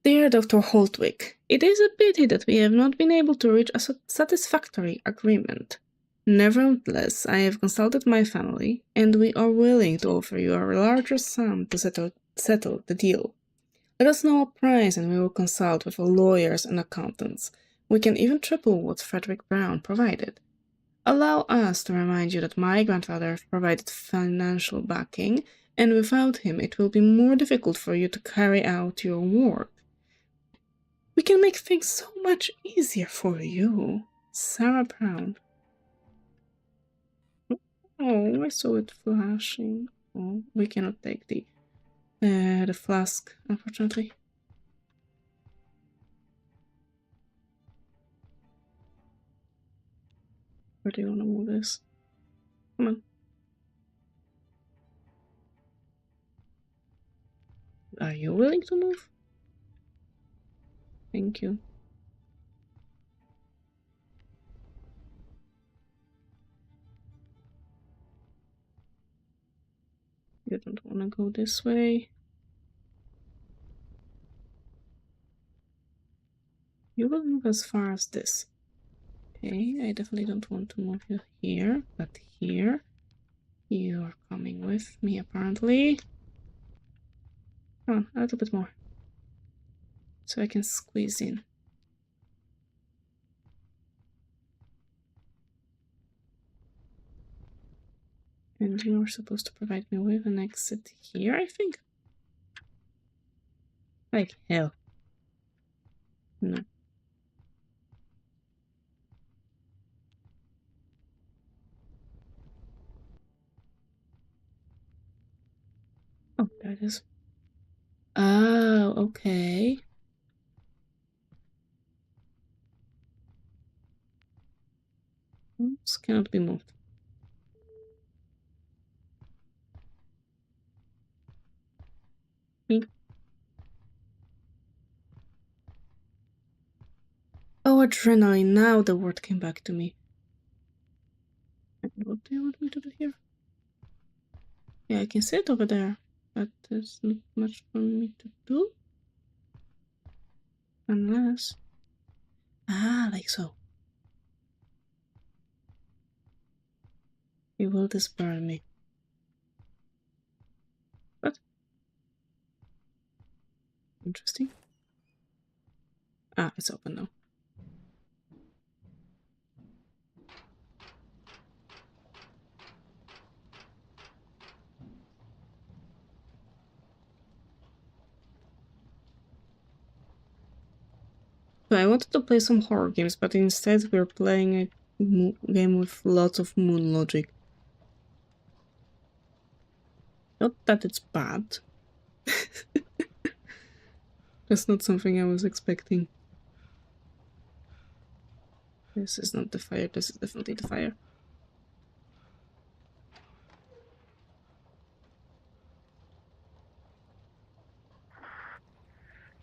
Dear Dr. Holtwick, it is a pity that we have not been able to reach a satisfactory agreement. Nevertheless, I have consulted my family, and we are willing to offer you a larger sum to settle the deal. Let us know a price and we will consult with our lawyers and accountants. We can even triple what Frederick Brown provided. Allow us to remind you that my grandfather provided financial backing, and without him it will be more difficult for you to carry out your work. We can make things so much easier for you. Sarah Brown. Oh, I saw it flashing. Oh, we cannot take the flask, unfortunately. Where do you want to move this? Come on. Are you willing to move? Thank you. You don't want to go this way. You will move as far as this. Okay, I definitely don't want to move you here, but here. You're coming with me, apparently. Come on, a little bit more. So I can squeeze in. And you're supposed to provide me with an exit here, I think. Like hell. No. Oh, there it is. Oh, okay. Oops, cannot be moved. Me. Oh, adrenaline. Now the word came back to me. And what do you want me to do here? Yeah, I can sit over there, but there's not much for me to do. Unless... Ah, like so. It will just burn me. What? Interesting. Ah, it's open now. So I wanted to play some horror games, but instead we're playing a game with lots of moon logic. Not that it's bad. That's not something I was expecting. This is not the fire, this is definitely the fire.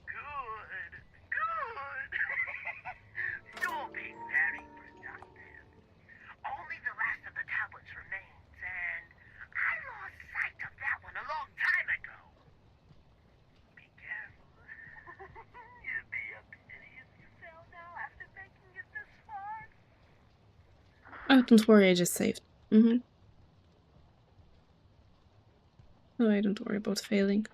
Good. You're being very productive. Only the last of the tablets remains, and I lost sight of that one a long time ago. Be careful. It'd be a pity if you fell now after making it this far. Oh, don't worry, I just saved. Oh, I don't worry about failing.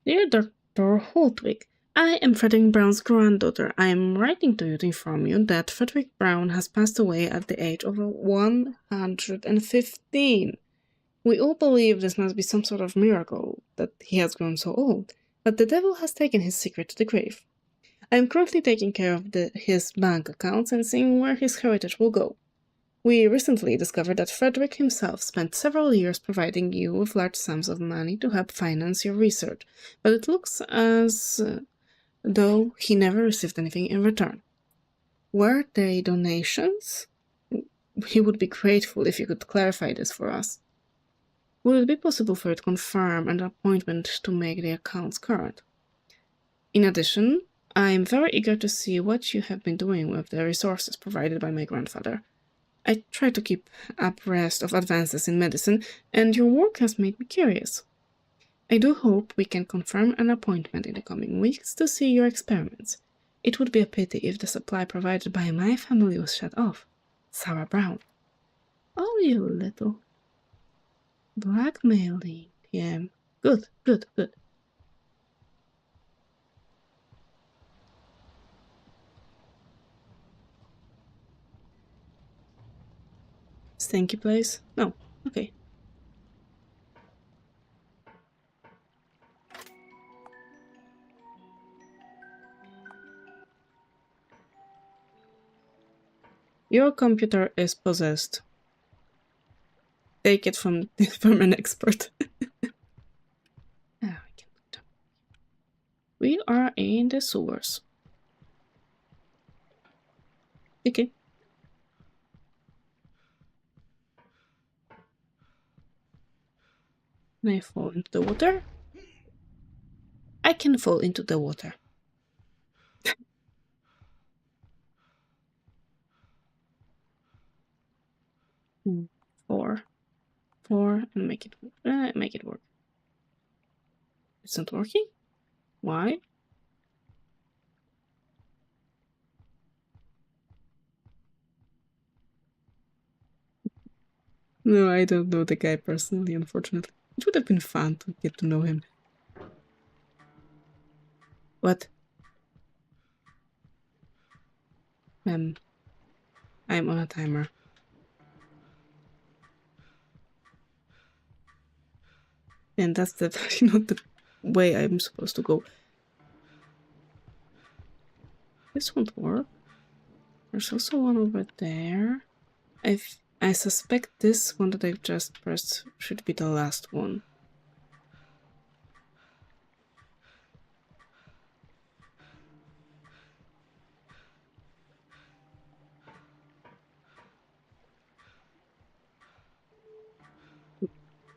Dear Dr. Holtwig, I am Frederick Brown's granddaughter. I am writing to you to inform you that Frederick Brown has passed away at the age of 115. We all believe this must be some sort of miracle that he has grown so old, but the devil has taken his secret to the grave. I am currently taking care of his bank accounts and seeing where his heritage will go. We recently discovered that Frederick himself spent several years providing you with large sums of money to help finance your research, but it looks as though he never received anything in return. Were they donations? He would be grateful if you could clarify this for us. Would it be possible for you to confirm an appointment to make the accounts current? In addition, I am very eager to see what you have been doing with the resources provided by my grandfather. I try to keep abreast of advances in medicine, and your work has made me curious. I do hope we can confirm an appointment in the coming weeks to see your experiments. It would be a pity if the supply provided by my family was shut off. Sarah Brown. Oh, you little blackmailing PM. Good, good, good. Stinky place? No. Okay. Your computer is possessed. Take it from an expert. We are in the sewers. Okay. Can I fall into the water? I can fall into the water. 4, and make it work. It's not working? Why? No, I don't know the guy personally, unfortunately. It would have been fun to get to know him. What? I'm on a timer. And that's definitely not the way I'm supposed to go. This won't work. There's also one over there. I suspect this one that I've just pressed should be the last one.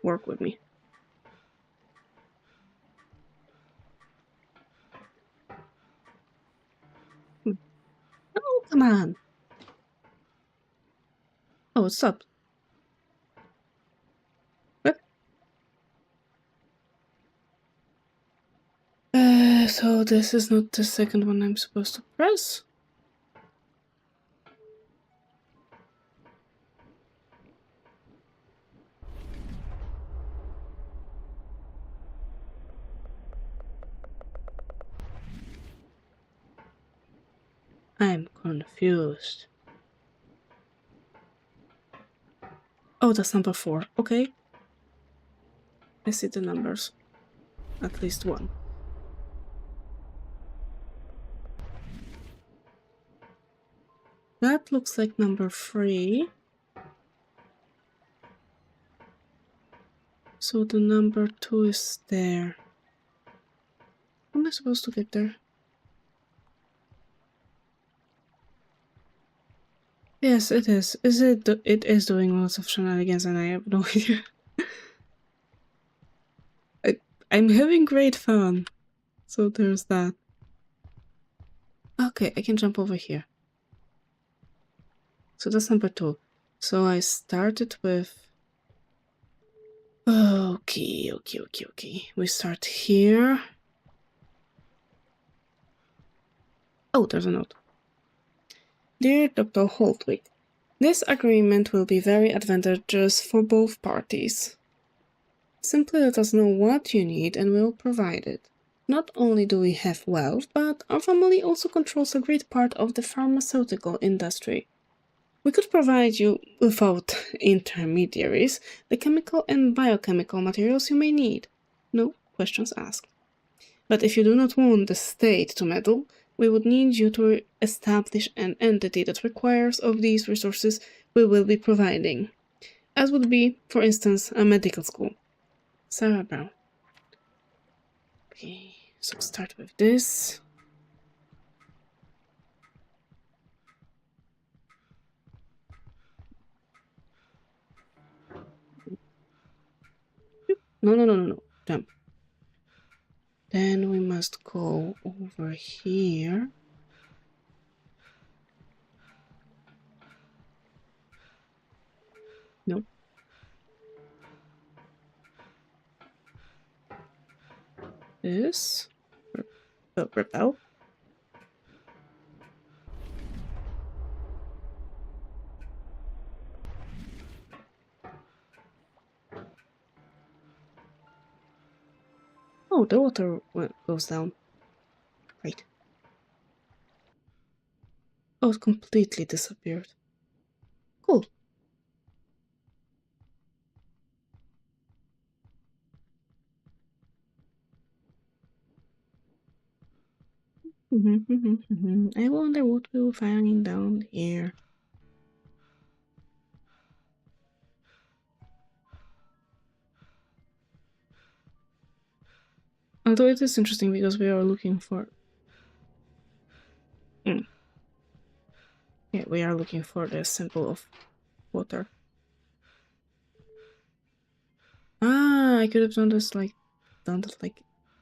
Work with me. Oh, come on. Oh, it stopped. What? So this is not the second one I'm supposed to press? I'm confused. Oh, that's number 4. Okay. I see the numbers. At least one. That looks like number 3. So the number 2 is there. How am I supposed to get there? Yes, it is. It is doing lots of shenanigans and I have no idea. I'm having great fun. So there's that. Okay, I can jump over here. So that's number 2. So I started with... Okay. We start here. Oh, there's a note. Dear Dr. Holtwig, this agreement will be very advantageous for both parties. Simply let us know what you need and we'll provide it. Not only do we have wealth, but our family also controls a great part of the pharmaceutical industry. We could provide you, without intermediaries, the chemical and biochemical materials you may need. No questions asked. But if you do not want the state to meddle, we would need you to establish an entity that requires of these resources we will be providing, as would be, for instance, a medical school. Sarah Brown. Okay, so start with this. No. Jump. Then we must go over here. Nope. This. Repel. Oh, the water goes down. Right. Oh, it completely disappeared. Cool. I wonder what we'll find down here. Although it is interesting because we are looking for... Yeah, we are looking for the symbol of water. Ah, I could have done this like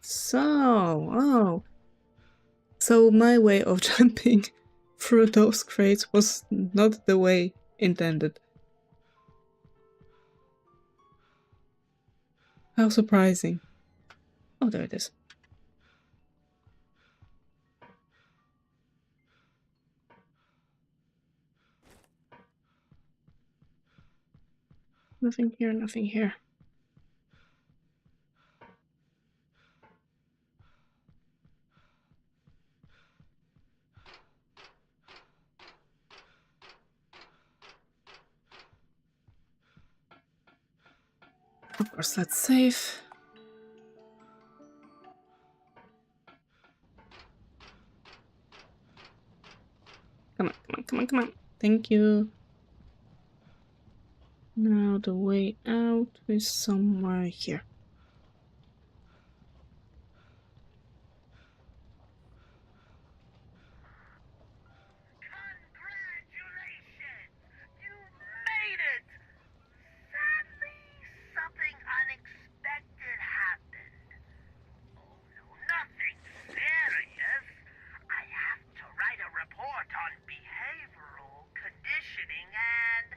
so. Oh. So my way of jumping through those crates was not the way intended. How surprising. Oh, there it is. Nothing here, nothing here. Of course, that's safe. Come on. Thank you. Now the way out is somewhere here. Congratulations! You made it! Sadly, something unexpected happened. Oh no, nothing serious. I have to write a report on behavioral conditioning and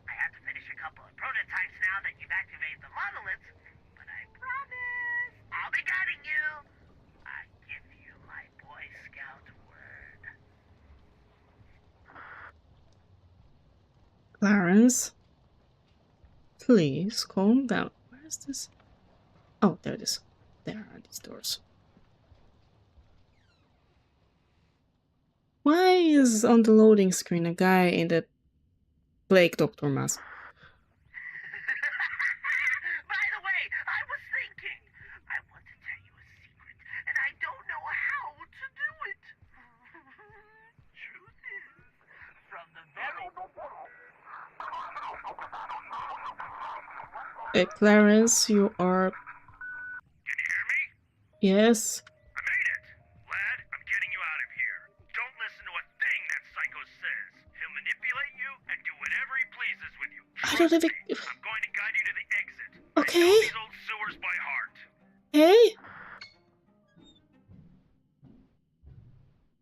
I have to finish a couple of prototypes now that you've activated the monoliths. But I promise I'll be guiding you. I give you my Boy Scout word. Clarence, please calm down. Where is this? Oh, there it is. There are these doors. Why is on the loading screen a guy in the Plague Doctor mask? By the way, I was thinking. I want to tell you a secret, and I don't know how to do it. Truth is, from the very... Clarence, you are... Can you hear me? Yes? I made it! Lad, I'm getting you out of here. Don't listen to a thing that psycho says. He'll manipulate you and do whatever he pleases with you. I don't Trust even... me, I'm going to guide you to the exit. Okay. I know these old sewers by heart. Hey?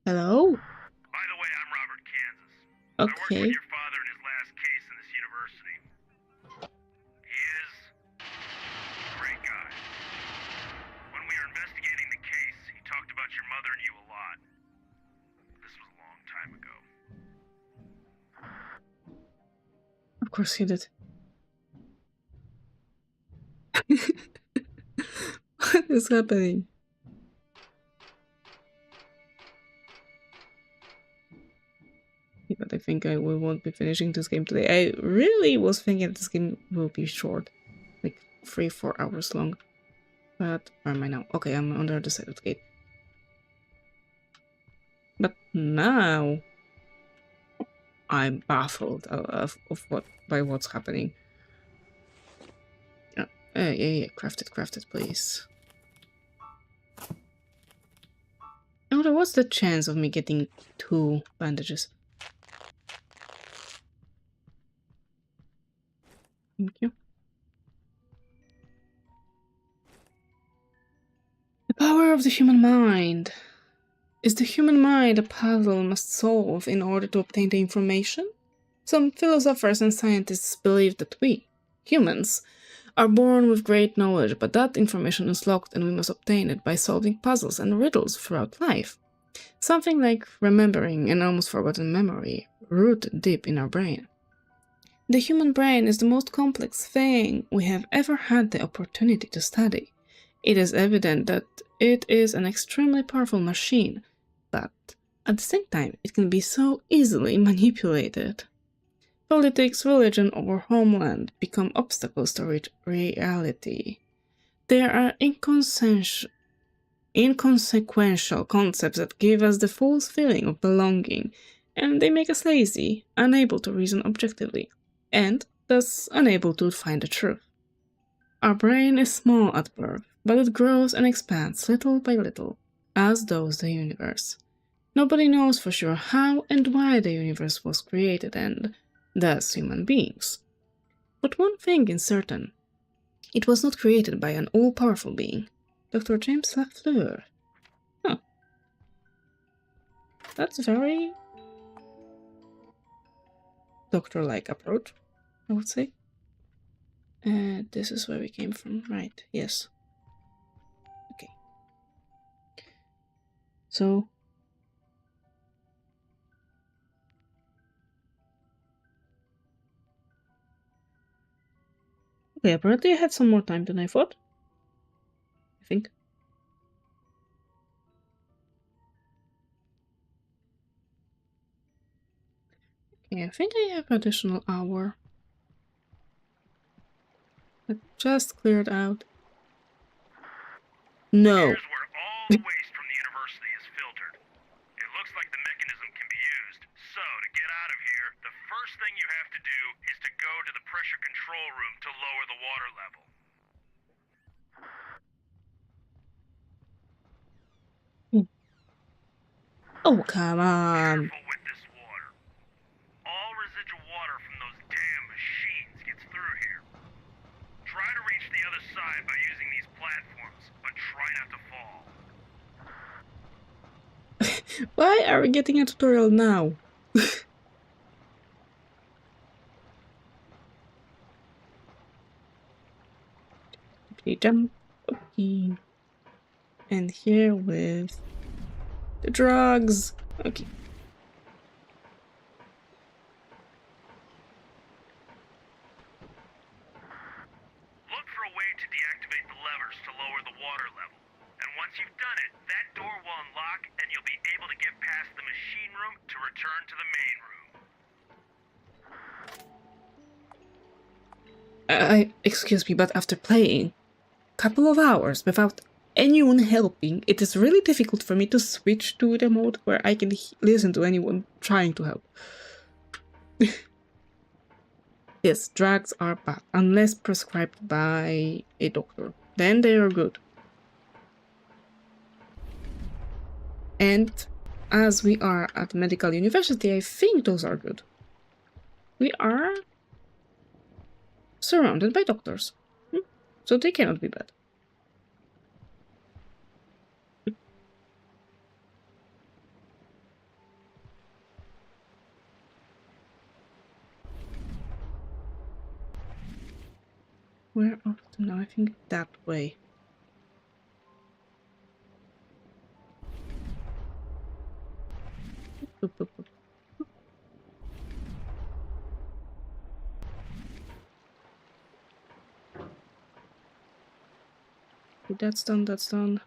Hello? By the way, I'm Robert, Kansas. I worked Okay. with your father in his last case in this university. He is a great guy. When we were investigating the case, he talked about your mother and you a lot. course he did. What is happening? Yeah, but I think we won't be finishing this game today. I really was thinking this game will be short. Like 3-4 hours long. But where am I now? Okay, I'm on the other side of the gate. But now I'm baffled by what's happening. Yeah, craft it, please. Oh, there was the chance of me getting 2 bandages. Thank you. The power of the human mind. Is the human mind a puzzle we must solve in order to obtain the information? Some philosophers and scientists believe that we, humans, are born with great knowledge, but that information is locked and we must obtain it by solving puzzles and riddles throughout life. Something like remembering an almost forgotten memory, rooted deep in our brain. The human brain is the most complex thing we have ever had the opportunity to study. It is evident that it is an extremely powerful machine, but at the same time, it can be so easily manipulated. Politics, religion, or homeland become obstacles to reality. There are inconsequential concepts that give us the false feeling of belonging, and they make us lazy, unable to reason objectively, and thus unable to find the truth. Our brain is small at birth, but it grows and expands little by little, as does the universe. Nobody knows for sure how and why the universe was created, and thus human beings. But one thing is certain. It was not created by an all-powerful being, Dr. James Lafleur. Huh. That's a very doctor-like approach, I would say. This is where we came from, right? Yes. Okay. So... okay, apparently I have some more time than I thought. I think. Okay, I think I have an additional hour. It just cleared out. No. Here's where all the waste from the university is filtered. It looks like the mechanism can be used. So, to get out of here, the first thing you have to do is to go to the pressure control room to lower the water level. Oh, come on. Careful with this water. All residual water from those damn machines gets through here. Try to reach the other side by using these platforms, but try not to fall. Why are we getting a tutorial now? Okay, jump. Okay. And here with the drugs. Okay. Look for a way to deactivate the levers to lower the water level. And once you've done it, that door will unlock and you'll be able to get past the machine room to return to the main room. Excuse me, but after playing a couple of hours without anyone helping, it is really difficult for me to switch to the mode where I can listen to anyone trying to help. Yes, drugs are bad, unless prescribed by a doctor. Then they are good. And as we are at medical university, I think those are good. We are surrounded by doctors, so they cannot be bad. Where off to now? I think that way. Boop, boop, boop. Okay, that's done, that's done.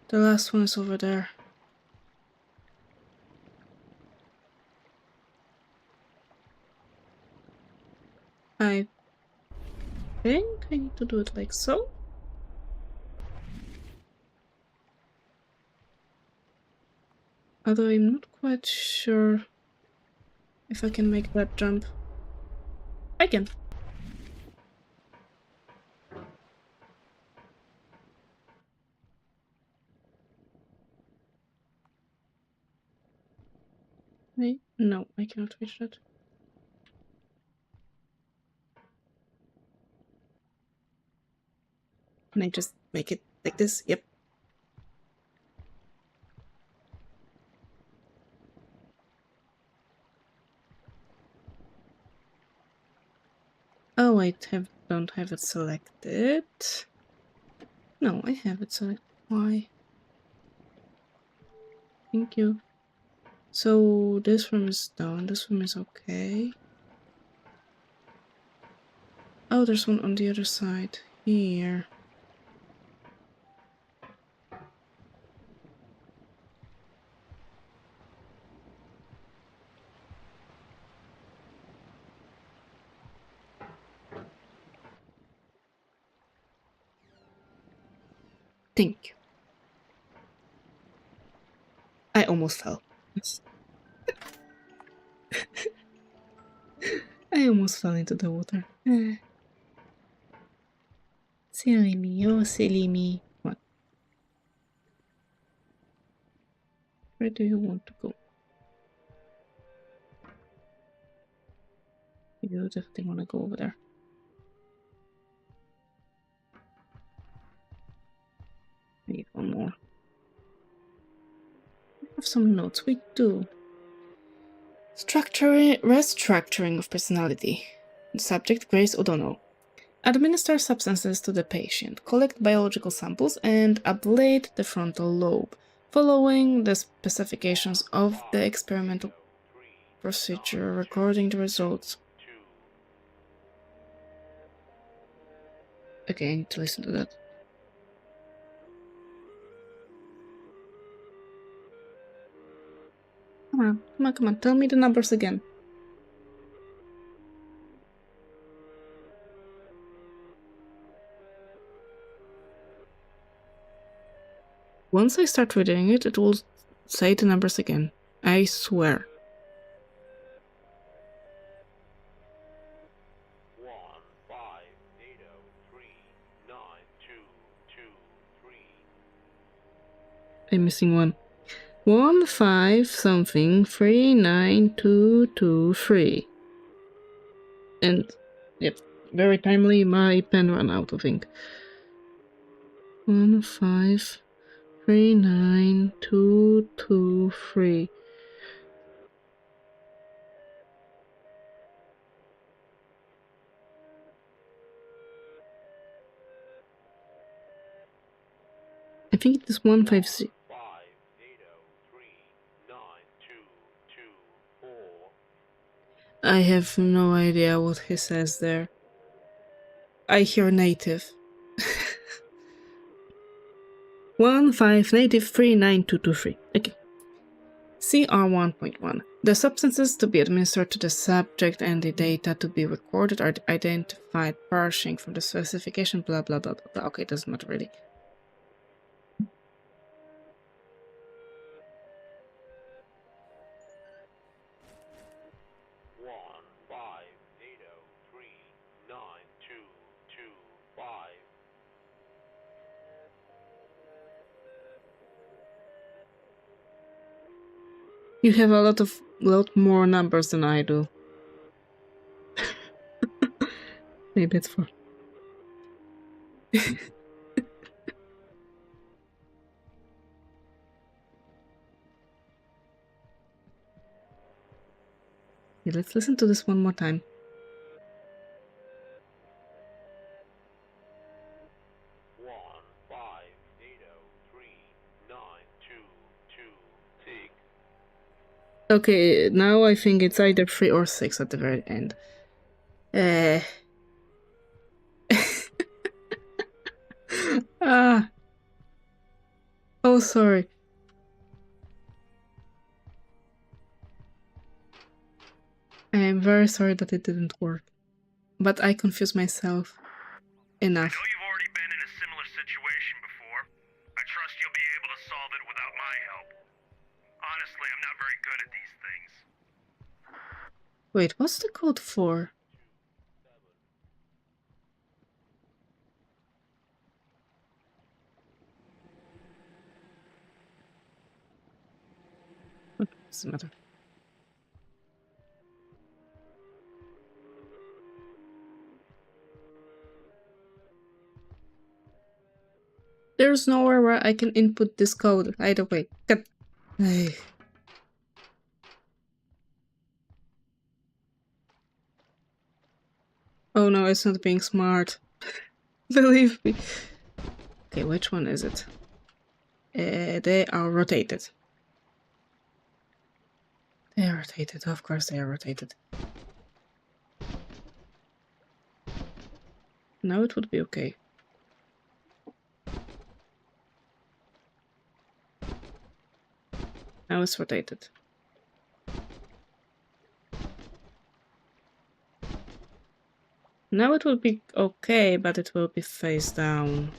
The last one is over there. I think I need to do it like so. Although I'm not quite sure if I can make that jump. I can. Wait, no, I cannot reach that. Can I just make it like this? Yep. Oh, I don't have it selected. No, I have it selected. Why? Thank you. So this room is done. This room is okay. Oh, there's one on the other side. Here. Thank you. I almost fell. I almost fell into the water. Silly me, oh silly me. What? Where do you want to go? You definitely want to go over there. I need one more. We have some notes. We do. Restructuring of personality. Subject Grace O'Donnell. Administer substances to the patient, collect biological samples, and ablate the frontal lobe, following the specifications of the experimental procedure, recording the results. Okay, I need to listen to that. Come on, tell me the numbers again. Once I start reading it, it will say the numbers again. I swear. 1, 5, 8, 3, 9, 2, 2, 3. I'm missing one. 1, 5, something, 3, 9, 2, 2, 3. And, yep, very timely, my pen ran out of ink. 1, 5, 3, 9, 2, 2, 3. I think it is 1, 5, 6. 5, 8, 3, 9, 2, 2, 4. I have no idea what he says there. I hear native. 1, 5, native, 3, 9, 2, 2, 3. Okay. CR 1.1. The substances to be administered to the subject and the data to be recorded are identified parsing from the specification, blah blah blah blah blah. Okay, doesn't matter really. You have a lot more numbers than I do. Maybe it's for. Okay, let's listen to this one more time. Okay, now I think it's either 3 or 6 at the very end. Ah. Oh, sorry. I am very sorry that it didn't work. But I confused myself I enough. know you've already been in a similar situation before. I trust you'll be able to solve it without my help. Honestly, I'm not very good at these things. Wait, what's the code for? What does it matter? There's nowhere where I can input this code either way. God. Ay. Oh no, it's not being smart. Believe me. Okay, which one is it? They are rotated. They are rotated, of course they are rotated. Now it would be okay. Now it's rotated. Now it will be okay, but it will be face down.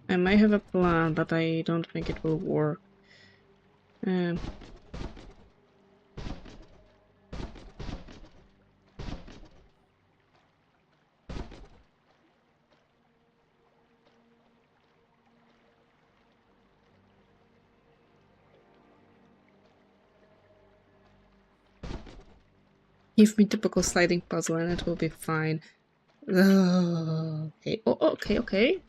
I might have a plan, but I don't think it will work. Give me typical sliding puzzle and it will be fine. Okay. Oh, okay, okay.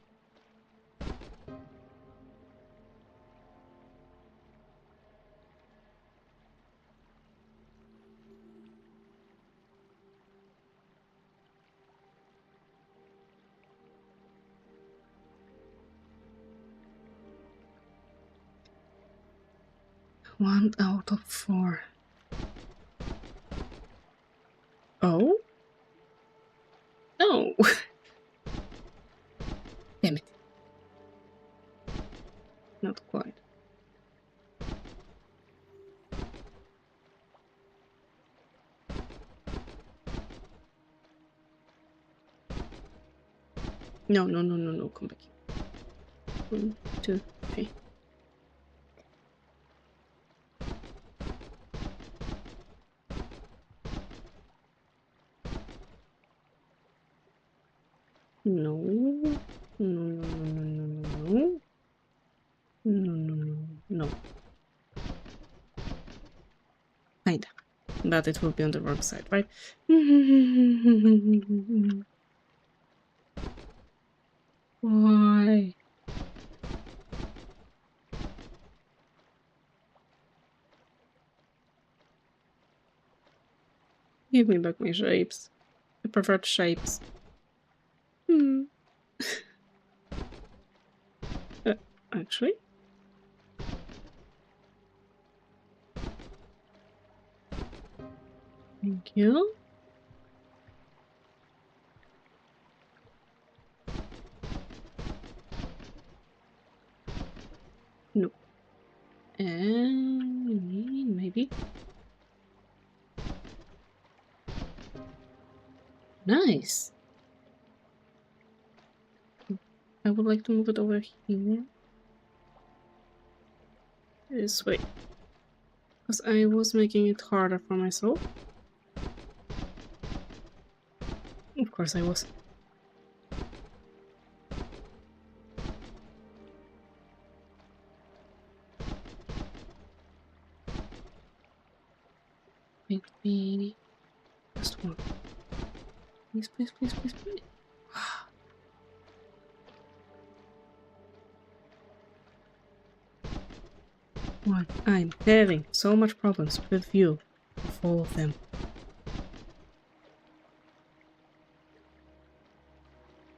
One out of 4. Oh? No! Damn it. Not quite. No, no, no, no, no, come back here. 1, 2, 3. No. No, no, no, no, no, no. No, no, no, no. Kinda. But it will be on the wrong side, right? Why? Give me back my shapes. I preferred shapes. Actually? Thank you. No. And maybe. Nice. I would like to move it over here. This way. Because I was making it harder for myself. Of course I was. Maybe just one. Please, please, please, please, please. Why? I'm having so much problems with you. Of all of them.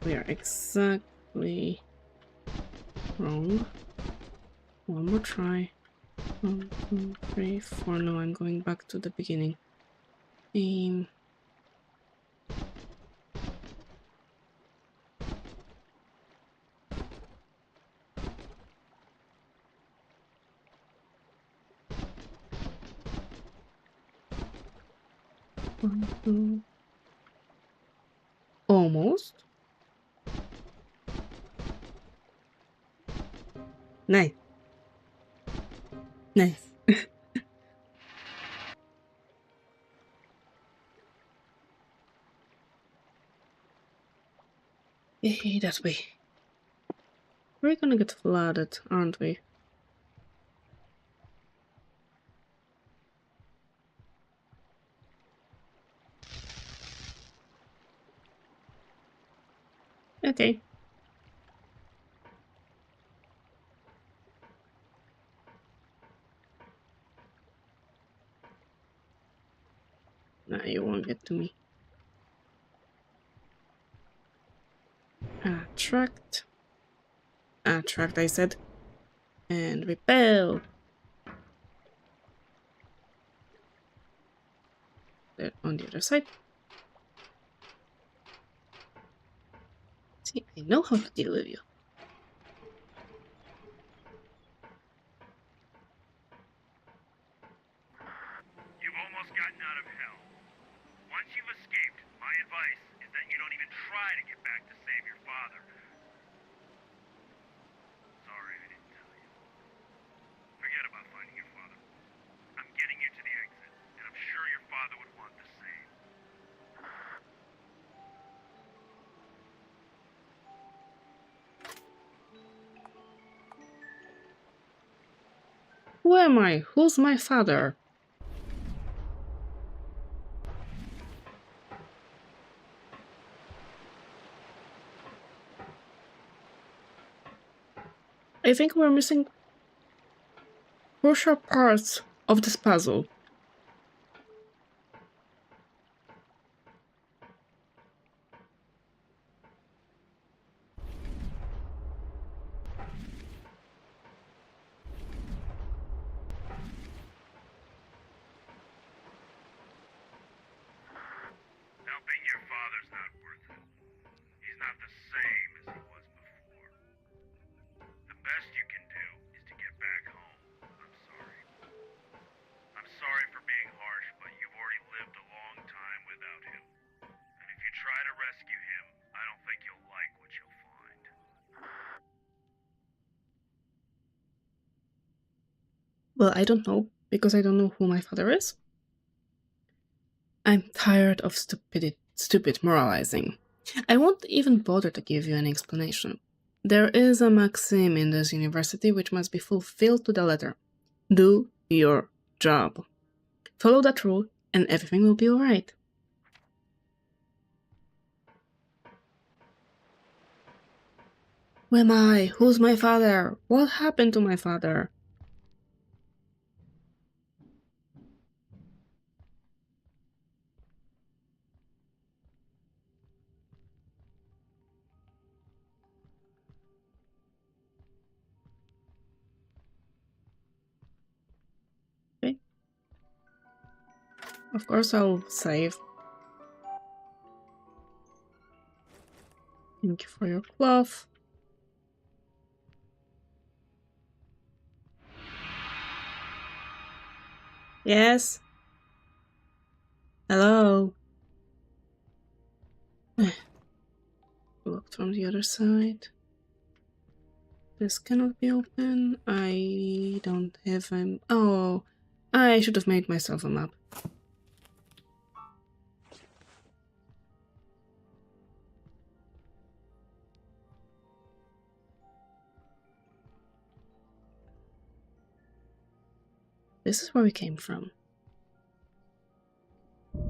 We are exactly Wrong. One more try. 1, 2, 3, 4. No, I'm going back to the beginning. Aim. One, two. Almost. Nice. Nice. Hey, that way. We're gonna get flooded, aren't we? Okay. Nah, you won't get to me. Attract. Attract, I said. And repel. There on the other side. See, I know how to deal with you. You've almost gotten out of hell. Once you've escaped, my advice is that you don't even try to get back to save your father. Sorry, I didn't tell you. Forget about finding your father. I'm getting you to the exit, and I'm sure your father would want the same. Who am I? Who's my father? I think we're missing crucial parts of this puzzle. Helping your father's not worth it. He's not the same as he was before. The best you can do is to get back home. I'm sorry. I'm sorry for being harsh, but you've already lived a long time without him. And if you try to rescue him, I don't think you'll like what you'll find. Well, I don't know, because I don't know who my father is. I'm tired of stupid moralizing. I won't even bother to give you an explanation. There is a maxim in this university which must be fulfilled to the letter. Do your job. Follow that rule and everything will be alright. Who am I? Who's my father? What happened to my father? Okay. Of course I'll save. Thank you for your cloth. Yes? Hello? Looked from the other side. This cannot be open. I don't have a... Oh, I should have made myself a map. This is where we came from. If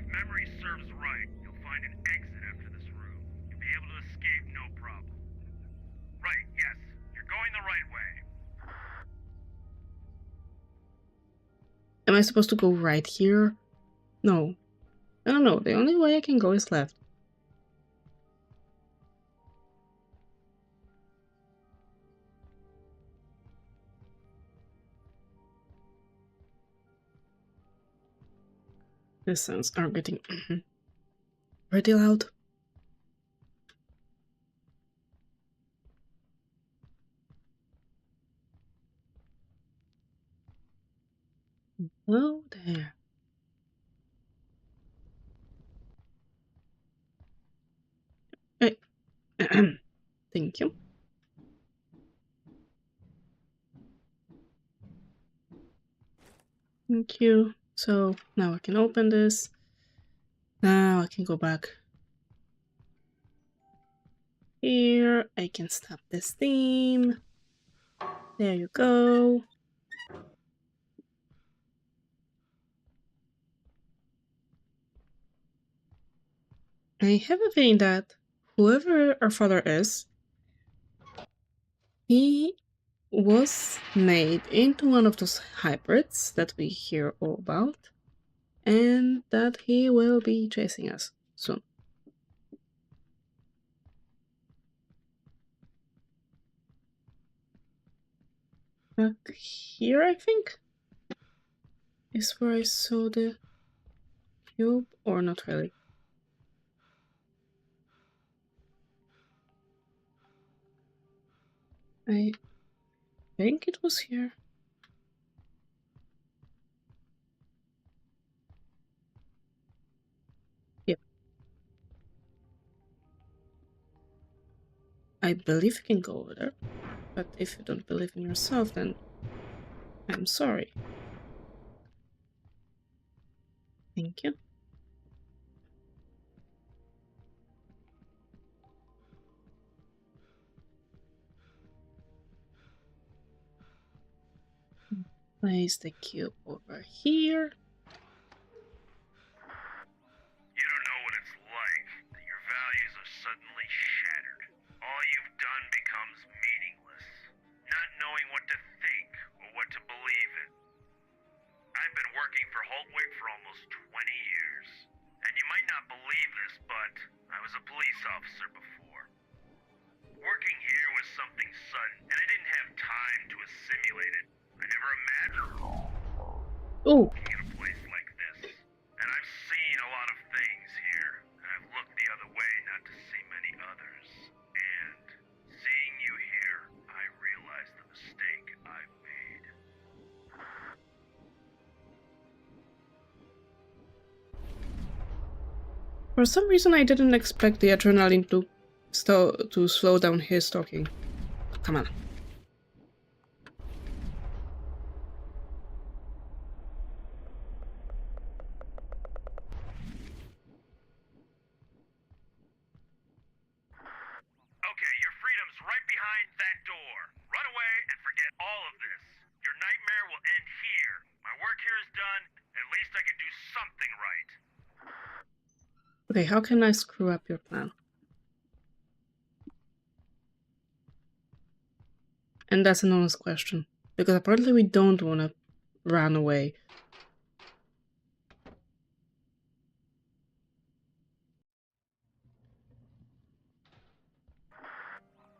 memory serves right, you'll find an exit after this room. You'll be able to escape no problem. Right, yes. You're going the right way. Am I supposed to go right here? No. I don't know. The only way I can go is left. The sounds are getting pretty loud. Hello there. Hey. Thank you. Thank you. So now I can open this. Now I can go back here. I can stop this theme. There you go. I have a feeling that whoever our father is, he was made into one of those hybrids that we hear all about, and that he will be chasing us soon. Back here, I think, is where I saw the cube, or not really. I think it was here. Yep. I believe you can go over there, but if you don't believe in yourself, then I'm sorry. Thank you. Place the cube over here. You don't know what it's like. Your values are suddenly shattered. All you've done becomes meaningless. Not knowing what to think or what to believe in. I've been working for Holtwick for almost 20 years. And you might not believe this, but I was a police officer before. Working here was something sudden, and I didn't have time to assimilate it. I never imagined Oh, working in a place like this. And I've seen a lot of things here, and I've looked the other way not to see many others. And seeing you here, I realized the mistake I've made. for some reason I didn't expect the adrenaline to slow down his talking. Come on. Okay, your freedom's right behind that door. Run away and forget all of this. Your nightmare will end here. My work here is done. At least I can do something right. Okay, how can I screw up your plan? And that's an honest question, because apparently we don't want to run away.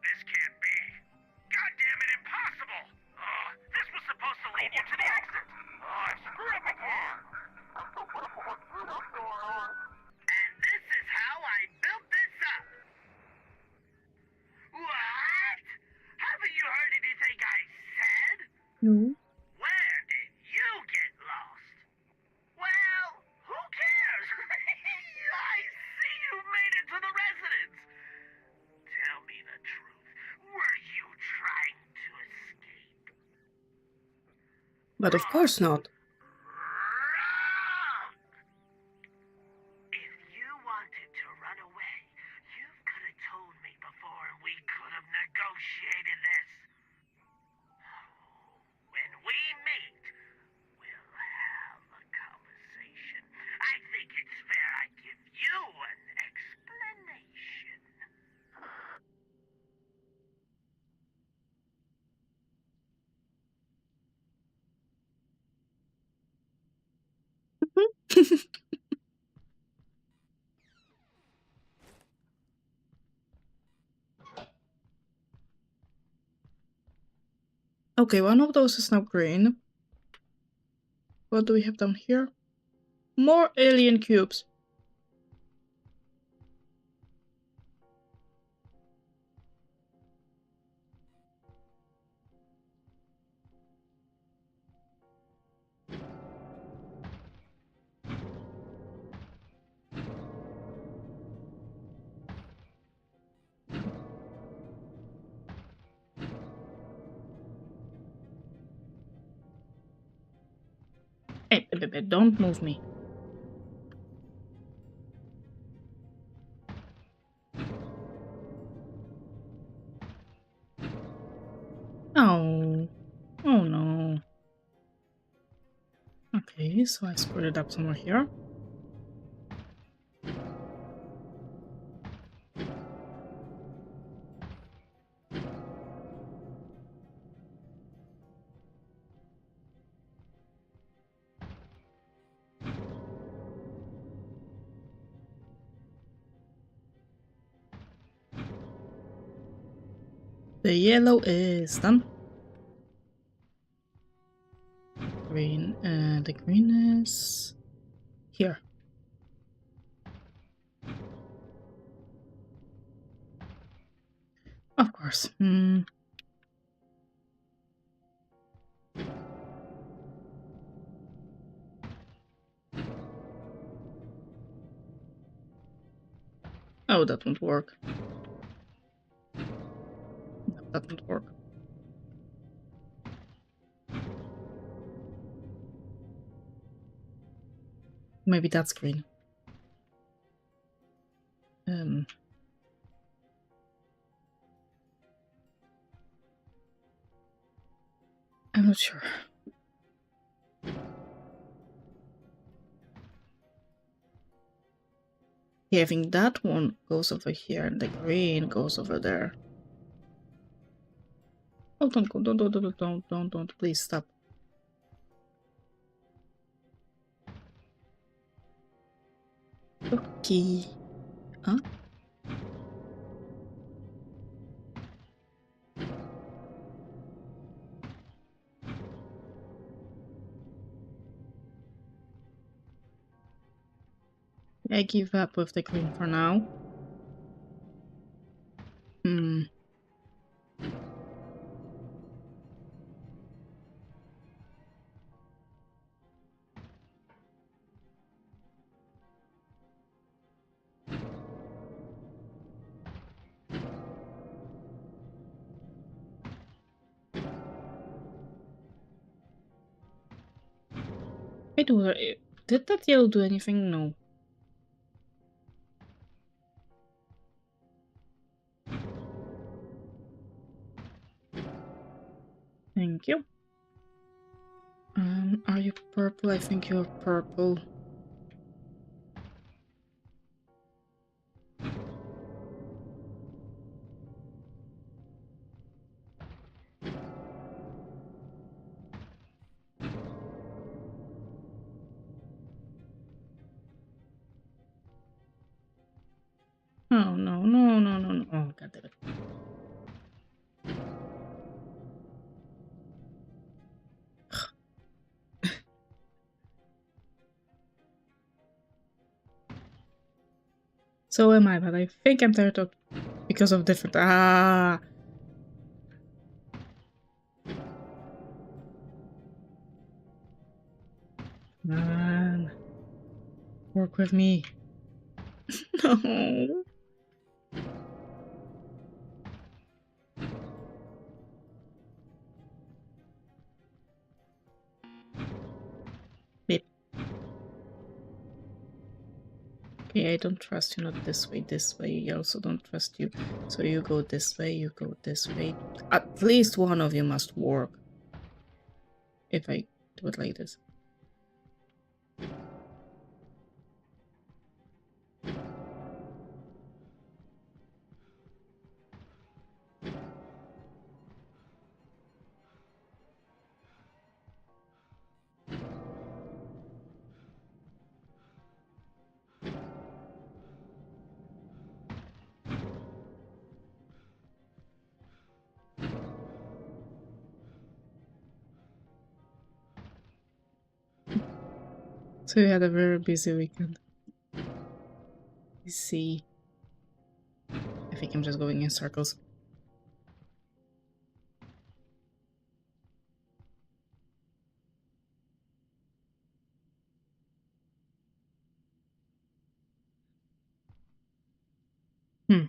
This can't be. God damn it, impossible! This was supposed to lead you to the exit. I screwed up again. And this is how I built this up. What? Haven't you heard anything I said? No. Where did you get lost? Well, who cares? I see you made it to the residence. Tell me the truth. Were you trying to escape? But of course not. Wrong! If you wanted to run away, you could have told me before and we could have negotiated this. When we meet, we'll have a conversation. I think it's fair I give you an explanation. Okay, one of those is now green. What do we have down here? More alien cubes. Hey, don't move me. Oh. Oh no. Okay, so I screwed it up somewhere here. The yellow is done. Green, the green is here. Of course. Oh, that won't work. No, that won't work. Maybe that's green. I'm not sure. Yeah, I think that one goes over here and the green goes over there. Oh, don't go, don't, please stop. Okay. Huh? I give up with the green for now. Did that yellow do anything? No. Thank you. Are you purple? I think you're purple. Oh, no. Oh, god damn it. So am I, but I think I'm tired of because of different. Man. Work with me. No. Beep. Okay, I don't trust you, not this way, this way. I also don't trust you. So you go this way, you go this way. At least one of you must work. If I do it like this. So you had a very busy weekend. You see. I think I'm just going in circles. Hmm.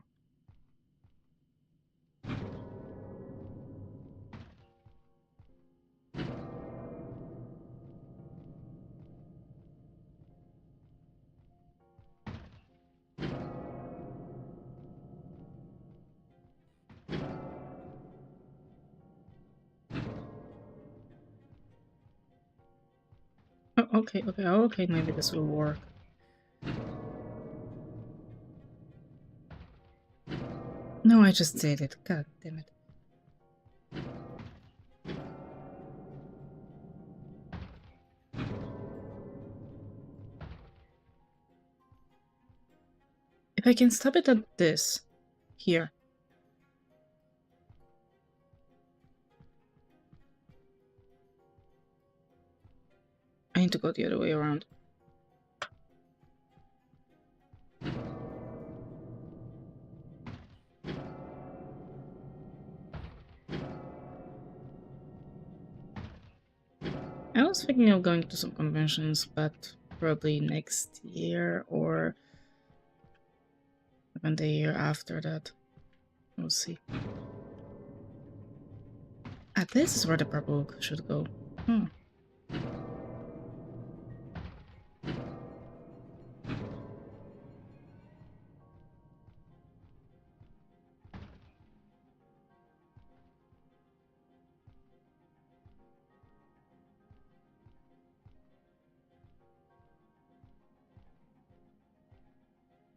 Oh, okay, maybe this will work. No, I just did it. God damn it. If I can stop it at this, here. I need to go the other way around. I was thinking of going to some conventions, but probably next year or even the year after that. We'll see. Ah, this is where the purple should go. Hmm.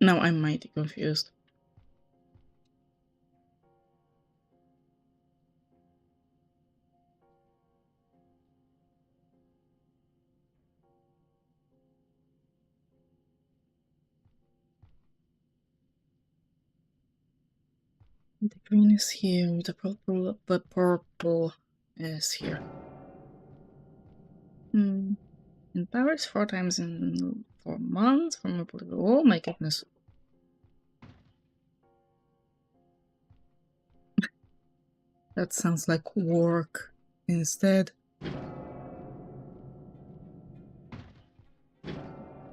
Now I'm mighty confused. The green is here, the purple is here. Hmm. In Paris 4 times in 4 months from a oh my goodness. That sounds like work instead.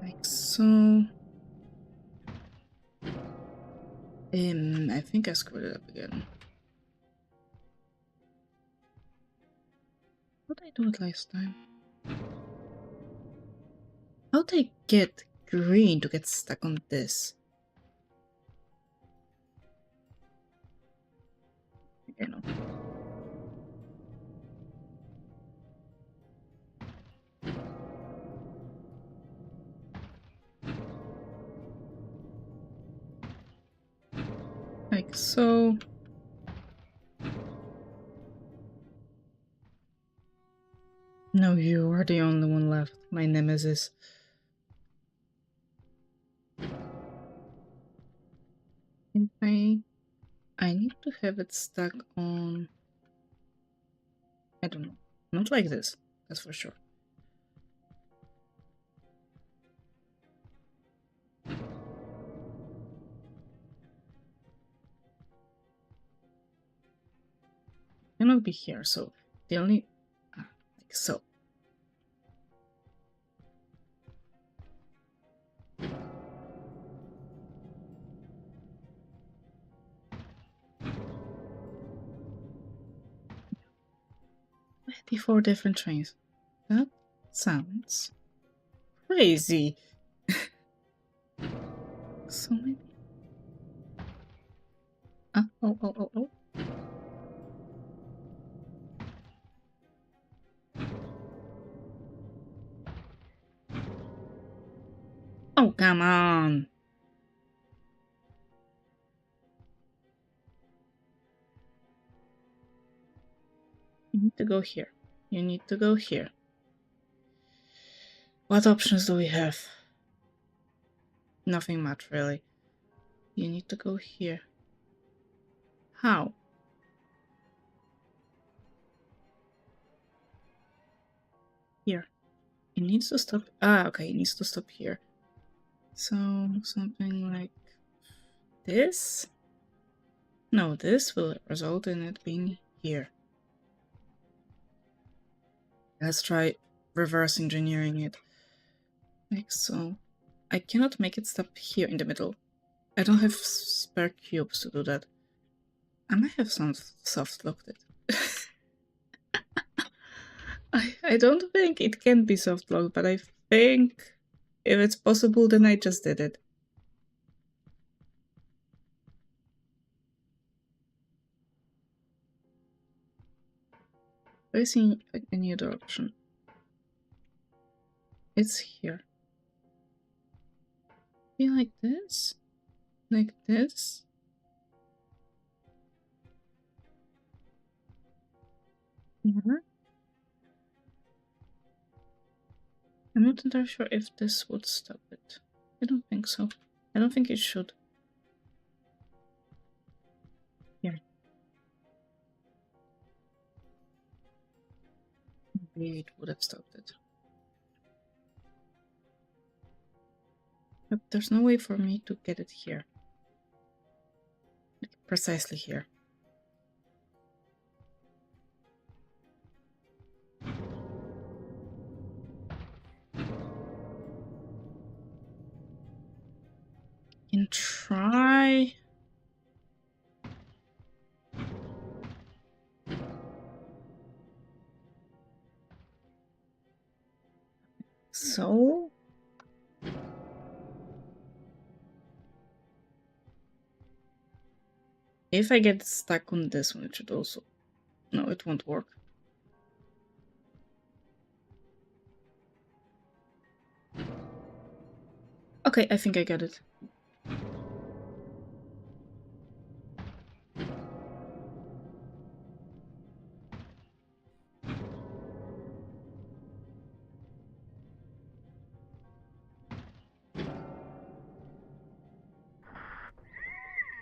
Like so. I think I screwed it up again. How did I do it last time? How did I get green to get stuck on this? I know. Like so. No, you are the only one left. My nemesis. If I need to have it stuck on... I don't know. Not like this. That's for sure. Cannot be here, so the only... like so. Four different trains. That sounds crazy. So maybe... Oh. Oh, come on. You need to go here. You need to go here. What options do we have? Nothing much, really. You need to go here. How? Here. It needs to stop. Ah, okay, it needs to stop here. So, something like this? No, this will result in it being here. Let's try reverse engineering it. Like so. I cannot make it stop here in the middle. I don't have spare cubes to do that. I might have soft locked it. I don't think it can be soft locked, but I think if it's possible, then I just did it. I see any other option. It's here. Be like this? Like this? Here? I'm not entirely sure if this would stop it. I don't think so. I don't think it should. Here. Maybe it would have stopped it. But there's no way for me to get it here. Like precisely here. Can try. So if I get stuck on this one, it should also... No, it won't work. Okay, I think I got it.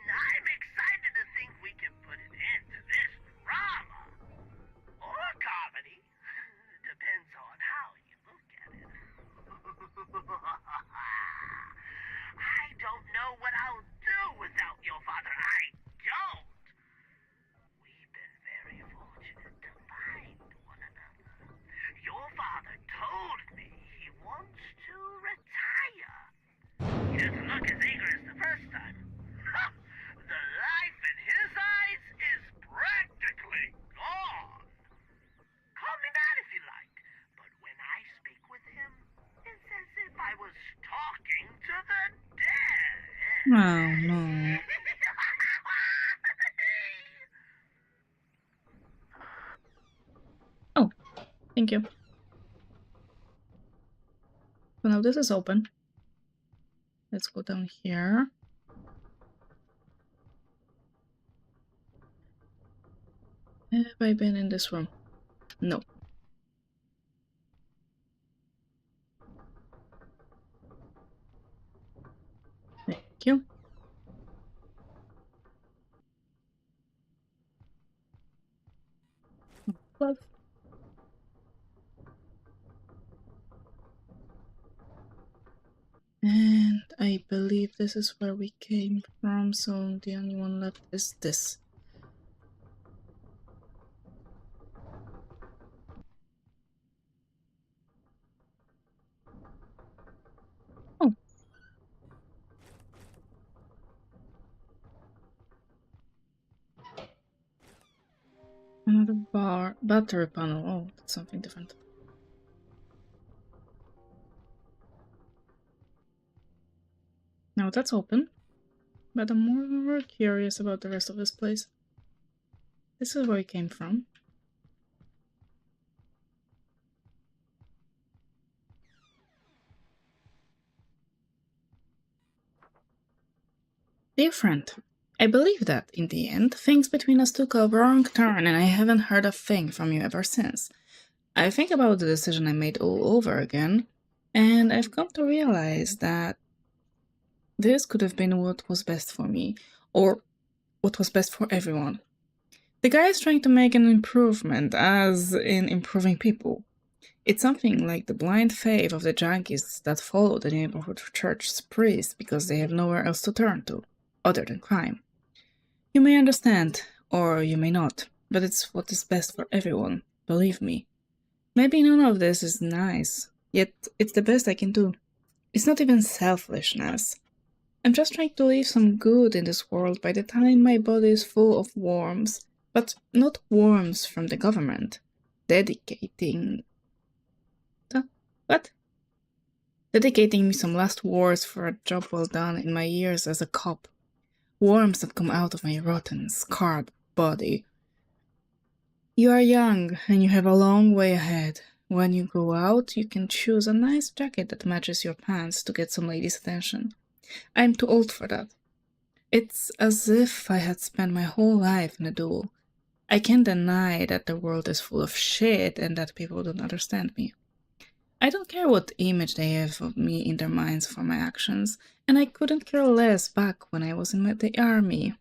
I'm excited to think we can put an end to this drama. Or comedy. Depends on how you look at it. I don't know what I'll do without your father. I don't. We've been very fortunate to find one another. Your father told me he wants to retire. He doesn't look as eager as the first time. The life in his eyes is practically gone. Call me mad if you like, but when I speak with him, it's as if I was talking to the dead. Oh, no. Oh, thank you. So now this is open. Let's go down here. Have I been in this room? No. Thank you. Love. And I believe this is where we came from, so the only one left is this. Oh. Another battery panel. Oh, that's something different. Now that's open, but I'm more curious about the rest of this place. This is where we came from. Dear friend, I believe that, in the end, things between us took a wrong turn and I haven't heard a thing from you ever since. I think about the decision I made all over again, and I've come to realize that this could have been what was best for me, or what was best for everyone. The guy is trying to make an improvement, as in improving people. It's something like the blind faith of the junkies that follow the neighborhood church's priest because they have nowhere else to turn to, other than crime. You may understand, or you may not, but it's what is best for everyone, believe me. Maybe none of this is nice, yet it's the best I can do. It's not even selfishness. I'm just trying to leave some good in this world by the time my body is full of worms, but not worms from the government. Dedicating. What? Dedicating me some last words for a job well done in my years as a cop. Worms that come out of my rotten, scarred body. You are young, and you have a long way ahead. When you go out, you can choose a nice jacket that matches your pants to get some lady's attention. I'm too old for that. It's as if I had spent my whole life in a duel. I can't deny that the world is full of shit and that people don't understand me. I don't care what image they have of me in their minds for my actions, and I couldn't care less back when I was in the army.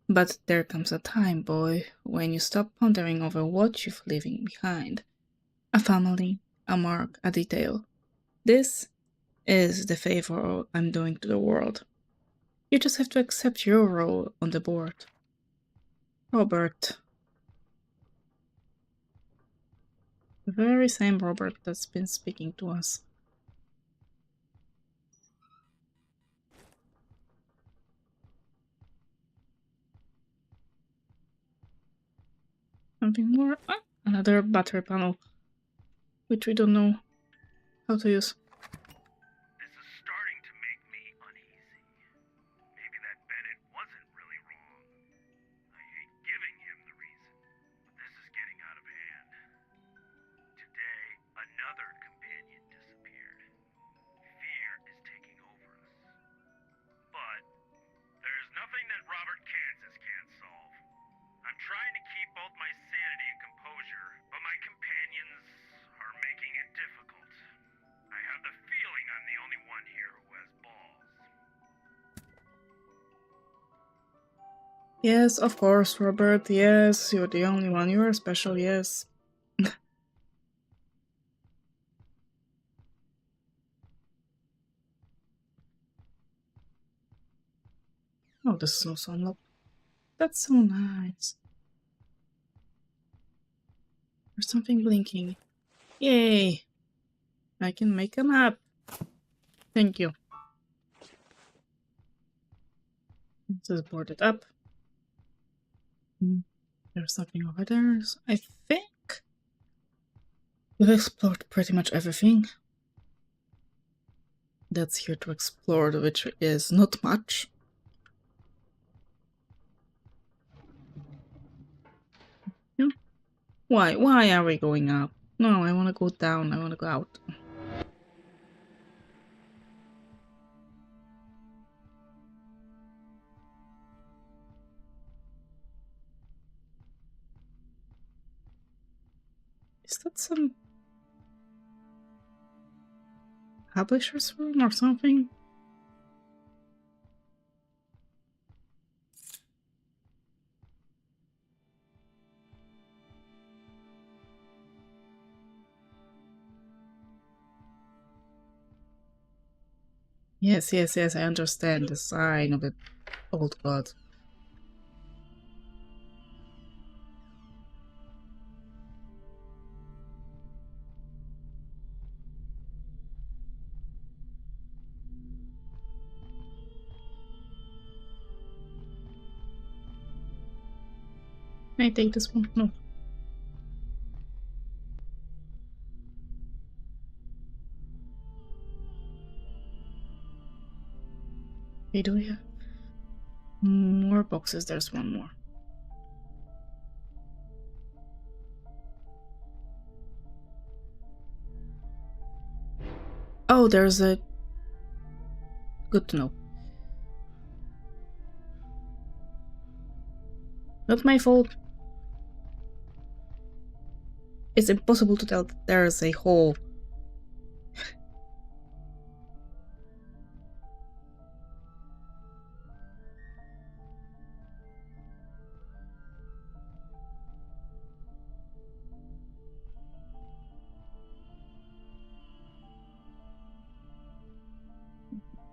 But there comes a time, boy, when you stop pondering over what you're leaving behind. A family, a mark, a detail. This is the favor I'm doing to the world. You just have to accept your role on the board. Robert. The very same Robert that's been speaking to us. Something more? Ah, another battery panel, which we don't know how to use. This is starting to make me uneasy. Maybe that Bennett wasn't really wrong. I hate giving him the reason, but this is getting out of hand. Today, another companion disappeared. Fear is taking over us. But there's nothing that Robert Kansas can't solve. I'm trying to keep both my sanity and composure, but my companions are making it difficult. I have the feeling I'm the only one here who has balls. Yes, of course, Robert. Yes, you're the only one. You are special, yes. Oh, this is also unlocked. That's so nice. There's something blinking. Yay! I can make a map. Thank you. This is boarded up. There's something over there. I think we've explored pretty much everything that's here to explore, which is not much. Yeah. Why? Why are we going up? No, I want to go down. I want to go out. Is that some publisher's room or something? Yes, yes, yes, I understand the sign of the old god. Can I take this one? No. Okay, do we have more boxes? There's one more. Oh, there's a... Good to know. Not my fault. It's impossible to tell that there's a hole.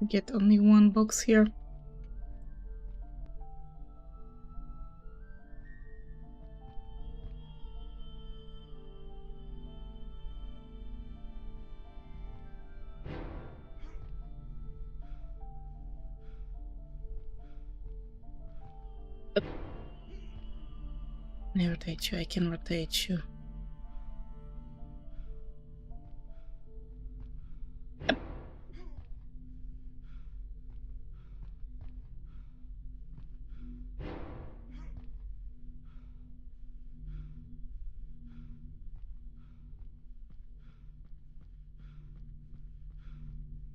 get only one box here. Can I rotate you? I can rotate you.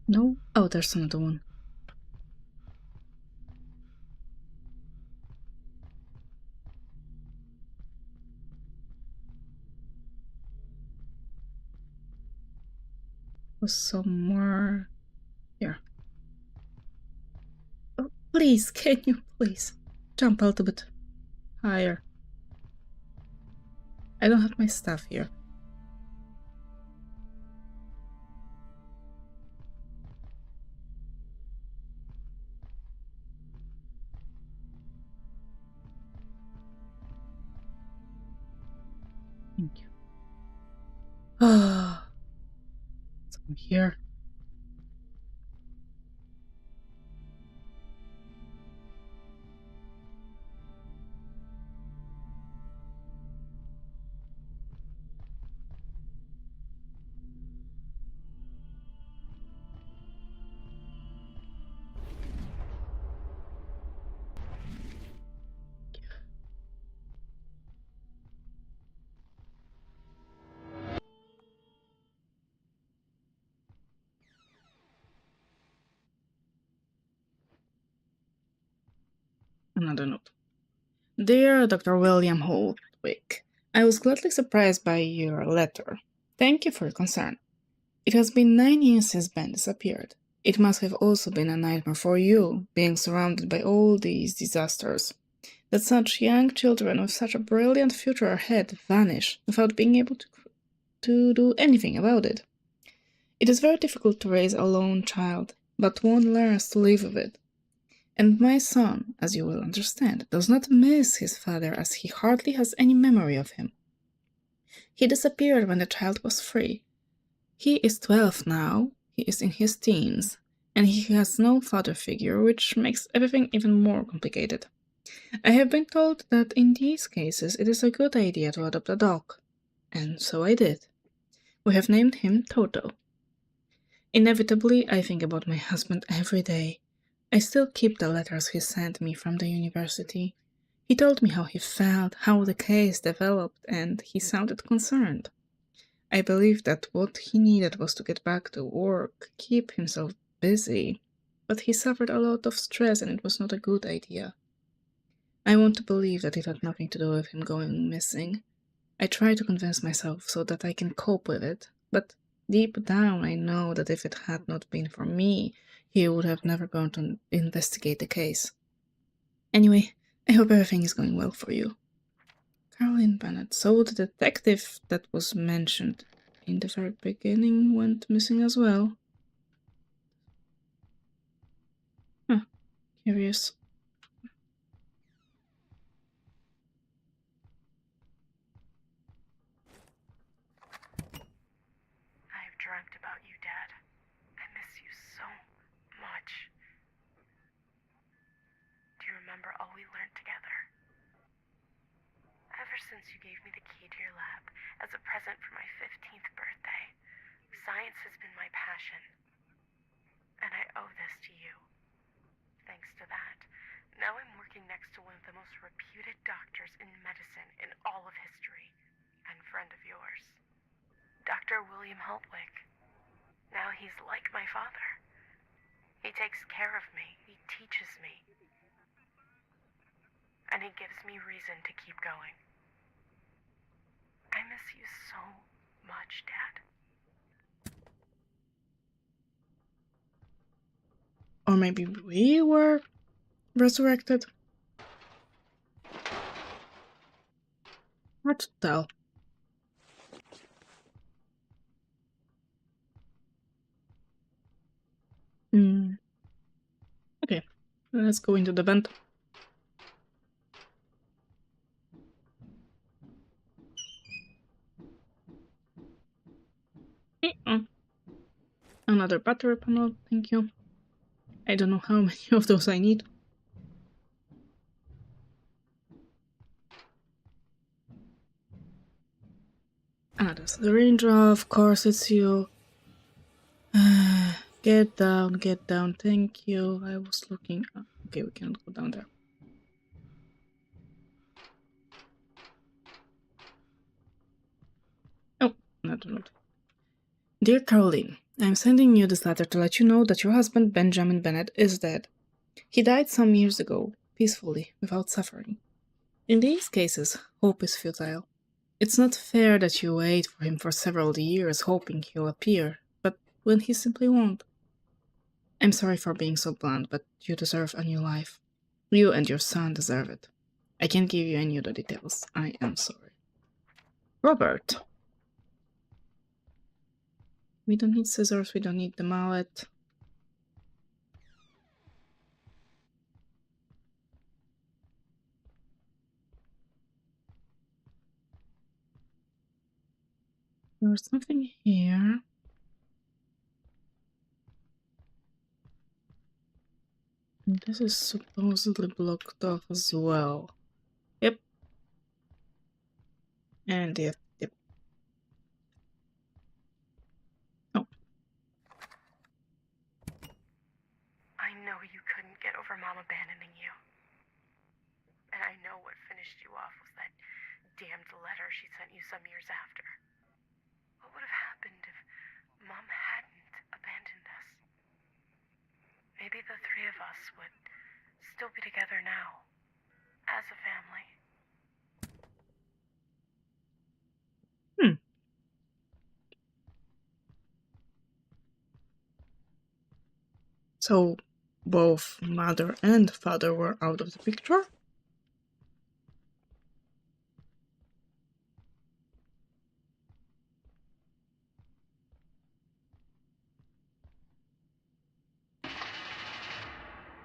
No? Oh, there's another one. Was somewhere here. Oh, please, can you please jump a little bit higher? I don't have my stuff here. Thank you. Ah, so I'm here. Another note. Dear Dr. William Holtwick, I was gladly surprised by your letter. Thank you for your concern. It has been 9 years since Ben disappeared. It must have also been a nightmare for you, being surrounded by all these disasters. That such young children with such a brilliant future ahead vanish without being able to do anything about it. It is very difficult to raise a lone child, but one learns to live with it. And my son, as you will understand, does not miss his father as he hardly has any memory of him. He disappeared when the child was 3. He is 12 now, he is in his teens, and he has no father figure, which makes everything even more complicated. I have been told that in these cases it is a good idea to adopt a dog, and so I did. We have named him Toto. Inevitably, I think about my husband every day. I still keep the letters he sent me from the university. He told me how he felt, how the case developed, and he sounded concerned. I believe that what he needed was to get back to work, keep himself busy, but he suffered a lot of stress and it was not a good idea. I want to believe that it had nothing to do with him going missing. I try to convince myself so that I can cope with it, but deep down I know that if it had not been for me, he would have never gone to investigate the case. Anyway, I hope everything is going well for you. Caroline Bennett. So the detective that was mentioned in the very beginning went missing as well. Huh, curious. I've dreamt about you, Dad. I miss you so much. Do you remember all we learned together? Ever since you gave me the key to your lab as a present for my 15th birthday, science has been my passion. And I owe this to you. Thanks to that, now I'm working next to one of the most reputed doctors in medicine in all of history, and friend of yours, Dr. William Holtwick. Now he's like my father. He takes care of me, he teaches me, and he gives me reason to keep going. I miss you so much, Dad. Or maybe we were resurrected? Hard to tell. Let's go into the vent. Another battery panel, thank you. I don't know how many of those I need. Another syringe, of course it's you. Get down, thank you. I was looking. Okay, we cannot go down there. Oh, not a note. Dear Caroline, I'm sending you this letter to let you know that your husband Benjamin Bennett is dead. He died some years ago, peacefully, without suffering. In these cases, hope is futile. It's not fair that you wait for him for several years hoping he'll appear, but when he simply won't. I'm sorry for being so blunt, but you deserve a new life. You and your son deserve it. I can't give you any of the details. I am sorry. Robert. We don't need scissors, we don't need the mallet. There's nothing here. And this is supposedly blocked off as well. Yep. And yep. Oh. I know you couldn't get over Mom abandoning you. And I know what finished you off was that damned letter she sent you some years after. What would have happened if Mom hadn't abandoned us? Maybe the three of us would still be together now, as a family. So both mother and father were out of the picture?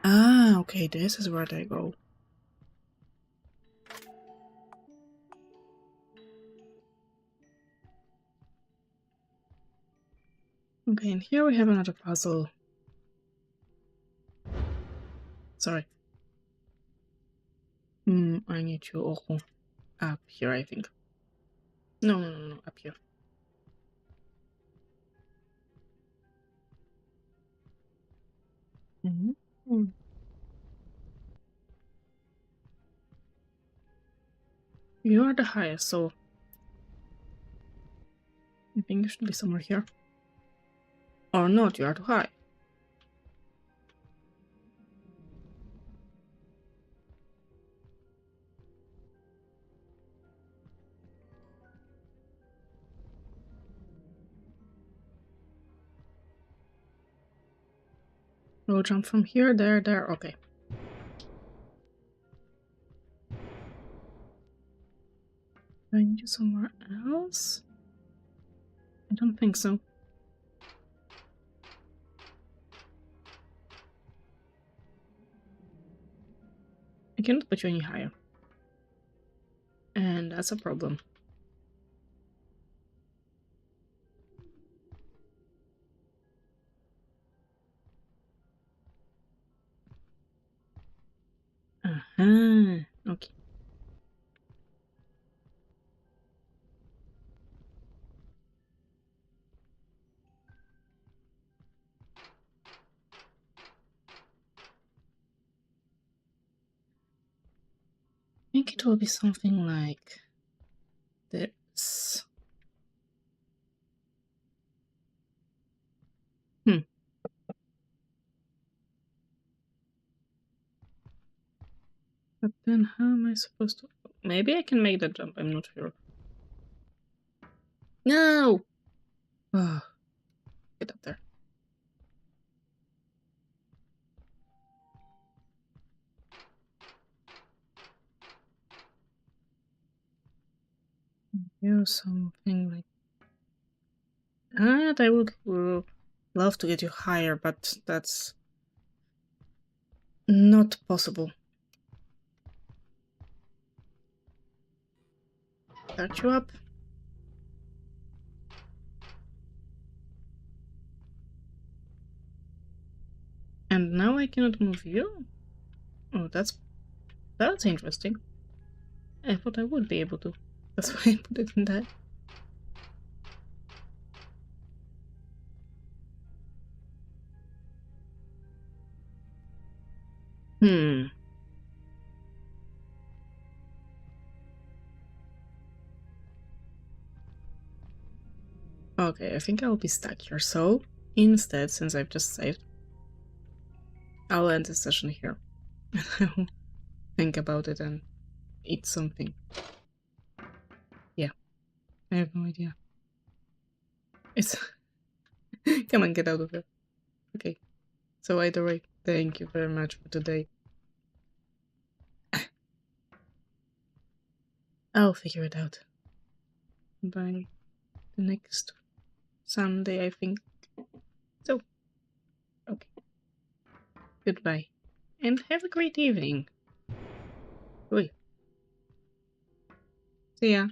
Ah, okay, this is where they go. Okay, and here we have another puzzle. Sorry. I need to up here, I think. No, up here. You are the highest, so I think you should be somewhere here. Or not, you are too high. We'll jump from here, there, okay. Do I need you somewhere else? I don't think so. I cannot put you any higher. And that's a problem. Okay. I think it will be something like this. But then how am I supposed to... Maybe I can make that jump, I'm not sure. No! Oh, get up there. Do something like that. I would love to get you higher, but that's... Not possible. Start you up. And now I cannot move you? Oh, that's interesting. I thought I would be able to. That's why I put it in that. Okay, I think I'll be stuck here. So, instead, since I've just saved, I'll end the session here. And I'll think about it and eat something. Yeah, I have no idea. It's... Come on, get out of here. Okay, so either way, thank you very much for today. I'll figure it out. By the next Sunday, I think. So, okay. Goodbye. And have a great evening. Oi. See ya.